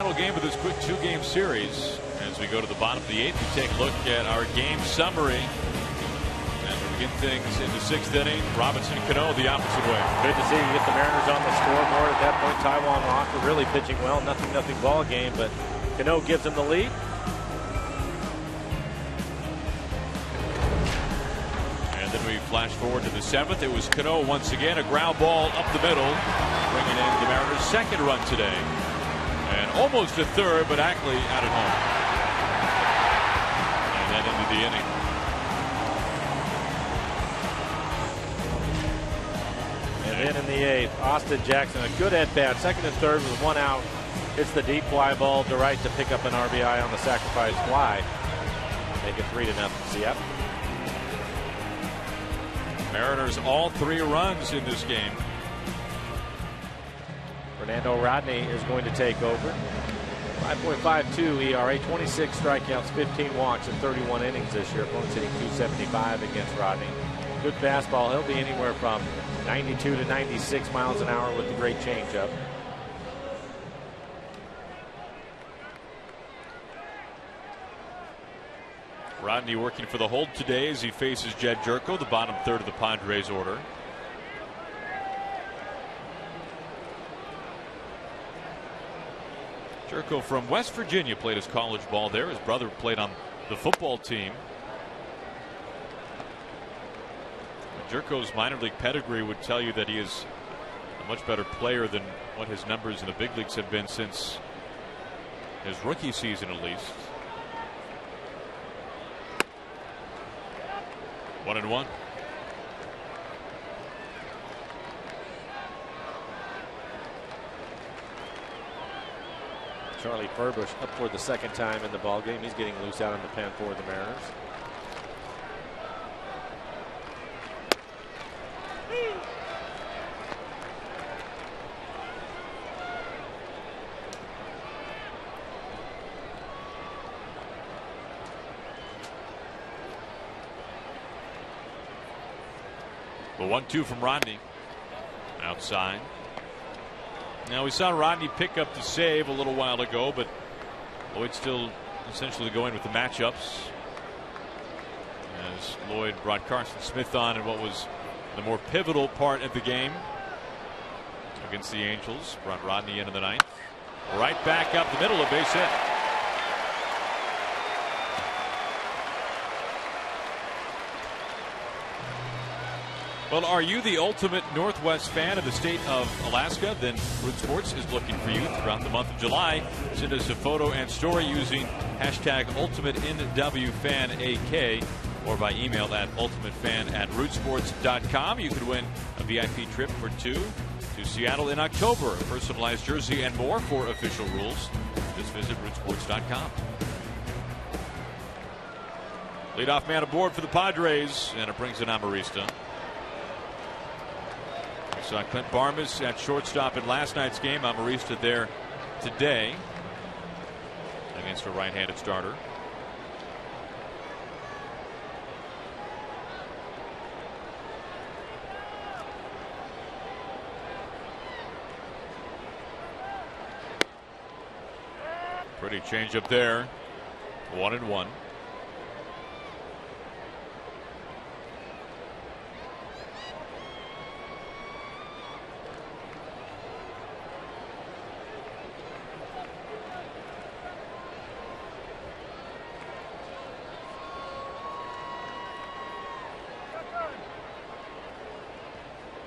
Final game of this quick 2-game series. As we go to the bottom of the 8th, we take a look at our game summary. And we begin things in the 6th inning. Robinson Cano the opposite way. Good to see you get the Mariners on the scoreboard at that point. Taijuan Walker really pitching well. Nothing ball game, but Cano gives him the lead. And then we flash forward to the 7th. It was Cano once again, a ground ball up the middle, bringing in the Mariners' second run today. And almost a third, but Ackley out at home. And then into the inning. And then in the 8th, Austin Jackson, a good at bat. Second and third with one out. Hits the deep fly ball to right to pick up an RBI on the sacrifice fly. Make it 3-0 Seattle. Mariners all 3 runs in this game. Fernando Rodney is going to take over. 5.52 ERA, 26 strikeouts, 15 walks in 31 innings this year. Opponents hitting .275 against Rodney. Good fastball. He'll be anywhere from 92 to 96 miles an hour with the great changeup. Rodney working for the hold today as he faces Jed Jerko, the bottom third of the Padres order. Jerko from West Virginia played his college ball there. His brother played on the football team. Jerko's minor league pedigree would tell you that he is a much better player than what his numbers in the big leagues have been since his rookie season, at least. 1-1. Charlie Furbush up for the second time in the ballgame. He's getting loose out in the pen for the Mariners. The 1-2 from Rodney outside. Now we saw Rodney pick up the save a little while ago, but Lloyd still essentially going with the matchups as Lloyd brought Carson Smith on in what was the more pivotal part of the game against the Angels. Brought Rodney into the ninth. Right back up the middle, a base hit. Well, are you the ultimate Northwest fan of the state of Alaska? Then Root Sports is looking for you throughout the month of July. Send us a photo and story using hashtag UltimateNWFanAK or by email at ultimatefan@rootsports.com. You could win a VIP trip for two to Seattle in October, a personalized jersey and more. For official rules, just visit rootsports.com. Leadoff man aboard for the Padres, and it brings in Amarista. We saw Clint Barmas at shortstop in last night's game. Amarista there today against a right-handed starter. Pretty change up there. 1-1.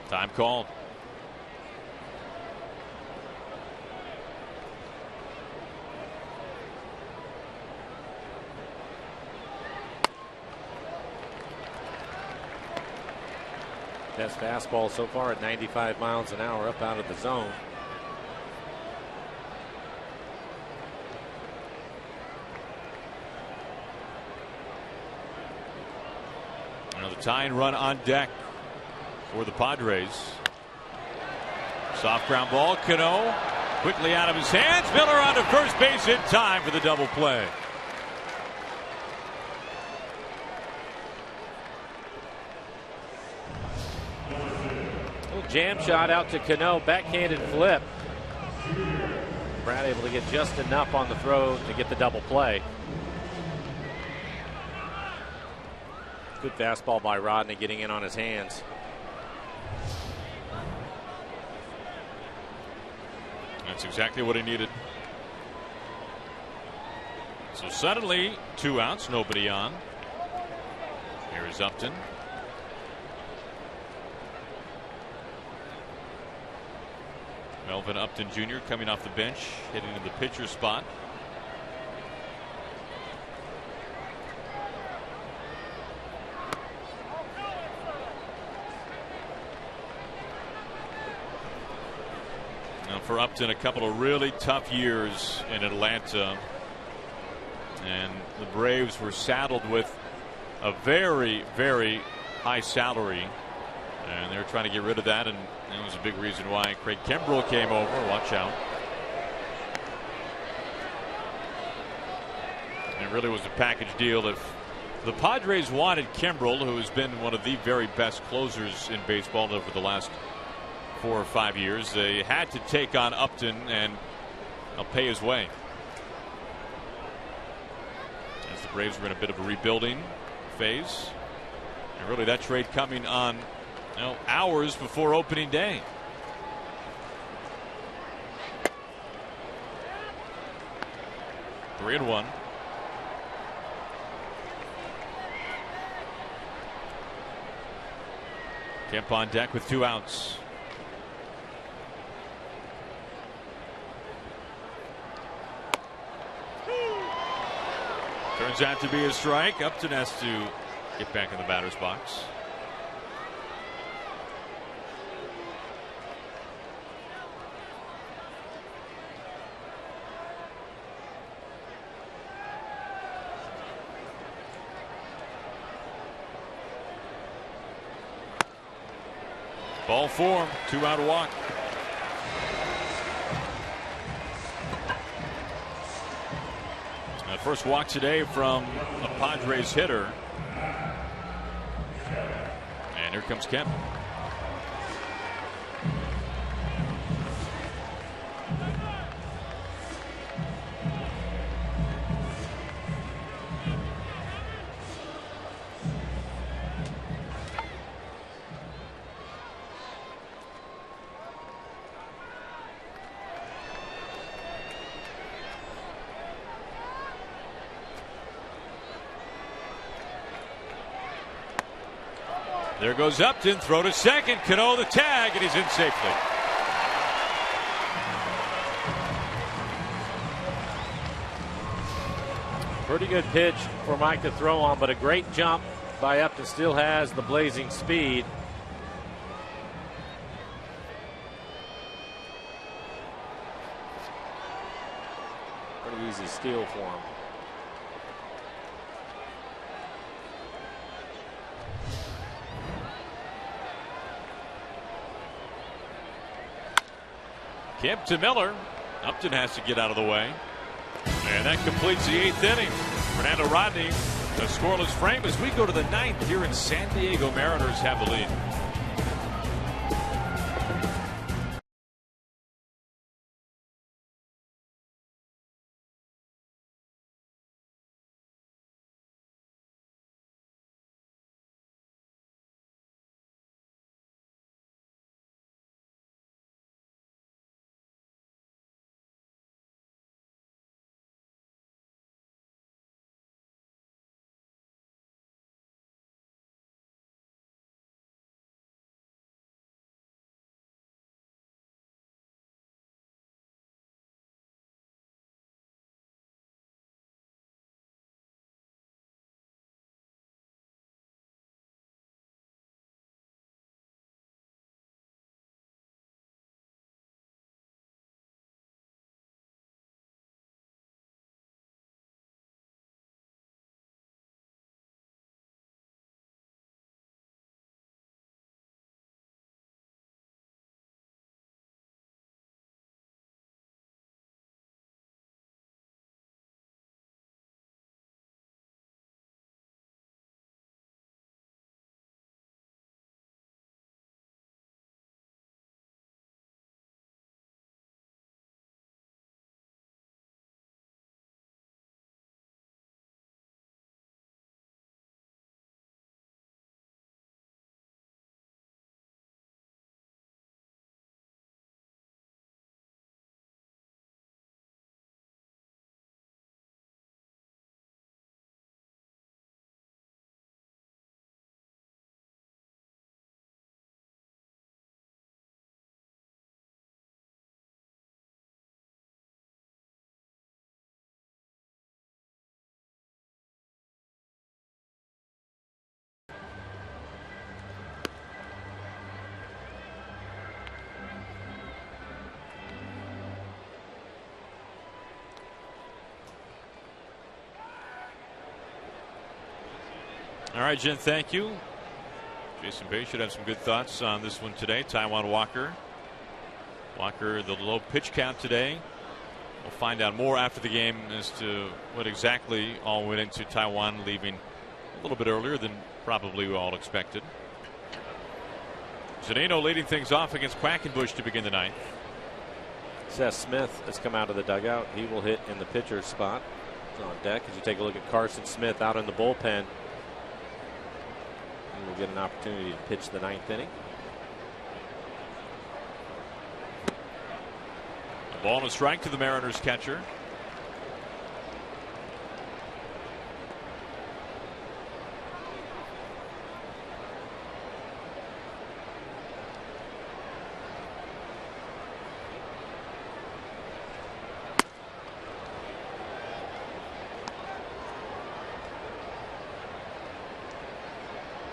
Time called. Best fastball so far at 95 miles an hour up out of the zone. Now the tying run on deck for the Padres. Soft ground ball. Cano quickly out of his hands. Miller on to first base in time for the double play. Jam shot out to Cano, backhanded flip. Brad able to get just enough on the throw to get the double play. Good fastball by Rodney, getting in on his hands. That's exactly what he needed. So suddenly 2 outs, nobody on. Here is Upton. Melvin Upton Jr. coming off the bench, hitting in the pitcher spot. Now for Upton, a couple of really tough years in Atlanta, and the Braves were saddled with a very, very high salary, and they were trying to get rid of that, and that was a big reason why Craig Kimbrell came over. Watch out. It really was a package deal. If the Padres wanted Kimbrell, who has been one of the very best closers in baseball over the last 4 or 5 years, they had to take on Upton and pay his way. As the Braves were in a bit of a rebuilding phase. And really that trade coming on hours before opening day. Three and one. Kemp on deck with 2 outs. Turns out to be a strike. Upton has to get back in the batter's box. Ball 4, 2-out walk. First walk today from a Padres hitter. And here comes Kemp. There goes Upton, throw to second, Cano the tag, and he's in safely. Pretty good pitch for Mike to throw on, but a great jump by Upton. Still has the blazing speed. Pretty easy steal for him. Kemp to Miller. Upton has to get out of the way. And that completes the 8th inning. Fernando Rodney, a scoreless frame as we go to the 9th here in San Diego. Mariners have the lead. All right, Jen, thank you. Jason Bay should have some good thoughts on this one today. Taijuan Walker. Walker, the low pitch count today. We'll find out more after the game as to what exactly all went into Taijuan leaving a little bit earlier than probably we all expected. Zunino leading things off against Quackenbush to begin the 9th. Seth Smith has come out of the dugout. He will hit in the pitcher's spot. He's on deck as you take a look at Carson Smith out in the bullpen. He will get an opportunity to pitch the 9th inning. A ball and a strike to the Mariners catcher.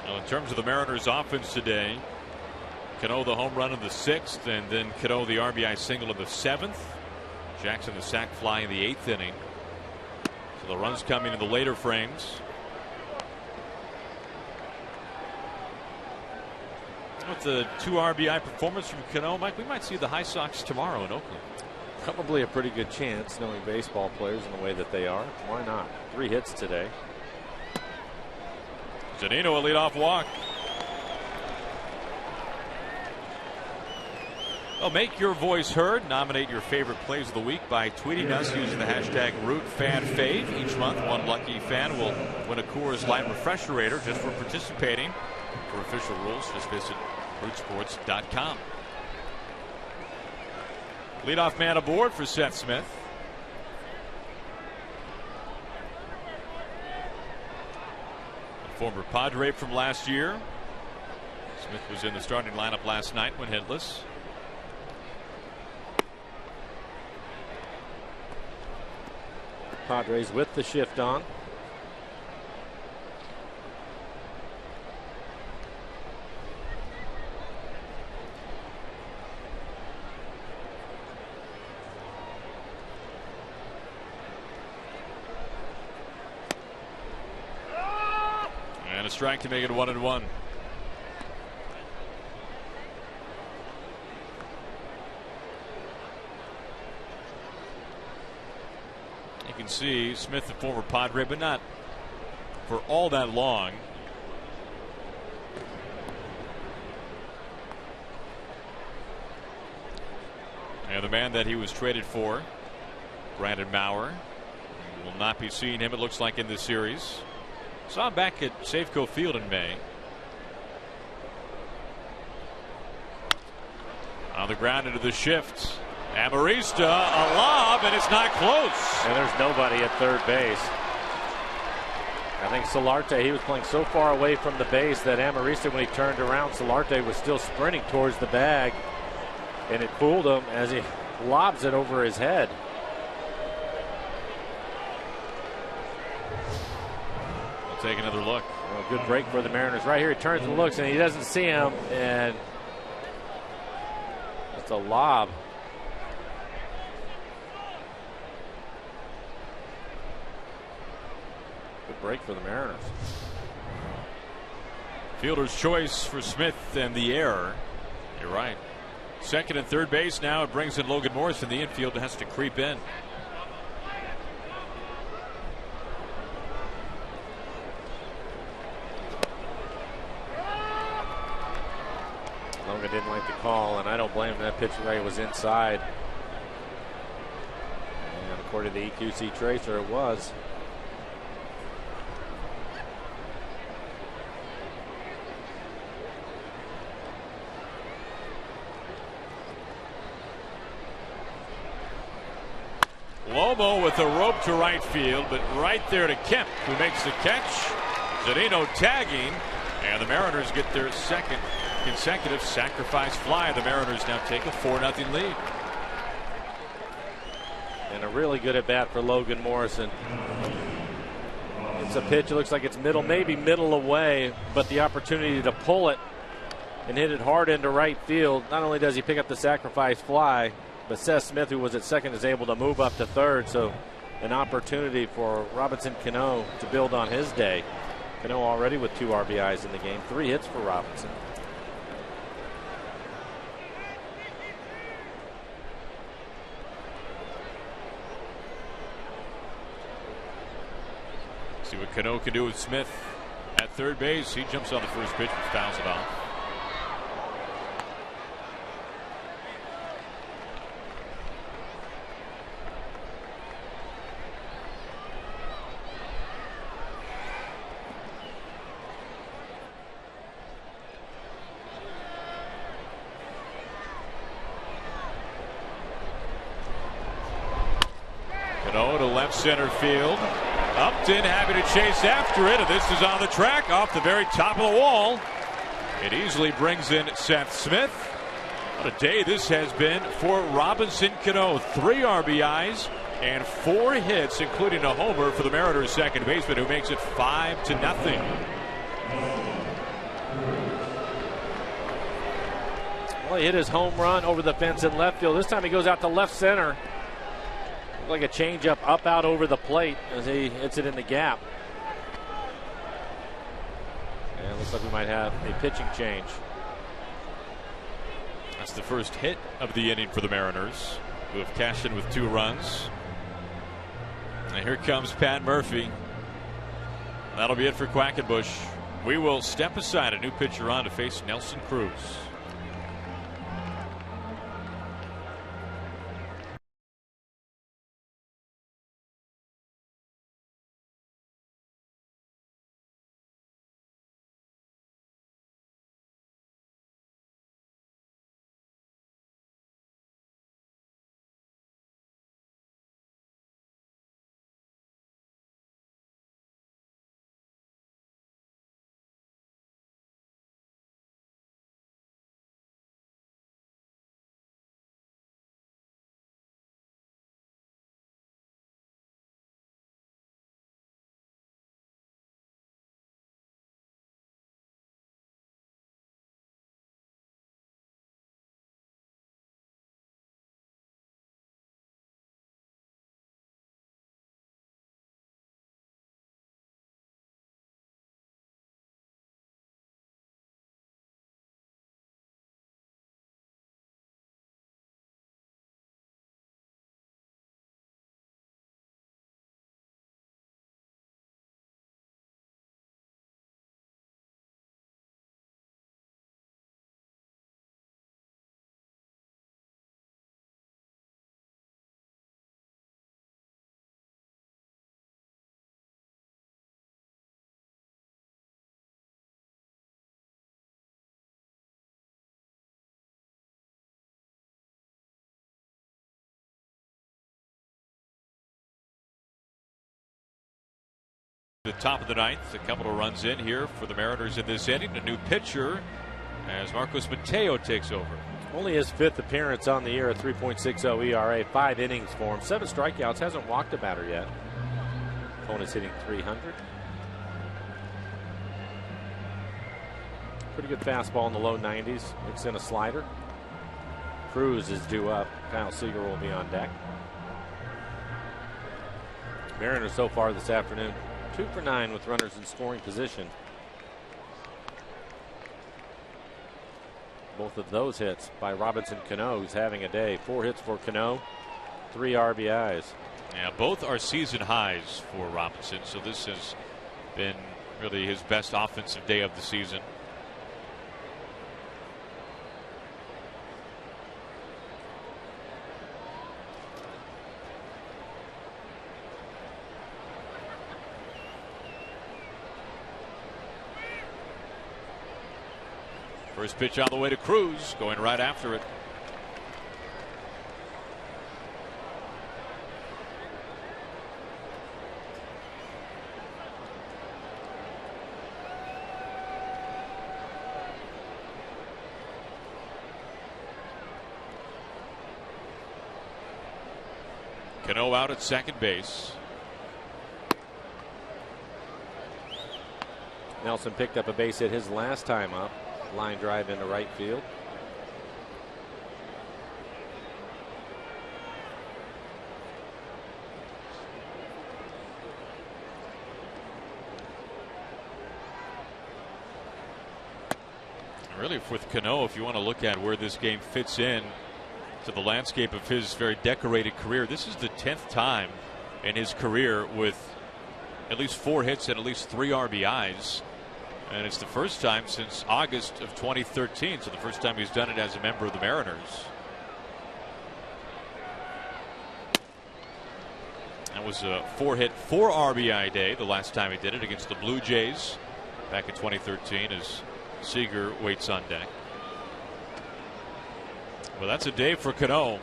In terms of the Mariners offense today, Cano the home run in the 6th, and then Cano the RBI single in the 7th. Jackson the sac fly in the 8th inning. So the runs coming in the later frames. With the 2 RBI performance from Cano, Mike, we might see the High Sox tomorrow in Oakland. Probably a pretty good chance, knowing baseball players in the way that they are. Why not? 3 hits today. Zunino a leadoff walk. Well, make your voice heard. Nominate your favorite plays of the week by tweeting us using the hashtag RootFanFave. Each month, one lucky fan will win a Coors Light Refresherator just for participating. For official rules, just visit rootsports.com. Leadoff man aboard for Seth Smith. Former Padre from last year. Smith was in the starting lineup last night when hitless. Padres with the shift on. And a strike to make it 1-1. You can see Smith, the former Padre, but not for all that long. And the man that he was traded for, Brandon Maurer, will not be seeing him, it looks like, in this series. Saw him back at Safeco Field in May. On the ground into the shift. Amarista, a lob, and it's not close. And there's nobody at third base. I think Solarte, he was playing so far away from the base that Amarista, when he turned around, Solarte was still sprinting towards the bag. And it fooled him as he lobs it over his head. We'll take another look. Well, good break for the Mariners. Right here, he turns and looks, and he doesn't see him. And it's a lob. Good break for the Mariners. Fielder's choice for Smith and the error. You're right. Second and third base now. It brings in Logan Morris in the infield. Has to creep in. Logan didn't like the call, and I don't blame him. That pitch right was inside. And according to the EQC tracer, it was. Lobo with a rope to right field, but right there to Kemp, who makes the catch. Zunino tagging, and the Mariners get their second consecutive sacrifice fly. The Mariners now take a 4-0 lead. And a really good at bat for Logan Morrison. It's a pitch, it looks like it's middle, maybe middle away, but the opportunity to pull it and hit it hard into right field. Not only does he pick up the sacrifice fly, but Seth Smith, who was at second, is able to move up to third. So an opportunity for Robinson Cano to build on his day. Cano already with 2 RBIs in the game, 3 hits for Robinson. See what Cano can do with Smith at third base. He jumps on the first pitch and fouls it off. Cano to left center field. Upton happy to chase after it, and this is on the track off the very top of the wall. It easily brings in Seth Smith. What a day this has been for Robinson Cano. 3 RBIs and 4 hits, including a homer for the Mariners' second baseman, who makes it 5-0. Well, he hit his home run over the fence in left field. This time he goes out to left center. Like a changeup up out over the plate as he hits it in the gap. And it looks like we might have a pitching change. That's the first hit of the inning for the Mariners, who have cashed in with 2 runs. And here comes Pat Murphy. That'll be it for Quackenbush. We will step aside. A new pitcher on to face Nelson Cruz. The top of the ninth, a couple of runs in here for the Mariners in this inning. A new pitcher as Marcos Mateo takes over. Only his 5th appearance on the year, a 3.60 ERA, 5 innings for him, 7 strikeouts, hasn't walked a batter yet. Opponent's hitting .300. Pretty good fastball in the low 90s. Mix in a slider. Cruz is due up. Kyle Seager will be on deck. Mariners so far this afternoon, 2 for 9 with runners in scoring position. Both of those hits by Robinson Cano, who's having a day. 4 hits for Cano, 3 RBIs. Yeah, both are season highs for Robinson, so this has been really his best offensive day of the season. First pitch on the way to Cruz, going right after it. Cano out at second base. Nelson picked up a base hit his last time up. Line drive into right field. Really, with Cano, if you want to look at where this game fits in to the landscape of his very decorated career, this is the 10th time in his career with at least 4 hits and at least 3 RBIs. And it's the first time since August of 2013, so the first time he's done it as a member of the Mariners. That was a 4-hit, 4 RBI day the last time he did it against the Blue Jays back in 2013 as Seager waits on deck. Well, that's a day for Cano.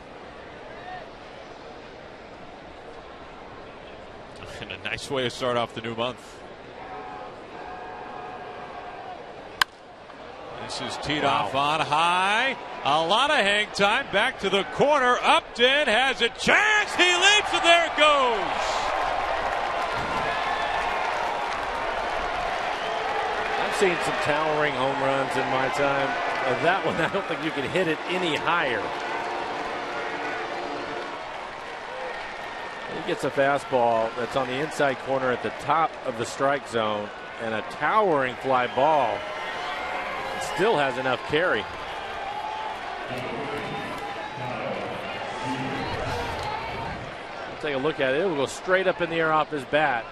And a nice way to start off the new month. This is teed off on high. A lot of hang time. Back to the corner. Upton has a chance. He leaps, and there it goes. I've seen some towering home runs in my time. That one, I don't think you can hit it any higher. He gets a fastball that's on the inside corner at the top of the strike zone, and a towering fly ball. Still has enough carry. We'll take a look at it. It will go straight up in the air off his bat.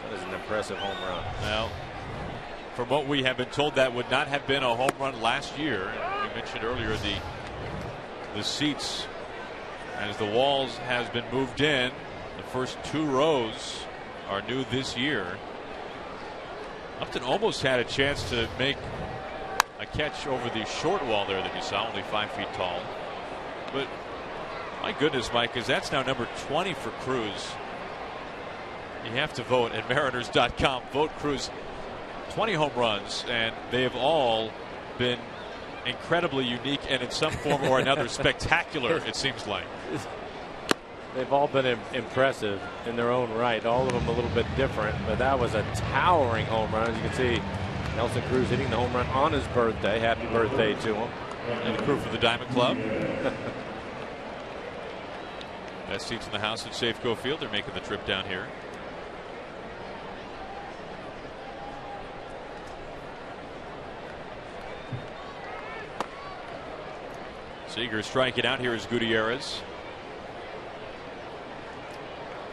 That is an impressive home run. Well, from what we have been told, that would not have been a home run last year. We mentioned earlier the seats as the walls has been moved in. The first 2 rows are new this year. Upton almost had a chance to make a catch over the short wall there that you saw, only 5 feet tall. But my goodness, Mike, because that's now number 20 for Cruz. You have to vote at Mariners.com. Vote Cruz. 20 home runs, and they have all been incredibly unique and in some form or another spectacular, it seems like. They've all been impressive in their own right. All of them a little bit different, but that was a towering home run. As you can see, Nelson Cruz hitting the home run on his birthday. Happy birthday to him. And the crew for the Diamond Club. Best seats in the house at Safeco Field. They're making the trip down here. Seager striking out here is Gutierrez.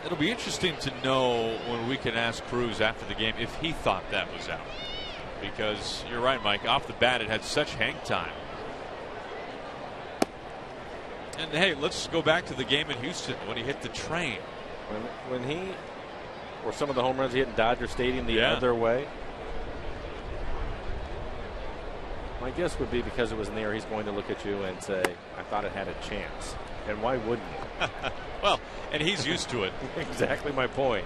It'll be interesting to know when we can ask Cruz after the game if he thought that was out. Because you're right, Mike, off the bat it had such hang time. And hey, let's go back to the game in Houston when he hit the train. When he, or some of the home runs he hit in Dodger Stadium the other way. My guess would be because it was in the air, he's going to look at you and say, I thought it had a chance. And why wouldn't you? Well, and he's used to it. Exactly my point.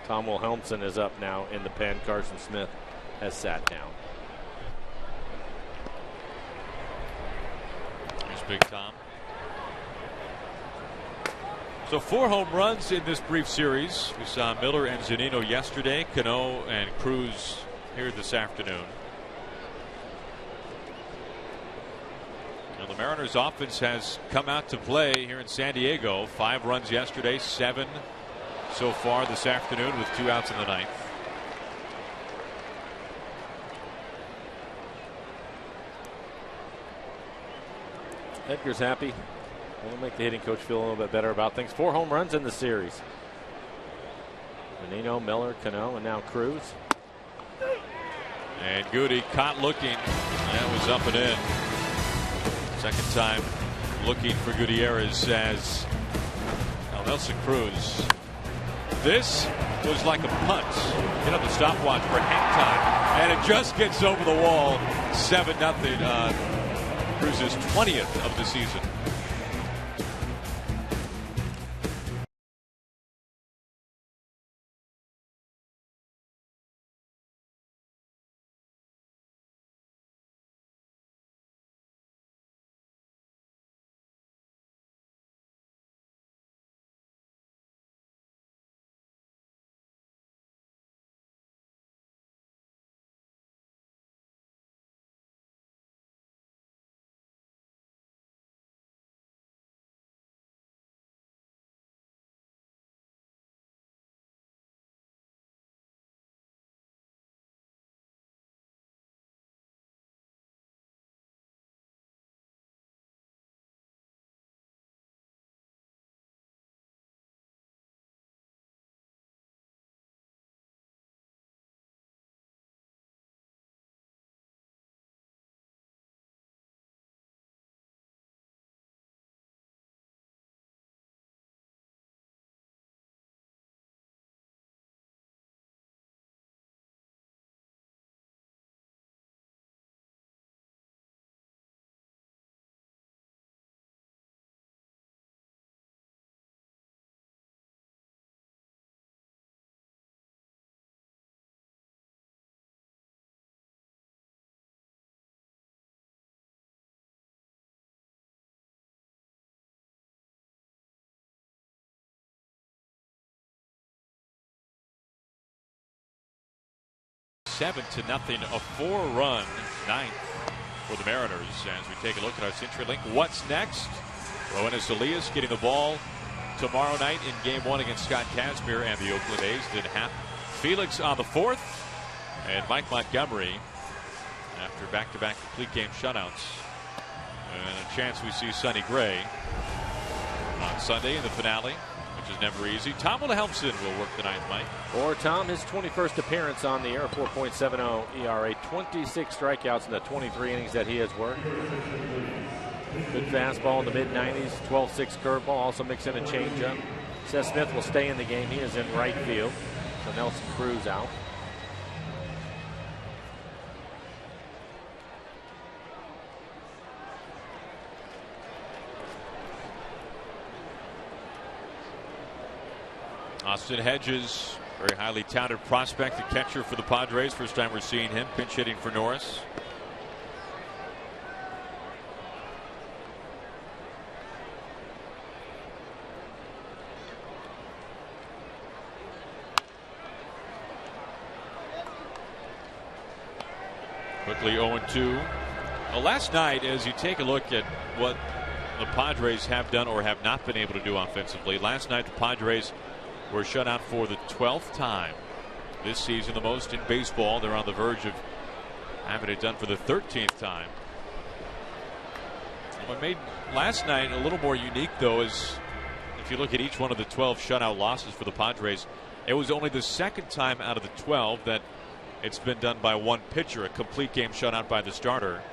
Tom Wilhelmsen is up now in the pen. Carson Smith has sat down. Here's Big Tom. So 4 home runs in this brief series. We saw Miller and Zunino yesterday, Cano and Cruz here this afternoon. Now the Mariners offense has come out to play here in San Diego. 5 runs yesterday, 7 so far this afternoon with 2 outs in the 9th. Edgar's happy. We'll make the hitting coach feel a little bit better about things. 4 home runs in the series. Menino, Miller, Cano, and now Cruz. And Goody caught looking. That was up and in. Second time looking for Gutierrez as Nelson Cruz. This was like a punt. Get up the stopwatch for hang time. And it just gets over the wall. 7-0. Cruz's 20th of the season. Seven to nothing, a 4-run 9th for the Mariners. As we take a look at our CenturyLink, what's next? Roenis Elias getting the ball tomorrow night in Game 1 against Scott Kazmir and the Oakland A's. Then Felix on the 4th, and Mike Montgomery after back-to-back complete game shutouts. And a chance we see Sonny Gray on Sunday in the finale, which is never easy. Tom Wilhelmsen will work the 9th, Mike. For Tom, his 21st appearance on the air, 4.70 ERA, 26 strikeouts in the 23 innings that he has worked. Good fastball in the mid-90s, 12-6 curveball, also mix in a changeup. Seth Smith will stay in the game. He is in right field. So Nelson Cruz out. Austin Hedges, very highly touted prospect, the catcher for the Padres. First time we're seeing him pinch hitting for Norris. Quickly 0-2. Well, last night, as you take a look at what the Padres have done or have not been able to do offensively, last night the Padres were shut out for the 12th time this season, the most in baseball. They're on the verge of having it done for the 13th time. What made last night a little more unique, though, is if you look at each one of the 12 shutout losses for the Padres, it was only the second time out of the 12 that it's been done by one pitcher, a complete game shutout by the starter.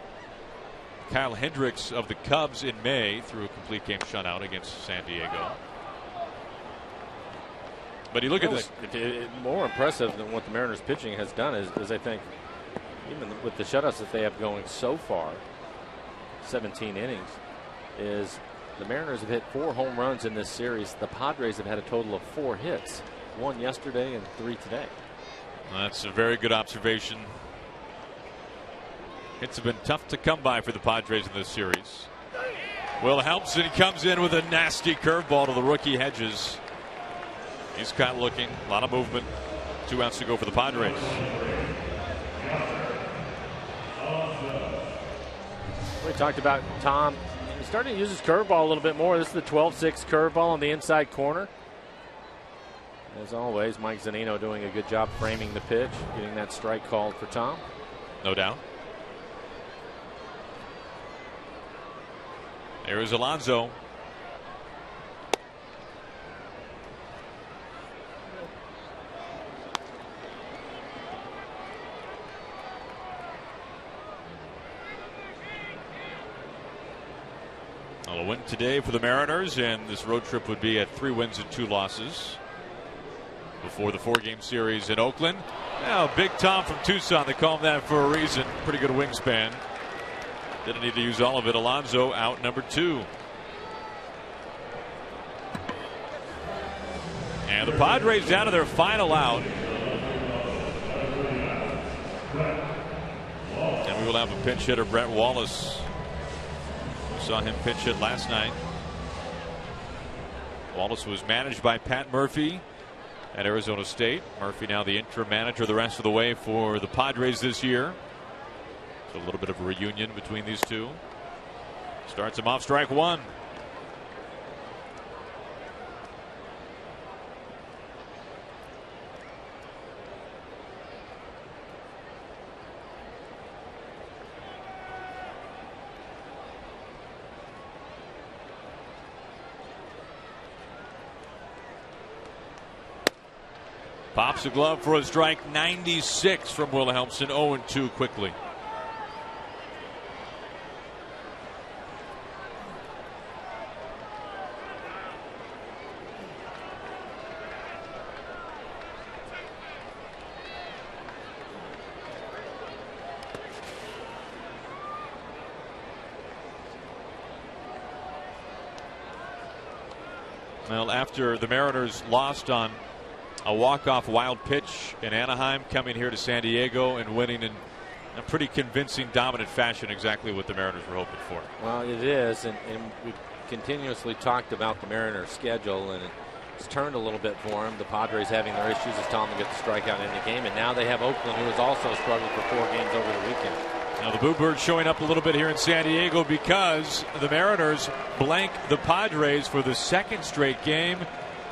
Kyle Hendricks of the Cubs in May threw a complete game shutout against San Diego. But you look at this. More impressive than what the Mariners pitching has done is I think, even with the shutouts that they have going so far, 17 innings, is the Mariners have hit 4 home runs in this series. The Padres have had a total of 4 hits, 1 yesterday and 3 today. That's a very good observation. Hits have been tough to come by for the Padres in this series. Will Helmson comes in with a nasty curveball to the rookie Hedges. He's kind of looking. A lot of movement. 2 outs to go for the Padres. We talked about Tom. He's starting to use his curveball a little bit more. This is the 12-6 curveball on the inside corner. As always, Mike Zunino doing a good job framing the pitch, getting that strike called for Tom. No doubt. There is Alonso. A win today for the Mariners, and this road trip would be at 3 wins and 2 losses before the 4-game series in Oakland. Now, Big Tom from Tucson, they call him that for a reason. Pretty good wingspan. Didn't need to use all of it. Alonso out number 2. And the Padres down to their final out. And we will have a pinch hitter, Brett Wallace. We saw him pinch hit last night. Wallace was managed by Pat Murphy at Arizona State. Murphy now the interim manager the rest of the way for the Padres this year. So a little bit of a reunion between these two. Starts him off, strike 1. Pops a glove for a strike. 96 from Will Helmson. 0-2 quickly. Well, after the Mariners lost on a walk-off wild pitch in Anaheim, coming here to San Diego and winning in a pretty convincing, dominant fashion, exactly what the Mariners were hoping for. Well, it is, and we continuously talked about the Mariners' schedule, and it's turned a little bit for them. The Padres having their issues is telling them to get the strikeout in the game, and now they have Oakland, who has also struggled for 4 games over the weekend. Now the Boo Birds showing up a little bit here in San Diego because the Mariners blank the Padres for the 2nd straight game.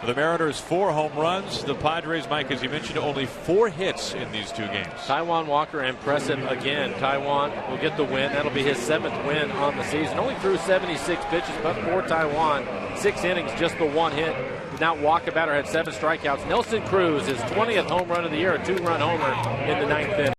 The Mariners 4 home runs. The Padres, Mike, as you mentioned, only 4 hits in these 2 games. Taijuan Walker impressive again. Taijuan will get the win. That'll be his 7th win on the season. Only threw 76 pitches, but for Taijuan, 6 innings, just the 1 hit. Did not walk about or had 7 strikeouts. Nelson Cruz, his 20th home run of the year, a 2-run homer in the 9th inning.